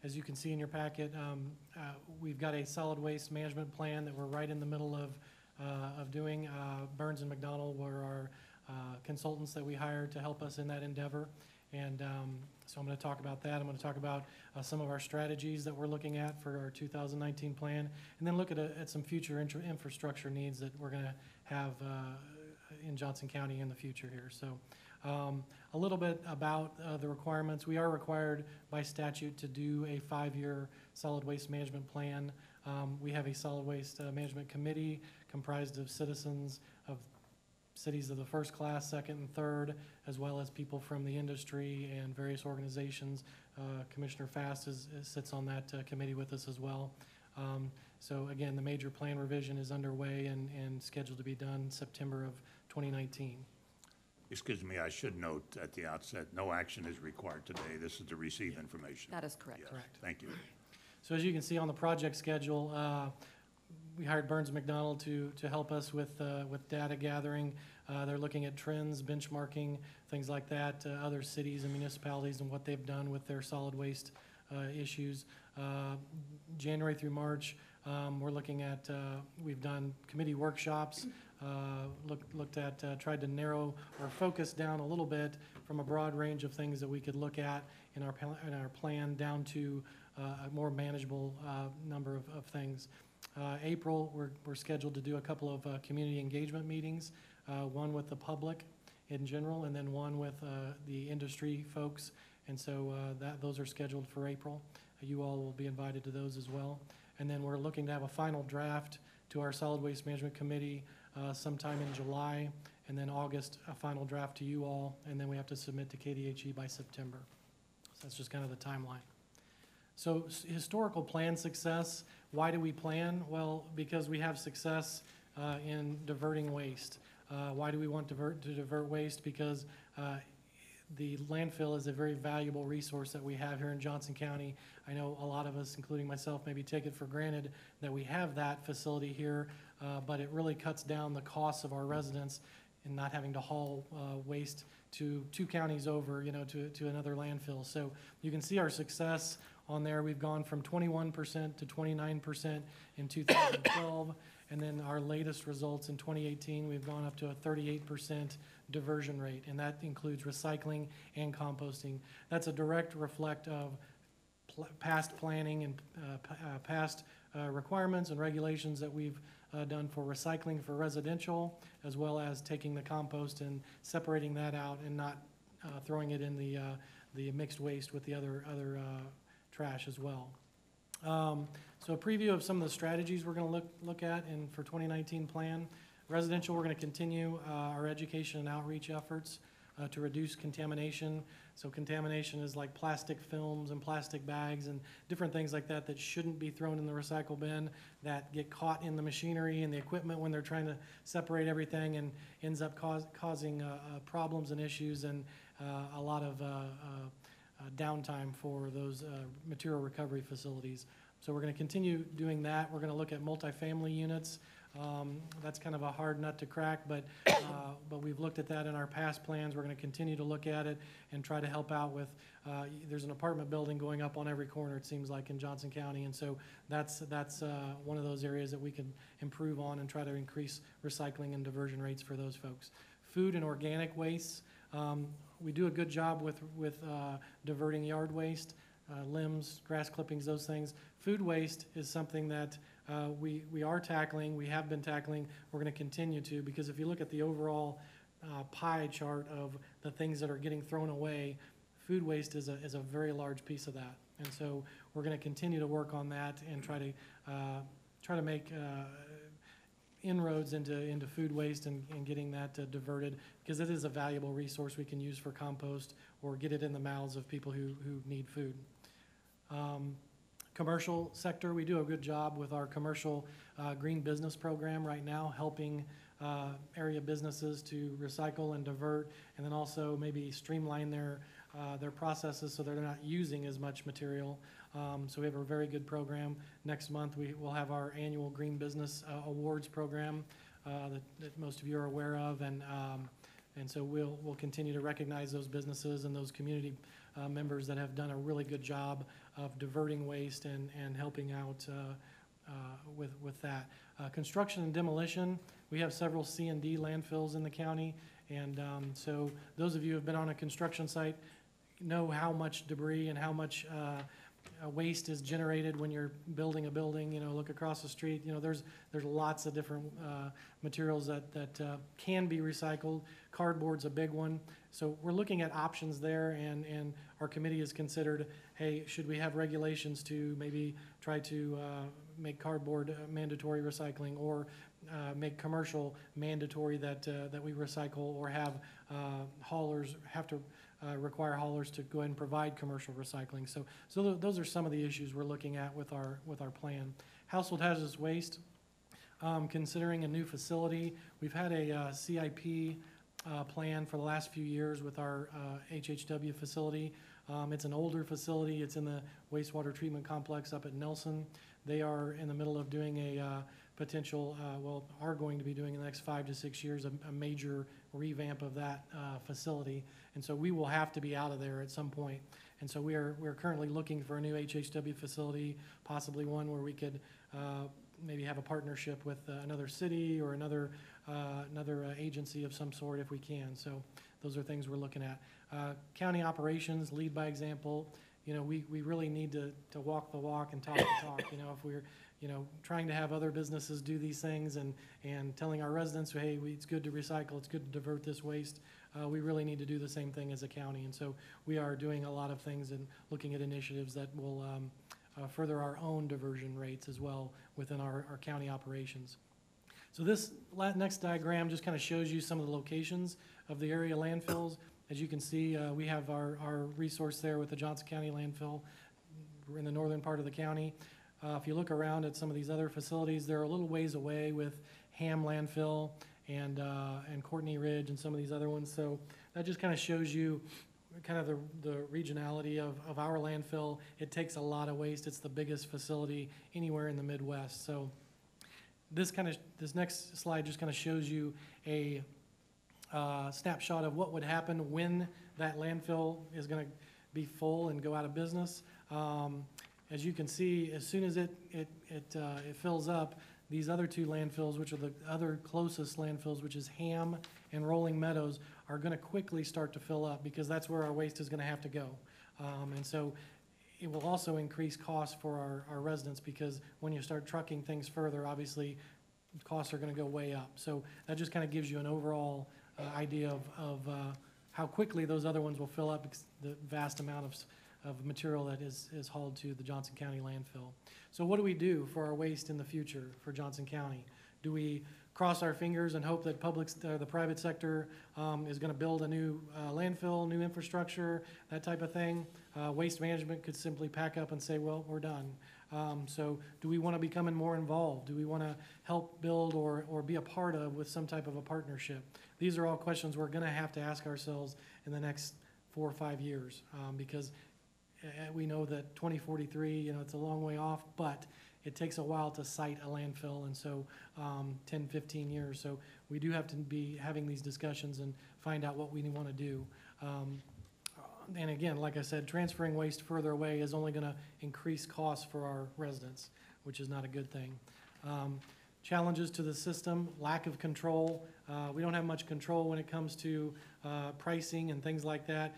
As you can see in your packet, we've got a solid waste management plan that we're right in the middle of doing. Burns and McDonnell were our consultants that we hired to help us in that endeavor. And so I'm going to talk about that. I'm going to talk about some of our strategies that we're looking at for our 2019 plan, and then look at some future infrastructure needs that we're going to have in Johnson County in the future here. So a little bit about the requirements. We are required by statute to do a 5-year solid waste management plan. We have a solid waste management committee comprised of citizens, of cities of the first class, second, and third, as well as people from the industry and various organizations. Commissioner Fast sits on that committee with us as well. So again, the major plan revision is underway and scheduled to be done September of 2019. Excuse me, I should note at the outset, no action is required today. This is to receive information. That is correct. Yes, Correct. Thank you. So as you can see on the project schedule, we hired Burns McDonald to help us with data gathering. They're looking at trends, benchmarking, things like that, other cities and municipalities and what they've done with their solid waste issues. January through March, we're looking at, we've done committee workshops, looked at, tried to narrow or focus down a little bit from a broad range of things that we could look at in our plan down to a more manageable number of things. April, we're scheduled to do a couple of community engagement meetings, one with the public in general, and then one with the industry folks. And so those are scheduled for April. You all will be invited to those as well. And then we're looking to have a final draft to our Solid Waste Management Committee sometime in July, and then August, a final draft to you all, and then we have to submit to KDHE by September. So that's just kind of the timeline. So historical plan success, why do we plan? Well, because we have success in diverting waste. Why do we want to divert waste? Because the landfill is a very valuable resource that we have here in Johnson County. I know a lot of us, including myself, maybe take it for granted that we have that facility here, but it really cuts down the costs of our residents in not having to haul waste to 2 counties over, to another landfill. So you can see our success on there. We've gone from 21% to 29% in 2012. And then our latest results in 2018, we've gone up to a 38% diversion rate, and that includes recycling and composting. That's a direct reflect of past planning and past requirements and regulations that we've done for recycling for residential, as well as taking the compost and separating that out and not throwing it in the mixed waste with the other trash as well. So a preview of some of the strategies we're going to look at for 2019 plan. Residential, we're going to continue our education and outreach efforts to reduce contamination. So contamination is like plastic films and plastic bags and different things like that that shouldn't be thrown in the recycle bin, that get caught in the machinery and the equipment when they're trying to separate everything, and ends up causing problems and issues and a lot of downtime for those material recovery facilities. So we're going to continue doing that. We're going to look at multifamily units. That's kind of a hard nut to crack, but we've looked at that in our past plans. We're going to continue to look at it and try to help out with, there's an apartment building going up on every corner, it seems like, in Johnson County. And so that's one of those areas that we can improve on and try to increase recycling and diversion rates for those folks. Food and organic wastes. We do a good job with diverting yard waste, limbs, grass clippings, those things. Food waste is something that we are tackling, we have been tackling, we're going to continue to, because if you look at the overall pie chart of the things that are getting thrown away, food waste is a very large piece of that. And so we're going to continue to work on that and try to make inroads into food waste and getting that diverted, because it is a valuable resource we can use for compost or get it in the mouths of people who need food. Commercial sector, we do a good job with our commercial green business program right now, helping area businesses to recycle and divert, and then also maybe streamline their processes so they're not using as much material. So we have a very good program. Next month we will have our annual Green Business Awards program that most of you are aware of, and so we'll continue to recognize those businesses and those community members that have done a really good job of diverting waste and helping out with that. Construction and demolition, we have several C&D landfills in the county, and so those of you who have been on a construction site know how much debris and how much waste is generated when you're building a building. Look across the street, there's lots of different materials that can be recycled. Cardboard's a big one. So we're looking at options there, and our committee has considered, hey, should we have regulations to maybe try to make cardboard mandatory recycling, or make commercial mandatory that we recycle, or have haulers have to require haulers to go ahead and provide commercial recycling. So those are some of the issues we're looking at with our plan. Household hazardous waste, considering a new facility, we've had a CIP plan for the last few years with our HHW facility. It's an older facility. It's in the wastewater treatment complex up at Nelson. They are in the middle of doing a potential, are going to be doing in the next 5 to 6 years, a major revamp of that facility. And so we will have to be out of there at some point. And so we're currently looking for a new HHW facility, possibly one where we could maybe have a partnership with another city or another agency of some sort if we can. So those are things we're looking at. County operations, lead by example. You know, we really need to walk the walk and talk the talk. You know, if we're, you know, trying to have other businesses do these things and telling our residents, hey, it's good to recycle, it's good to divert this waste, we really need to do the same thing as a county. And so we are doing a lot of things and looking at initiatives that will further our own diversion rates as well within our county operations. So this next diagram just kind of shows you some of the locations of the area landfills. As you can see, we have our resource there with the Johnson County landfill. We're in the northern part of the county. If you look around at some of these other facilities, they're a little ways away with Ham landfill and Courtney Ridge and some of these other ones. So that just kind of shows you kind of the regionality of our landfill. It takes a lot of waste. It's the biggest facility anywhere in the Midwest. So this next slide just kind of shows you a snapshot of what would happen when that landfill is going to be full and go out of business. As you can see, as soon as it fills up, these other two landfills, which are the other closest landfills, which is Ham and Rolling Meadows, are going to quickly start to fill up because that's where our waste is going to have to go. And so it will also increase costs for our residents, because when you start trucking things further, obviously costs are going to go way up. So that just kind of gives you an overall idea of how quickly those other ones will fill up, because the vast amount of material that is hauled to the Johnson County landfill. So what do we do for our waste in the future for Johnson County? Do we cross our fingers and hope that the private sector is going to build a new landfill, new infrastructure, that type of thing? Waste management could simply pack up and say, well, we're done. So do we want to become more involved? Do we want to help build or be a part of with some type of a partnership? These are all questions we're going to have to ask ourselves in the next 4 or 5 years, because we know that 2043, you know, it's a long way off, but it takes a while to site a landfill, and so 10, 15 years. So we do have to be having these discussions and find out what we want to do. And again, like I said, transferring waste further away is only going to increase costs for our residents, which is not a good thing. Challenges to the system, lack of control. We don't have much control when it comes to pricing and things like that.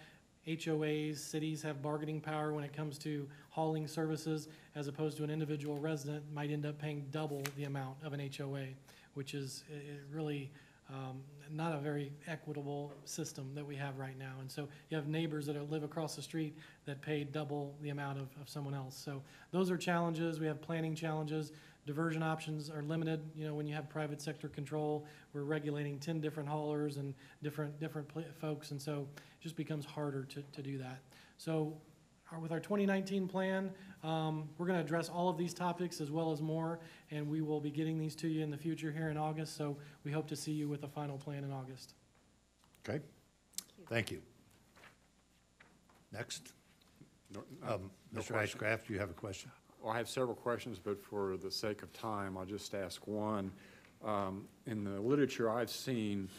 HOAs, cities have bargaining power when it comes to hauling services, as opposed to an individual resident might end up paying double the amount of an HOA, which is really not a very equitable system that we have right now. And so you have neighbors that live across the street that pay double the amount of someone else. So those are challenges. We have planning challenges. Diversion options are limited. You know, when you have private sector control, we're regulating 10 different haulers and different folks, and so it just becomes harder to do that. So with our 2019 plan, we're going to address all of these topics as well as more, and we will be getting these to you in the future here in August, so we hope to see you with a final plan in August. Okay, thank you. Next. Mr. Ashcraft, you have a question? Well, I have several questions, but for the sake of time, I'll just ask one. In the literature I've seen,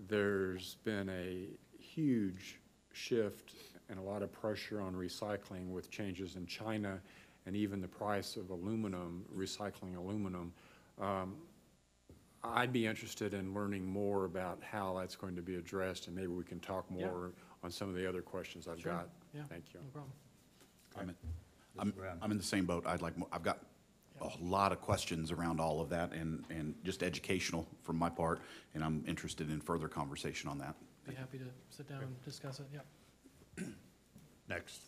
there's been a huge shift and a lot of pressure on recycling with changes in China and even the price of aluminum, recycling aluminum. I'd be interested in learning more about how that's going to be addressed, and maybe we can talk more on some of the other questions I've got. Yeah, thank you. No problem. I'm in the same boat. I've got a lot of questions around all of that, and just educational from my part, and I'm interested in further conversation on that. Be happy to sit down and discuss it. Yeah. Next.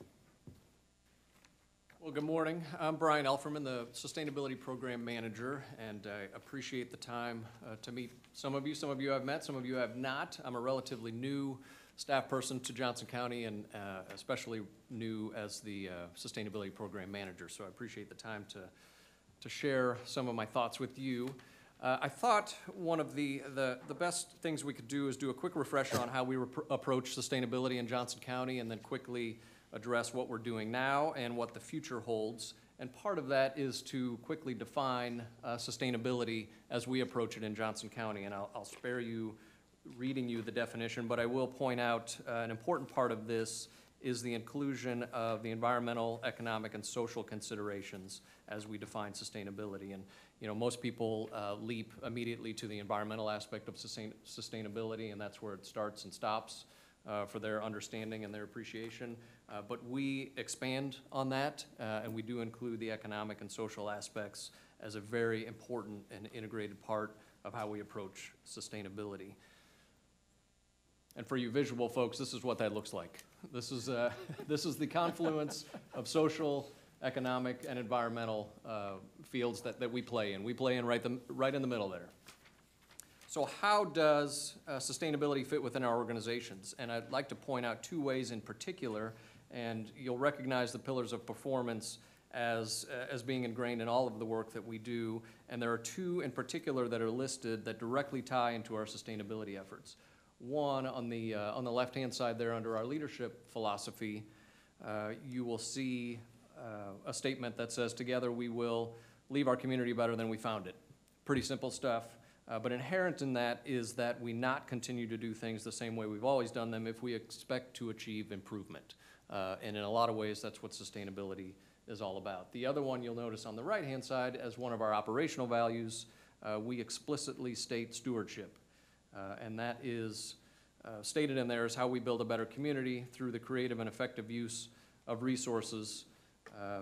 Well, good morning. I'm Brian Elferman, the Sustainability Program Manager, and I appreciate the time to meet some of you. Some of you I've met, some of you have not. I'm a relatively new staff person to Johnson County and especially new as the Sustainability Program Manager, so I appreciate the time to share some of my thoughts with you. I thought one of the best things we could do is do a quick refresher on how we approach sustainability in Johnson County and then quickly address what we're doing now and what the future holds. And part of that is to quickly define sustainability as we approach it in Johnson County. And I'll spare you reading you the definition, but I will point out an important part of this is the inclusion of the environmental, economic, and social considerations as we define sustainability. And most people leap immediately to the environmental aspect of sustainability, and that's where it starts and stops for their understanding and their appreciation. But we expand on that, and we do include the economic and social aspects as a very important and integrated part of how we approach sustainability. And for you visual folks, this is what that looks like. This is the confluence of social, economic, and environmental fields that we play in. We play in right in the middle there. So how does sustainability fit within our organizations? And I'd like to point out two ways in particular, and you'll recognize the pillars of performance as being ingrained in all of the work that we do. And there are two in particular that are listed that directly tie into our sustainability efforts. One, on the left-hand side there under our leadership philosophy, you will see a statement that says, "Together we will leave our community better than we found it." Pretty simple stuff, but inherent in that is that we not continue to do things the same way we've always done them if we expect to achieve improvement. And in a lot of ways, that's what sustainability is all about. The other one you'll notice on the right-hand side as one of our operational values, we explicitly state stewardship. And that is stated in there as how we build a better community through the creative and effective use of resources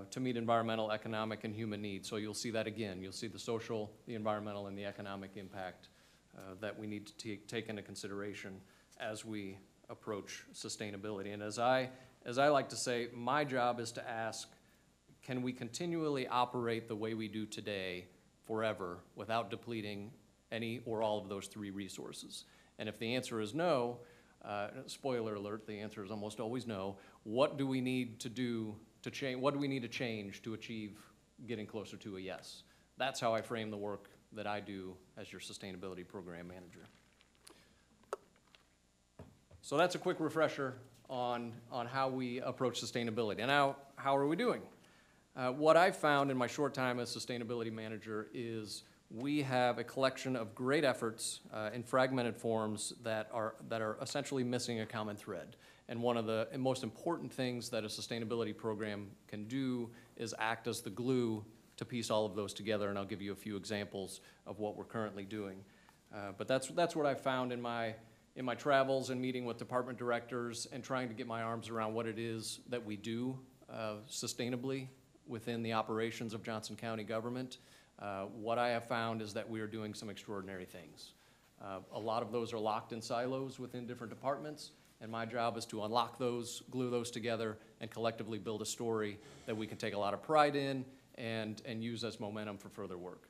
to meet environmental, economic, and human needs. So you'll see that again. You'll see the social, the environmental, and the economic impact that we need to take into consideration as we approach sustainability. And as I like to say, my job is to ask, can we continually operate the way we do today forever without depleting any or all of those three resources? And if the answer is no, spoiler alert, the answer is almost always no. What do we need to do to change? What do we need to change to achieve getting closer to a yes? That's how I frame the work that I do as your sustainability program manager. So that's a quick refresher on how we approach sustainability. And now, how are we doing? What I've found in my short time as sustainability manager is we have a collection of great efforts in fragmented forms that are essentially missing a common thread. And one of the most important things that a sustainability program can do is act as the glue to piece all of those together, and I'll give you a few examples of what we're currently doing. But that's what I've found in my travels and meeting with department directors and trying to get my arms around what it is that we do sustainably within the operations of Johnson County government. What I have found is that we are doing some extraordinary things. A lot of those are locked in silos within different departments, and my job is to unlock those, glue those together, and collectively build a story that we can take a lot of pride in and use as momentum for further work.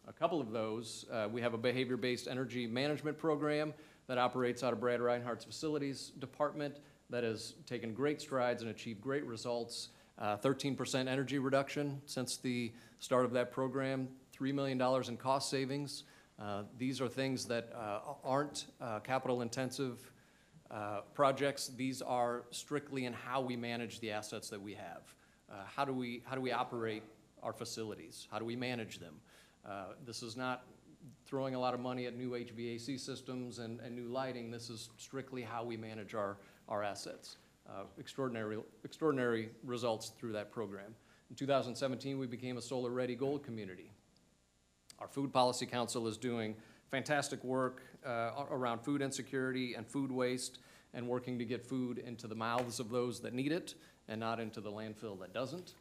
A couple of those, we have a behavior-based energy management program that operates out of Brad Reinhardt's facilities department that has taken great strides and achieved great results. 13% energy reduction since the start of that program, $3 million in cost savings. These are things that aren't capital-intensive projects. These are strictly in how we manage the assets that we have. How do we operate our facilities? How do we manage them? This is not throwing a lot of money at new HVAC systems and new lighting. This is strictly how we manage our assets. Extraordinary results through that program. In 2017, we became a Solar Ready Gold community. Our Food Policy Council is doing fantastic work around food insecurity and food waste and working to get food into the mouths of those that need it and not into the landfill that doesn't.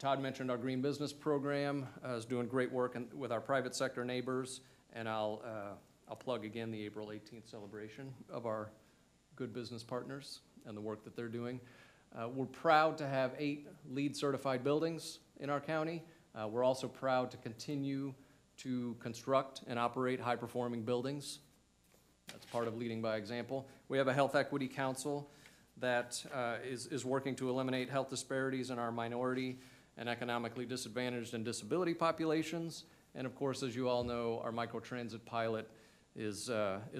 Todd mentioned our Green Business Program is doing great work with our private sector neighbors, and I'll plug again the April 18th celebration of our good business partners and the work that they're doing. We're proud to have 8 LEED certified buildings in our county. We're also proud to continue to construct and operate high-performing buildings. That's part of leading by example. We have a Health Equity Council that is working to eliminate health disparities in our minority and economically disadvantaged and disability populations. And of course, as you all know, our microtransit pilot is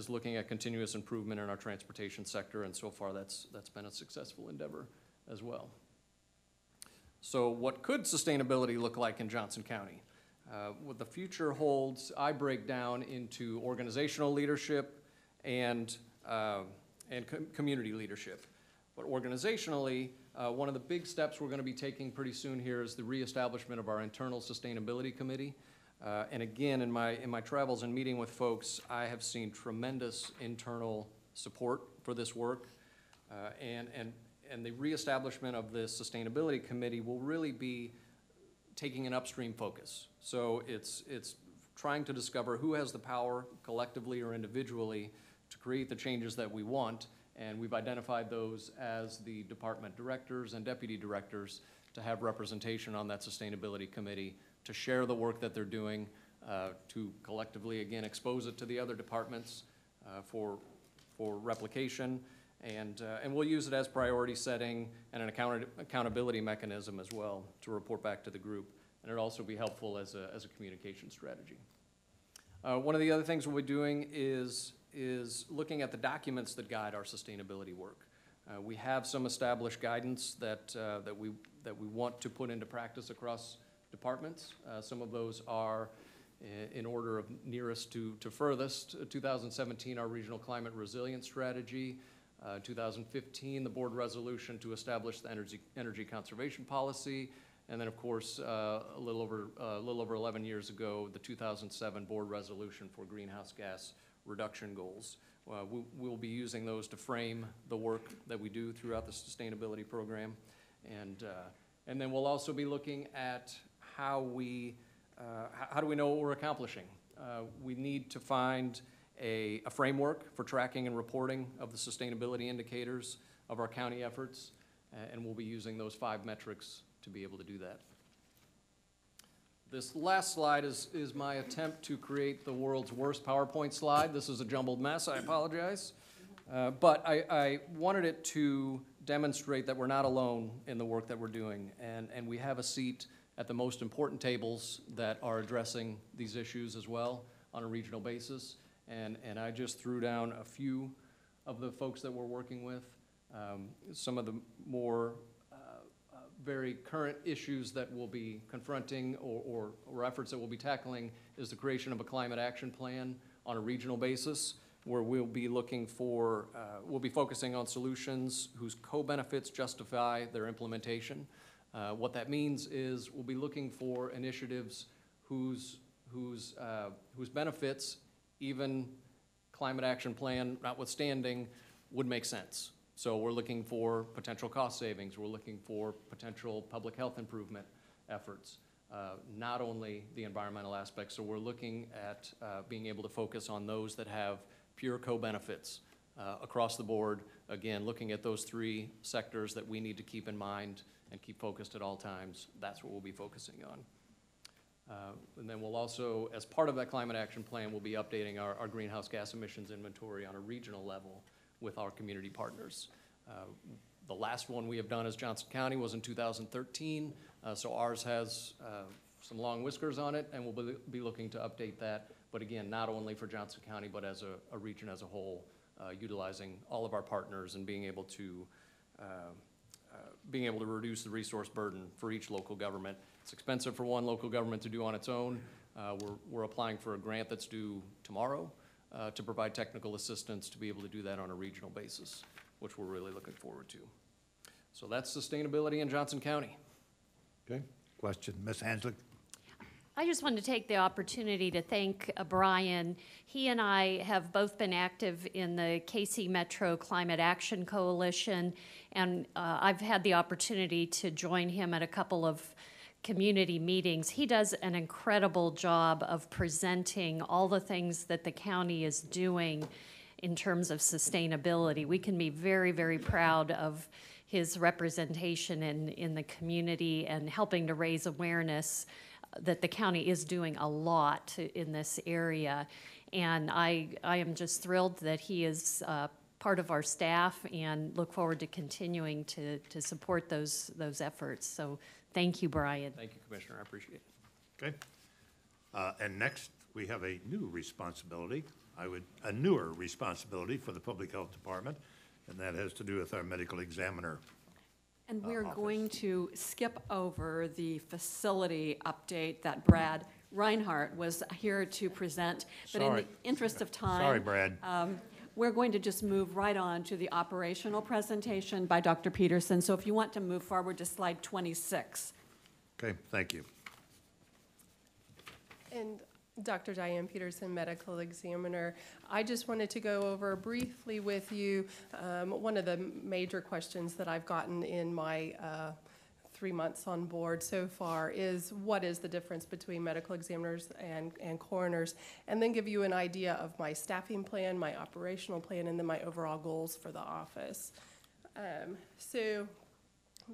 looking at continuous improvement in our transportation sector, and so far that's been a successful endeavor as well. So what could sustainability look like in Johnson County? What the future holds, I break down into organizational leadership and community leadership. But organizationally, one of the big steps we're going to be taking pretty soon here is the reestablishment of our internal sustainability committee. And again, in my travels and meeting with folks, I have seen tremendous internal support for this work. And the reestablishment of this sustainability committee will really be taking an upstream focus. So it's trying to discover who has the power, collectively or individually, to create the changes that we want. And we've identified those as the department directors and deputy directors to have representation on that sustainability committee, to share the work that they're doing, to collectively, again, expose it to the other departments for replication. And we'll use it as priority setting and an accountability mechanism as well to report back to the group. And it'll also be helpful as a communication strategy. One of the other things we'll be doing is looking at the documents that guide our sustainability work. We have some established guidance that we want to put into practice across departments. Some of those are in order of nearest to furthest. 2017, our Regional Climate Resilience Strategy. 2015, the board resolution to establish the energy conservation policy. And then, of course, a little over 11 years ago, the 2007 board resolution for greenhouse gas reduction goals. We'll be using those to frame the work that we do throughout the sustainability program. And then we'll also be looking at how do we know what we're accomplishing. We need to find a framework for tracking and reporting of the sustainability indicators of our county efforts, and we'll be using those 5 metrics to be able to do that. This last slide is my attempt to create the world's worst PowerPoint slide. This is a jumbled mess, I apologize. But I wanted it to demonstrate that we're not alone in the work that we're doing, and we have a seat at the most important tables that are addressing these issues as well on a regional basis. And I just threw down a few of the folks that we're working with. Some of the more very current issues that we'll be confronting or efforts that we'll be tackling is the creation of a climate action plan on a regional basis, where we'll be looking for, we'll be focusing on solutions whose co-benefits justify their implementation. What that means is we'll be looking for initiatives whose benefits, even climate action plan notwithstanding, would make sense. So we're looking for potential cost savings. We're looking for potential public health improvement efforts, not only the environmental aspects. So we're looking at being able to focus on those that have pure co-benefits across the board. Again, looking at those 3 sectors that we need to keep in mind and keep focused at all times. That's what we'll be focusing on. And then we'll also, as part of that climate action plan, we'll be updating our greenhouse gas emissions inventory on a regional level with our community partners. The last one we have done as Johnson County was in 2013, so ours has some long whiskers on it, and we'll be looking to update that, but again, not only for Johnson County, but as a region as a whole, utilizing all of our partners and being able to reduce the resource burden for each local government. It's expensive for one local government to do on its own. We're applying for a grant that's due tomorrow to provide technical assistance to be able to do that on a regional basis, which we're really looking forward to. So that's sustainability in Johnson County. Okay, question, Ms. Hanslick? I just wanted to take the opportunity to thank Brian. He and I have both been active in the KC Metro Climate Action Coalition, and I've had the opportunity to join him at a couple of community meetings. He does an incredible job of presenting all the things that the county is doing in terms of sustainability. We can be very, very proud of his representation in the community and helping to raise awareness that the county is doing a lot in this area. And I am just thrilled that he is part of our staff and look forward to continuing to support those efforts. So thank you, Brian. Thank you, Commissioner. I appreciate it. Okay. And next, we have a new responsibility, a newer responsibility for the Public Health Department, and that has to do with our medical examiner. And we're office. going to skip over the facility update that Brad Reinhardt was here to present. But in the Sorry. interest of time. Sorry, Brad. We're going to just move right on to the operational presentation by Dr. Peterson. So if you want to move forward to slide 26. Okay, thank you. And Dr. Diane Peterson, medical examiner. I just wanted to go over briefly with you one of the major questions that I've gotten in my 3 months on board so far is what is the difference between medical examiners and coroners, and then give you an idea of my staffing plan, my operational plan, and then my overall goals for the office. So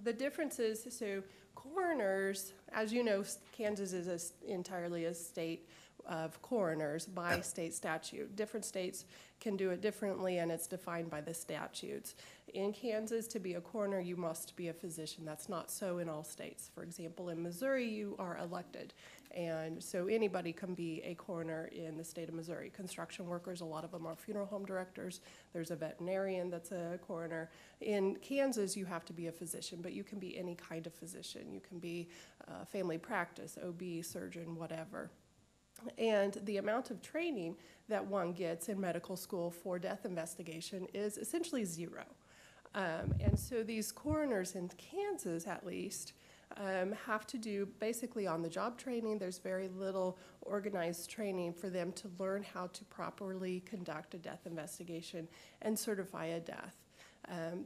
the differences, so coroners, as you know, Kansas is entirely a state of coroners by state statute. Different states can do it differently, and it's defined by the statutes. In Kansas, to be a coroner, you must be a physician. That's not so in all states. For example, in Missouri, you are elected, and so anybody can be a coroner in the state of Missouri. Construction workers, a lot of them are funeral home directors. There's a veterinarian that's a coroner. In Kansas, you have to be a physician, but you can be any kind of physician. You can be family practice, OB, surgeon, whatever. And the amount of training that one gets in medical school for death investigation is essentially zero. And so these coroners in Kansas, at least, have to do basically on-the-job training. There's very little organized training for them to learn how to properly conduct a death investigation and certify a death.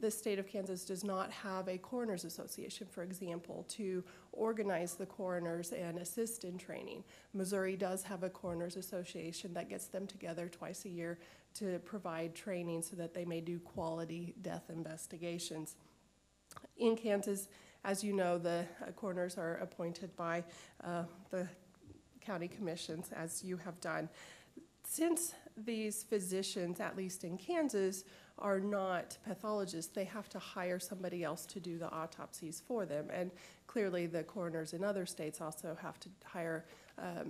The state of Kansas does not have a coroners association, for example, to organize the coroners and assist in training. Missouri does have a coroners association that gets them together twice a year to provide training so that they may do quality death investigations. In Kansas, as you know, the coroners are appointed by the county commissions, as you have done. Since these physicians, at least in Kansas, are not pathologists, they have to hire somebody else to do the autopsies for them. And clearly the coroners in other states also have to hire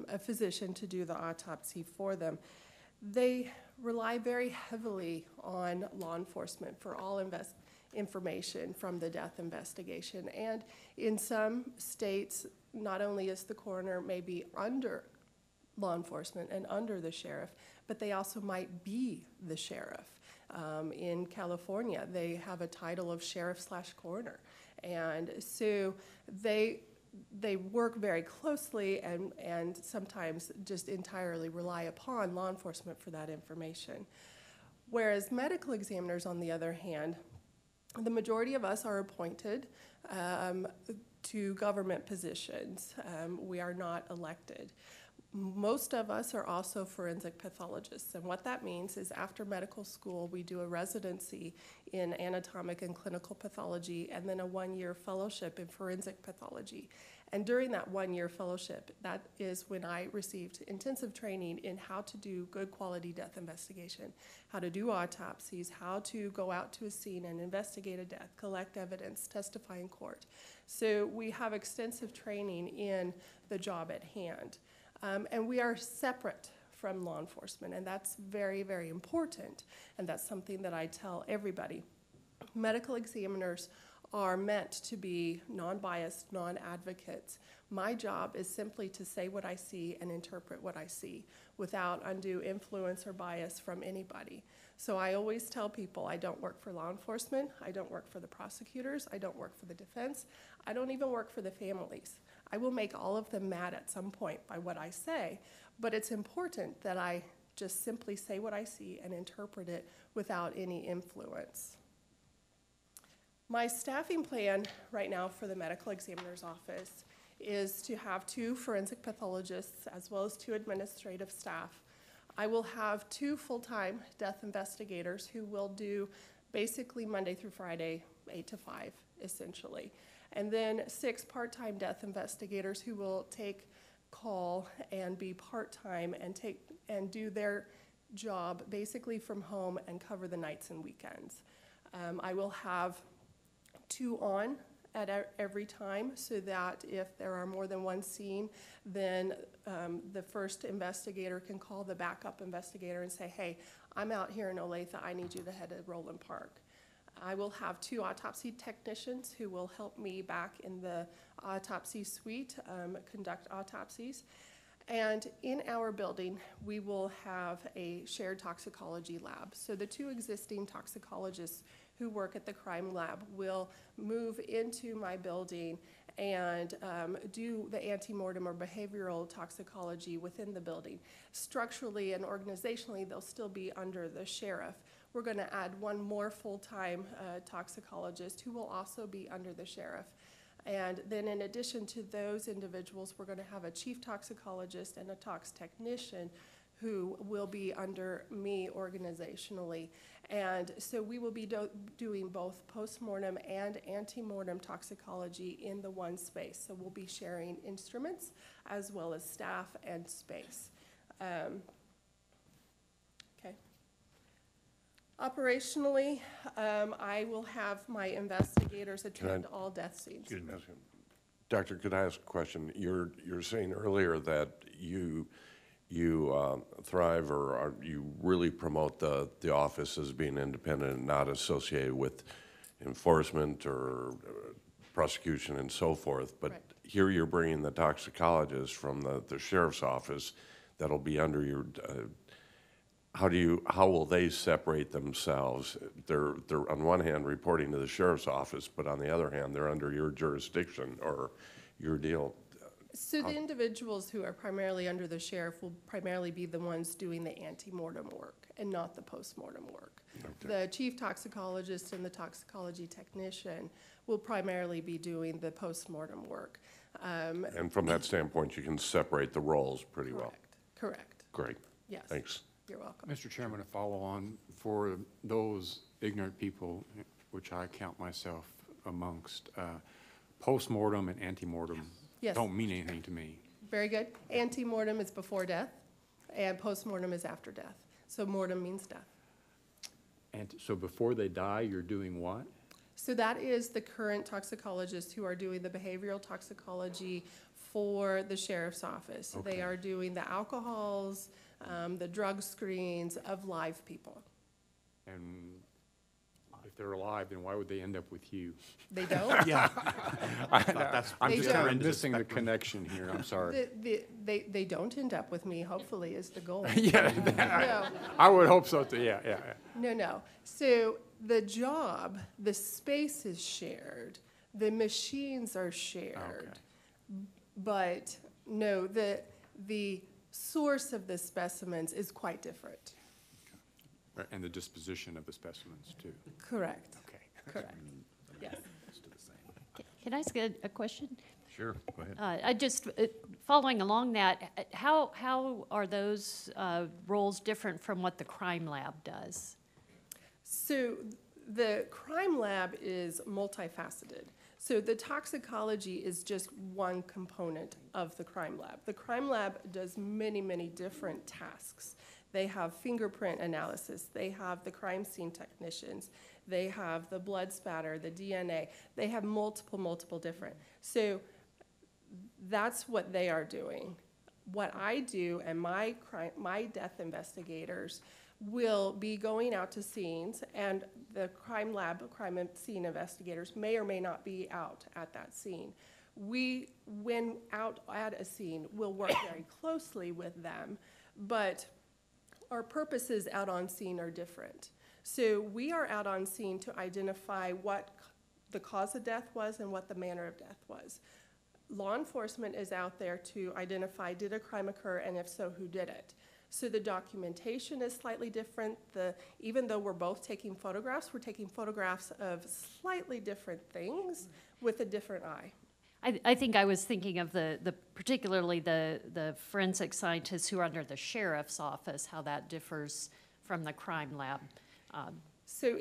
a physician to do the autopsy for them. They rely very heavily on law enforcement for all information from the death investigation. And in some states, not only is the coroner maybe under law enforcement and under the sheriff, but they also might be the sheriff. In California, they have a title of sheriff/coroner. And so they work very closely and sometimes just entirely rely upon law enforcement for that information. Whereas medical examiners, on the other hand, the majority of us are appointed to government positions. We are not elected. Most of us are also forensic pathologists, and what that means is after medical school, we do a residency in anatomic and clinical pathology and then a one-year fellowship in forensic pathology. And during that one-year fellowship, that is when I received intensive training in how to do good quality death investigation, how to do autopsies, how to go out to a scene and investigate a death, collect evidence, testify in court. So we have extensive training in the job at hand. And we are separate from law enforcement, and that's very, very important, and that's something that I tell everybody. Medical examiners are meant to be non-biased, non-advocates. My job is simply to say what I see and interpret what I see without undue influence or bias from anybody. So I always tell people I don't work for law enforcement, I don't work for the prosecutors, I don't work for the defense, I don't even work for the families. I will make all of them mad at some point by what I say, but it's important that I just simply say what I see and interpret it without any influence. My staffing plan right now for the medical examiner's office is to have 2 forensic pathologists as well as 2 administrative staff. I will have 2 full-time death investigators who will do basically Monday through Friday, 8 to 5, essentially. And then 6 part-time death investigators who will take call and be part-time and do their job basically from home and cover the nights and weekends. I will have 2 on at every time, so that if there are more than one scene, then the first investigator can call the backup investigator and say, hey, I'm out here in Olathe, I need you to head to Roland Park. I will have 2 autopsy technicians who will help me back in the autopsy suite, conduct autopsies. And in our building, we will have a shared toxicology lab. So the 2 existing toxicologists who work at the crime lab will move into my building and do the antemortem or behavioral toxicology within the building. Structurally and organizationally, they'll still be under the sheriff. We're going to add 1 more full-time toxicologist who will also be under the sheriff. And then in addition to those individuals, we're going to have a chief toxicologist and a tox technician who will be under me organizationally. And so we will be doing both postmortem and antemortem toxicology in the one space. So we'll be sharing instruments as well as staff and space. Okay. Operationally, I will have my investigators attend all death scenes. Doctor, could I ask a question? You're saying earlier that you thrive or you really promote the office as being independent and not associated with enforcement or prosecution and so forth. But here you're bringing the toxicologist from the sheriff's office that'll be under your. How will they separate themselves? They're on one hand reporting to the sheriff's office, but on the other hand, they're under your jurisdiction or your deal. So the individuals who are primarily under the sheriff will primarily be the ones doing the antemortem work and not the postmortem work. Okay. The chief toxicologist and the toxicology technician will primarily be doing the postmortem work. And from that standpoint, you can separate the roles pretty well. Correct. Great. Yes. Thanks. You're welcome. Mr. Chairman, a follow-on for those ignorant people, which I count myself amongst, postmortem and antemortem Yes. don't mean anything to me. Very good. Antemortem is before death, and postmortem is after death. So mortem means death. And so before they die, you're doing what? So that is the current toxicologists who are doing the behavioral toxicology for the sheriff's office. Okay. They are doing the alcohols, the drug screens of live people. And if they're alive, then why would they end up with you? They don't? Yeah. I'm They just don't. kind of missing the connection here, I'm sorry. They don't end up with me, hopefully, is the goal. Yeah, No. I would hope so too, yeah. No. So the job, the space is shared, the machines are shared. But no, the source of the specimens is quite different. Right, and the disposition of the specimens too. Correct. Okay. Correct. Yes. Can I ask a question? Sure, go ahead. I just, following along that, how are those roles different from what the crime lab does? So the crime lab is multifaceted. So the toxicology is just one component of the crime lab. The crime lab does many, many different tasks. They have fingerprint analysis. They have the crime scene technicians. They have the blood spatter, the DNA. They have multiple different. So that's what they are doing. What I do and my death investigators will be going out to scenes, and the crime lab, crime scene investigators may or may not be out at that scene. We, when out at a scene, will work very closely with them, but our purposes out on scene are different. So we are out on scene to identify what the cause of death was and what the manner of death was. Law enforcement is out there to identify, did a crime occur, and if so, who did it? So the documentation is slightly different. Even though we're both taking photographs, we're taking photographs of slightly different things with a different eye. I think I was thinking of particularly the forensic scientists who are under the sheriff's office, how that differs from the crime lab. So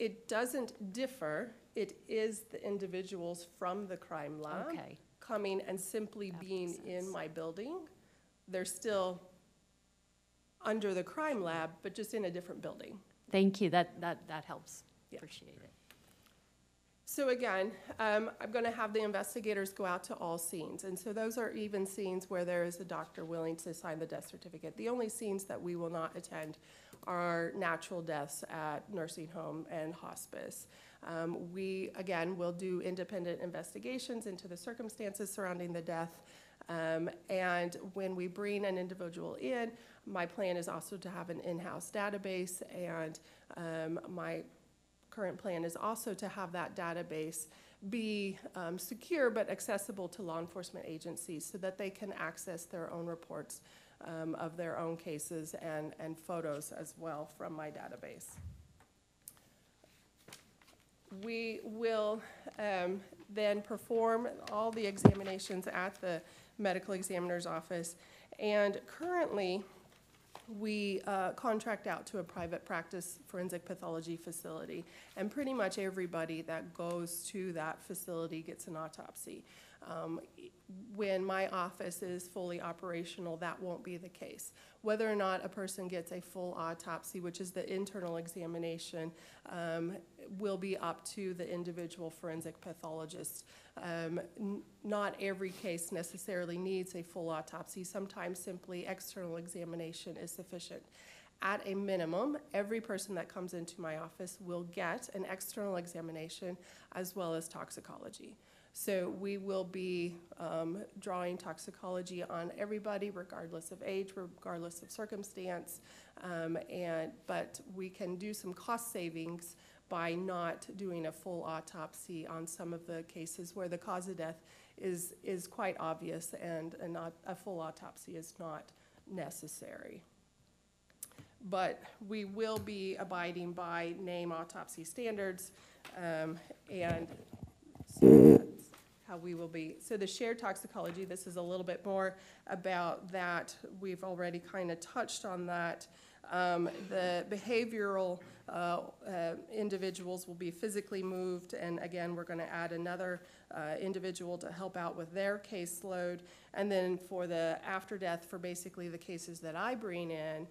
It doesn't differ. It is the individuals from the crime lab Okay. coming and simply being in my building. They're still under the crime lab, but just in a different building. Thank you, that helps. Yeah. Appreciate it. So again, I'm going to have the investigators go out to all scenes. And so those are even scenes where there is a doctor willing to sign the death certificate. The only scenes that we will not attend are natural deaths at nursing home and hospice. We, again, will do independent investigations into the circumstances surrounding the death. And when we bring an individual in, my plan is also to have an in-house database, and my current plan is also to have that database be secure but accessible to law enforcement agencies so that they can access their own reports of their own cases and photos as well from my database. We will then perform all the examinations at the medical examiner's office, and currently we contract out to a private practice forensic pathology facility, and pretty much everybody that goes to that facility gets an autopsy. When my office is fully operational, that won't be the case. Whether or not a person gets a full autopsy, which is the internal examination, will be up to the individual forensic pathologist. Not every case necessarily needs a full autopsy. Sometimes simply external examination is sufficient. At a minimum, every person that comes into my office will get an external examination as well as toxicology. So we will be drawing toxicology on everybody, regardless of age, regardless of circumstance, but we can do some cost savings by not doing a full autopsy on some of the cases where the cause of death is quite obvious and a full autopsy is not necessary. But we will be abiding by NAME autopsy standards, and so that's how we will be. So the shared toxicology, this is a little bit more about that. We've already kind of touched on that. The behavioral individuals will be physically moved, and again, we're going to add another individual to help out with their caseload. And then for the after death, for basically the cases that I bring in,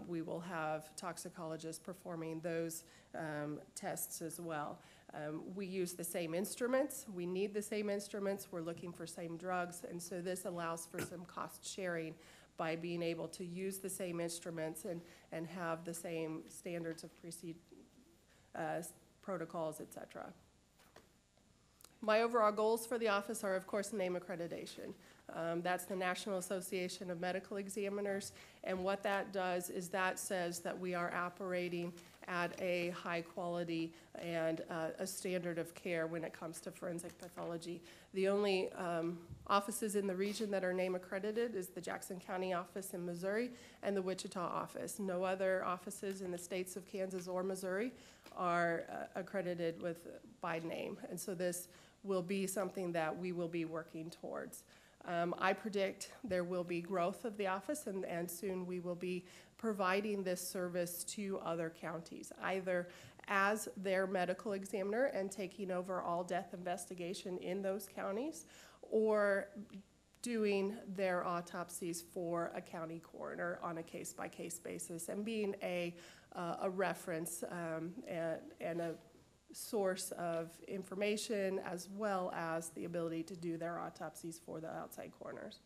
we will have toxicologists performing those tests as well. We use the same instruments. We need the same instruments. We're looking for same drugs, and so this allows for some cost sharing by being able to use the same instruments and have the same standards of protocols, et cetera. My overall goals for the office are, of course, NAME accreditation. That's the National Association of Medical Examiners, and what that does is that says that we are operating at a high quality and a standard of care when it comes to forensic pathology. The only offices in the region that are NAME accredited is the Jackson County office in Missouri and the Wichita office. No other offices in the states of Kansas or Missouri are accredited by NAME, and so this will be something that we will be working towards. I predict there will be growth of the office, and soon we will be providing this service to other counties, either as their medical examiner and taking over all death investigation in those counties, or doing their autopsies for a county coroner on a case-by-case basis and being a reference and a source of information, as well as the ability to do their autopsies for the outside coroners.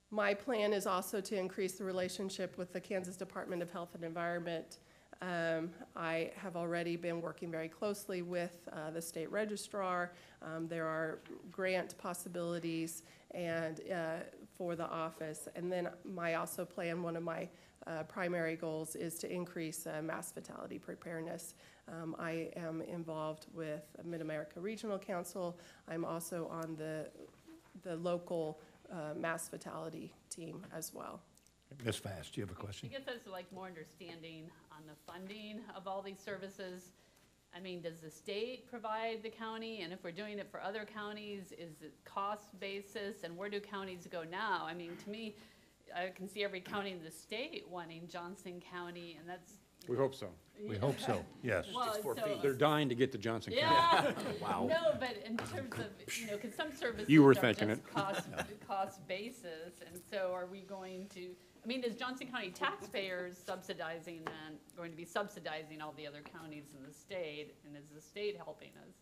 My plan is also to increase the relationship with the Kansas Department of Health and Environment. I have already been working very closely with the state registrar. There are grant possibilities and for the office. And then one of my primary goals is to increase mass fatality preparedness. I am involved with Mid-America Regional Council. I'm also on the local mass fatality team as well. Ms. Fast, do you have a question? I guess there's like more understanding on the funding of all these services. I mean, does the state provide the county? And if we're doing it for other counties, is it cost basis? And where do counties go now? I mean, to me, I can see every county in the state wanting Johnson County, and that's. We hope so. We hope so, yes. Well, so- They're dying to get to Johnson County. Yeah. Wow. No, but in terms of, you know, because some services You were are thinking just it. cost basis, and so are we going to, I mean, is Johnson County taxpayers subsidizing then, going to be subsidizing all the other counties in the state, and is the state helping us?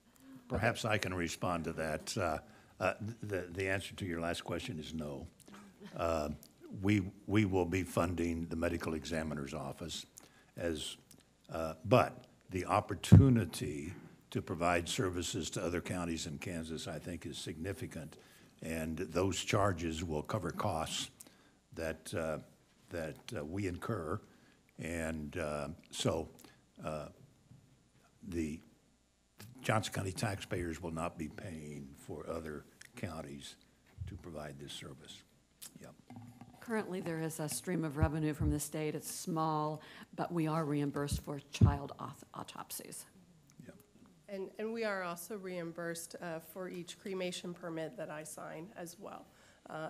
Perhaps I can respond to that. The answer to your last question is no. We will be funding the medical examiner's office but the opportunity to provide services to other counties in Kansas, I think, is significant. And those charges will cover costs that we incur. And so the Johnson County taxpayers will not be paying for other counties to provide this service. Yep. Currently, there is a stream of revenue from the state. It's small, but we are reimbursed for child autopsies. And we are also reimbursed for each cremation permit that I sign as well.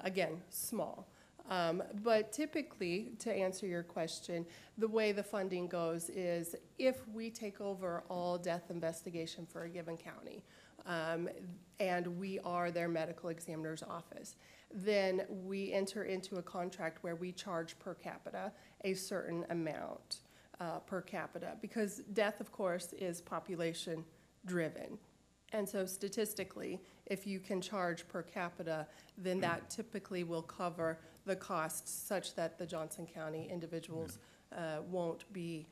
Again, small. But typically, to answer your question, the way the funding goes is if we take over all death investigation for a given county, and we are their medical examiner's office, then we enter into a contract where we charge per capita a certain amount per capita, because death, of course, is population driven. And so statistically, if you can charge per capita, then that typically will cover the costs such that the Johnson County individuals won't be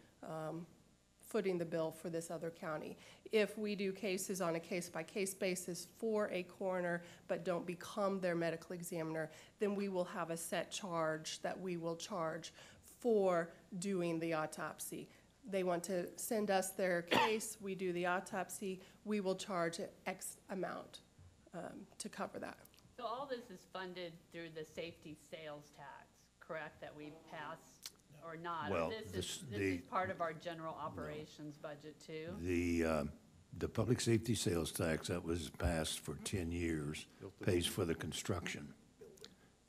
footing the bill for this other county. If we do cases on a case-by-case basis for a coroner but don't become their medical examiner, then we will have a set charge that we will charge for doing the autopsy. They want to send us their case, we do the autopsy, we will charge X amount to cover that. So all this is funded through the safety sales tax, correct, that we pass or not? Or Well, this is part of our general operations budget too? The public safety sales tax that was passed for 10 years pays for the construction.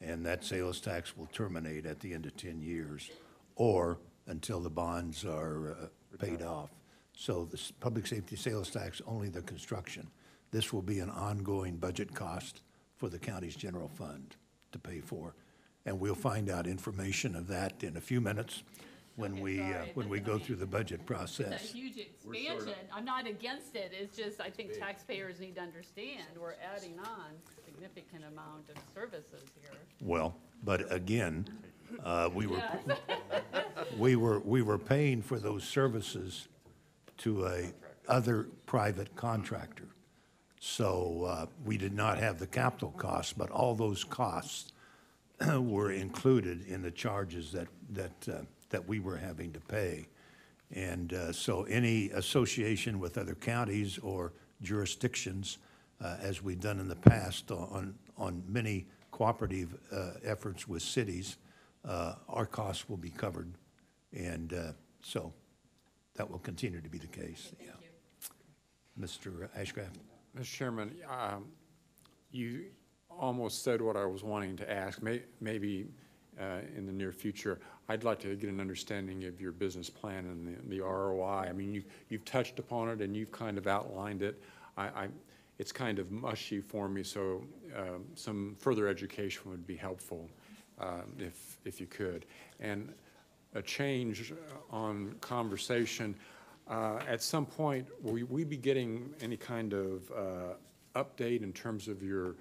And that sales tax will terminate at the end of 10 years or until the bonds are paid off. So the public safety sales tax, only the construction. This will be an ongoing budget cost for the county's general fund to pay for. And we'll find out information of that in a few minutes when we go through the budget process. It's a huge expansion. I'm not against it. It's just, I think taxpayers need to understand we're adding on a significant amount of services here. Well, but again, we Yes. were paying for those services to a other private contractor. So we did not have the capital costs, but all those costs were included in the charges that we were having to pay. And so any association with other counties or jurisdictions, as we've done in the past on many cooperative efforts with cities, our costs will be covered. And so that will continue to be the case. Thank you. Mr. Ashcraft? Mr. Chairman, you almost said what I was wanting to ask. Maybe in the near future, I'd like to get an understanding of your business plan and the ROI. I mean, you've touched upon it and you've kind of outlined it. It's kind of mushy for me, so some further education would be helpful if you could. And a change on conversation. At some point, will we be getting any kind of update in terms of your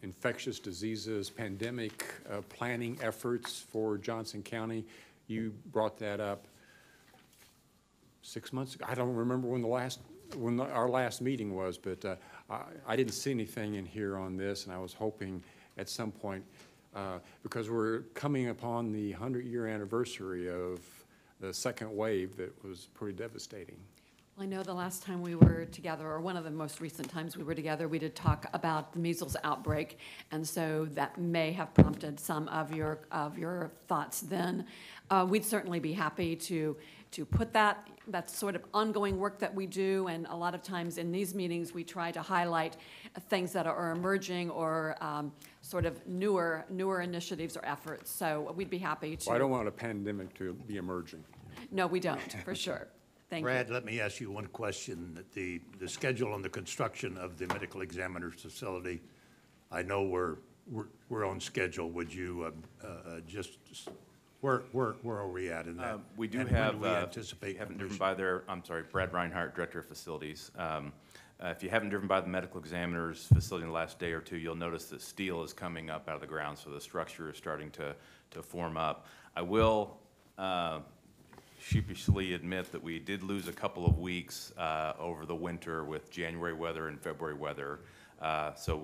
infectious diseases, pandemic planning efforts for Johnson County? You brought that up 6 months ago. I don't remember when our last meeting was, but I didn't see anything in here on this, and I was hoping at some point, because we're coming upon the 100-year anniversary of the second wave that was pretty devastating. Well, I know the last time we were together, or one of the most recent times we were together, we did talk about the measles outbreak, and so that may have prompted some of your thoughts then. We'd certainly be happy to put that's sort of ongoing work that we do, and a lot of times in these meetings, we try to highlight things that are emerging or sort of newer initiatives or efforts. So we'd be happy to. Well, I don't want a pandemic to be emerging. No, we don't, for sure. Thank you. Brad, let me ask you one question. The schedule on the construction of the medical examiner's facility, I know we're on schedule. Would you where are we at in that? We do And when have, we anticipate haven't driven completion? by there, I'm sorry, Brad Reinhardt, Director of Facilities. If you haven't driven by the medical examiner's facility in the last day or two, you'll notice that steel is coming up out of the ground, so the structure is starting to form up. I will sheepishly admit that we did lose a couple of weeks over the winter with January weather and February weather. So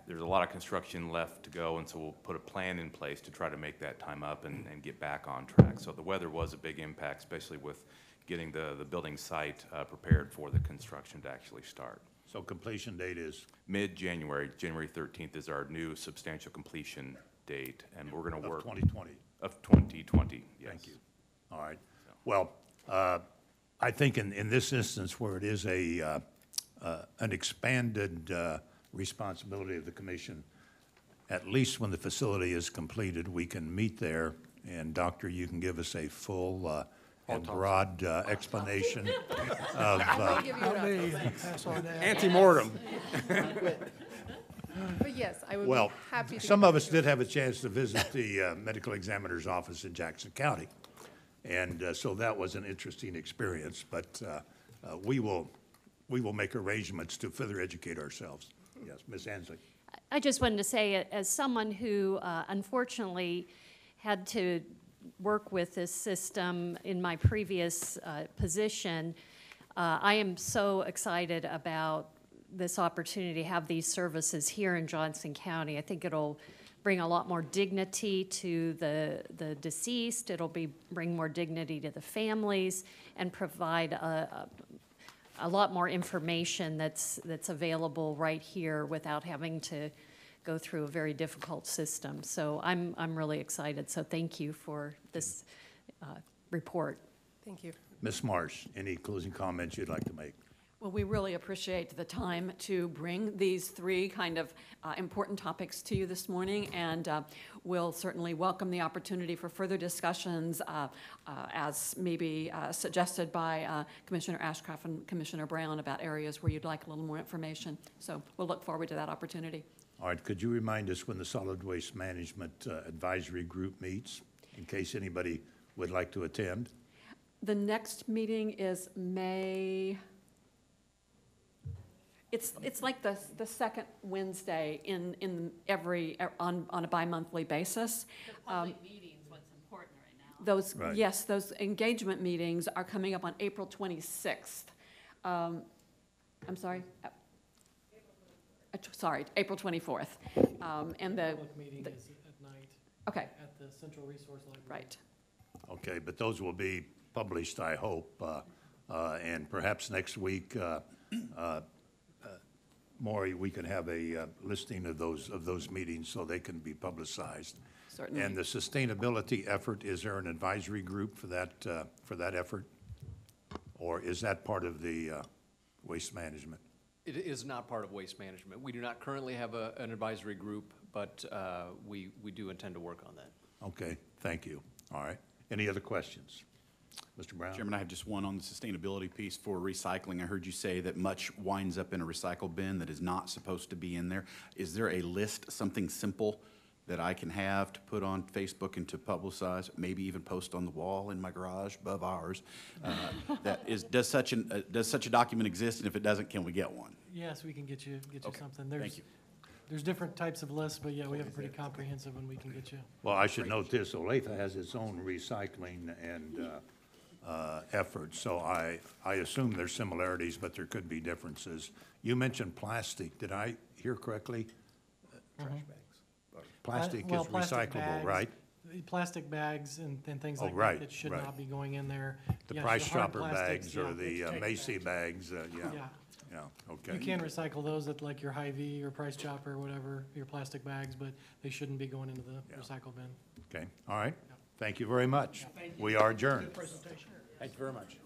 there's a lot of construction left to go, and so we'll put a plan in place to try to make that time up and get back on track. So the weather was a big impact, especially with getting the building site prepared for the construction to actually start. So completion date is? Mid-January. January 13th is our new substantial completion date, and we're going to work. Of 2020? Of 2020, yes. Thank you. All right. Well, I think in this instance where it is an expanded responsibility of the commission, at least when the facility is completed, we can meet there, and Doctor, you can give us a full and broad explanation of Ante-mortem. But yes, I would be well, happy to. some of us did have a chance to visit the medical examiner's office in Jackson County, and so that was an interesting experience. But we will make arrangements to further educate ourselves. Yes, Ms. Ansley. I just wanted to say, as someone who unfortunately had to work with this system in my previous position, I am so excited about this opportunity to have these services here in Johnson County. I think it'll bring a lot more dignity to the deceased. It'll bring more dignity to the families and provide a lot more information that's available right here without having to go through a very difficult system. So I'm really excited. So thank you for this report. Thank you. Ms. Marsh, any closing comments you'd like to make? Well, we really appreciate the time to bring these three kind of important topics to you this morning, and we'll certainly welcome the opportunity for further discussions as maybe suggested by Commissioner Ashcraft and Commissioner Brown about areas where you'd like a little more information. So we'll look forward to that opportunity. All right, could you remind us when the Solid Waste Management Advisory Group meets, in case anybody would like to attend? The next meeting is May. It's like the second Wednesday in every on a bi-monthly basis. The public meeting's what's important right now. Those Right. Yes, those engagement meetings are coming up on April 26th. I'm sorry. Sorry, April 24th. And the Public meeting is at night. Okay. At the Central Resource Library. Right. Okay, but those will be published, I hope, and perhaps next week, Maury, we can have a listing of those meetings so they can be publicized. Certainly. And the sustainability effort, is there an advisory group for that effort? Or is that part of the waste management? It is not part of waste management. We do not currently have an advisory group, but we do intend to work on that. Okay, thank you. All right. Any other questions? Mr. Brown? Chairman, I have just one on the sustainability piece for recycling. I heard you say that much winds up in a recycle bin that is not supposed to be in there. Is there a list, something simple that I can have to put on Facebook and to publicize, maybe even post on the wall in my garage above ours? Does such a document exist, and if it doesn't, can we get one? Yes, we can get you Okay, something. thank you. There's different types of lists, but yeah, we have a pretty comprehensive one we can get you. Well, I should note this, Olathe has its own recycling and effort, so I assume there's similarities, but there could be differences. You mentioned plastic, did I hear correctly? Trash bags. Plastic Well, is plastic recyclable, bags, right? Plastic bags and things Oh, like right, that should right. not be going in there. The Yes, Price the hard Chopper plastics, bags or yeah. the Macy bags, yeah. Yeah. Yeah, okay. You can recycle those at like your Hy-Vee or Price Chopper or whatever, your plastic bags, but they shouldn't be going into the recycle bin. Okay, all right. Thank you very much. We are adjourned. Thank you very much.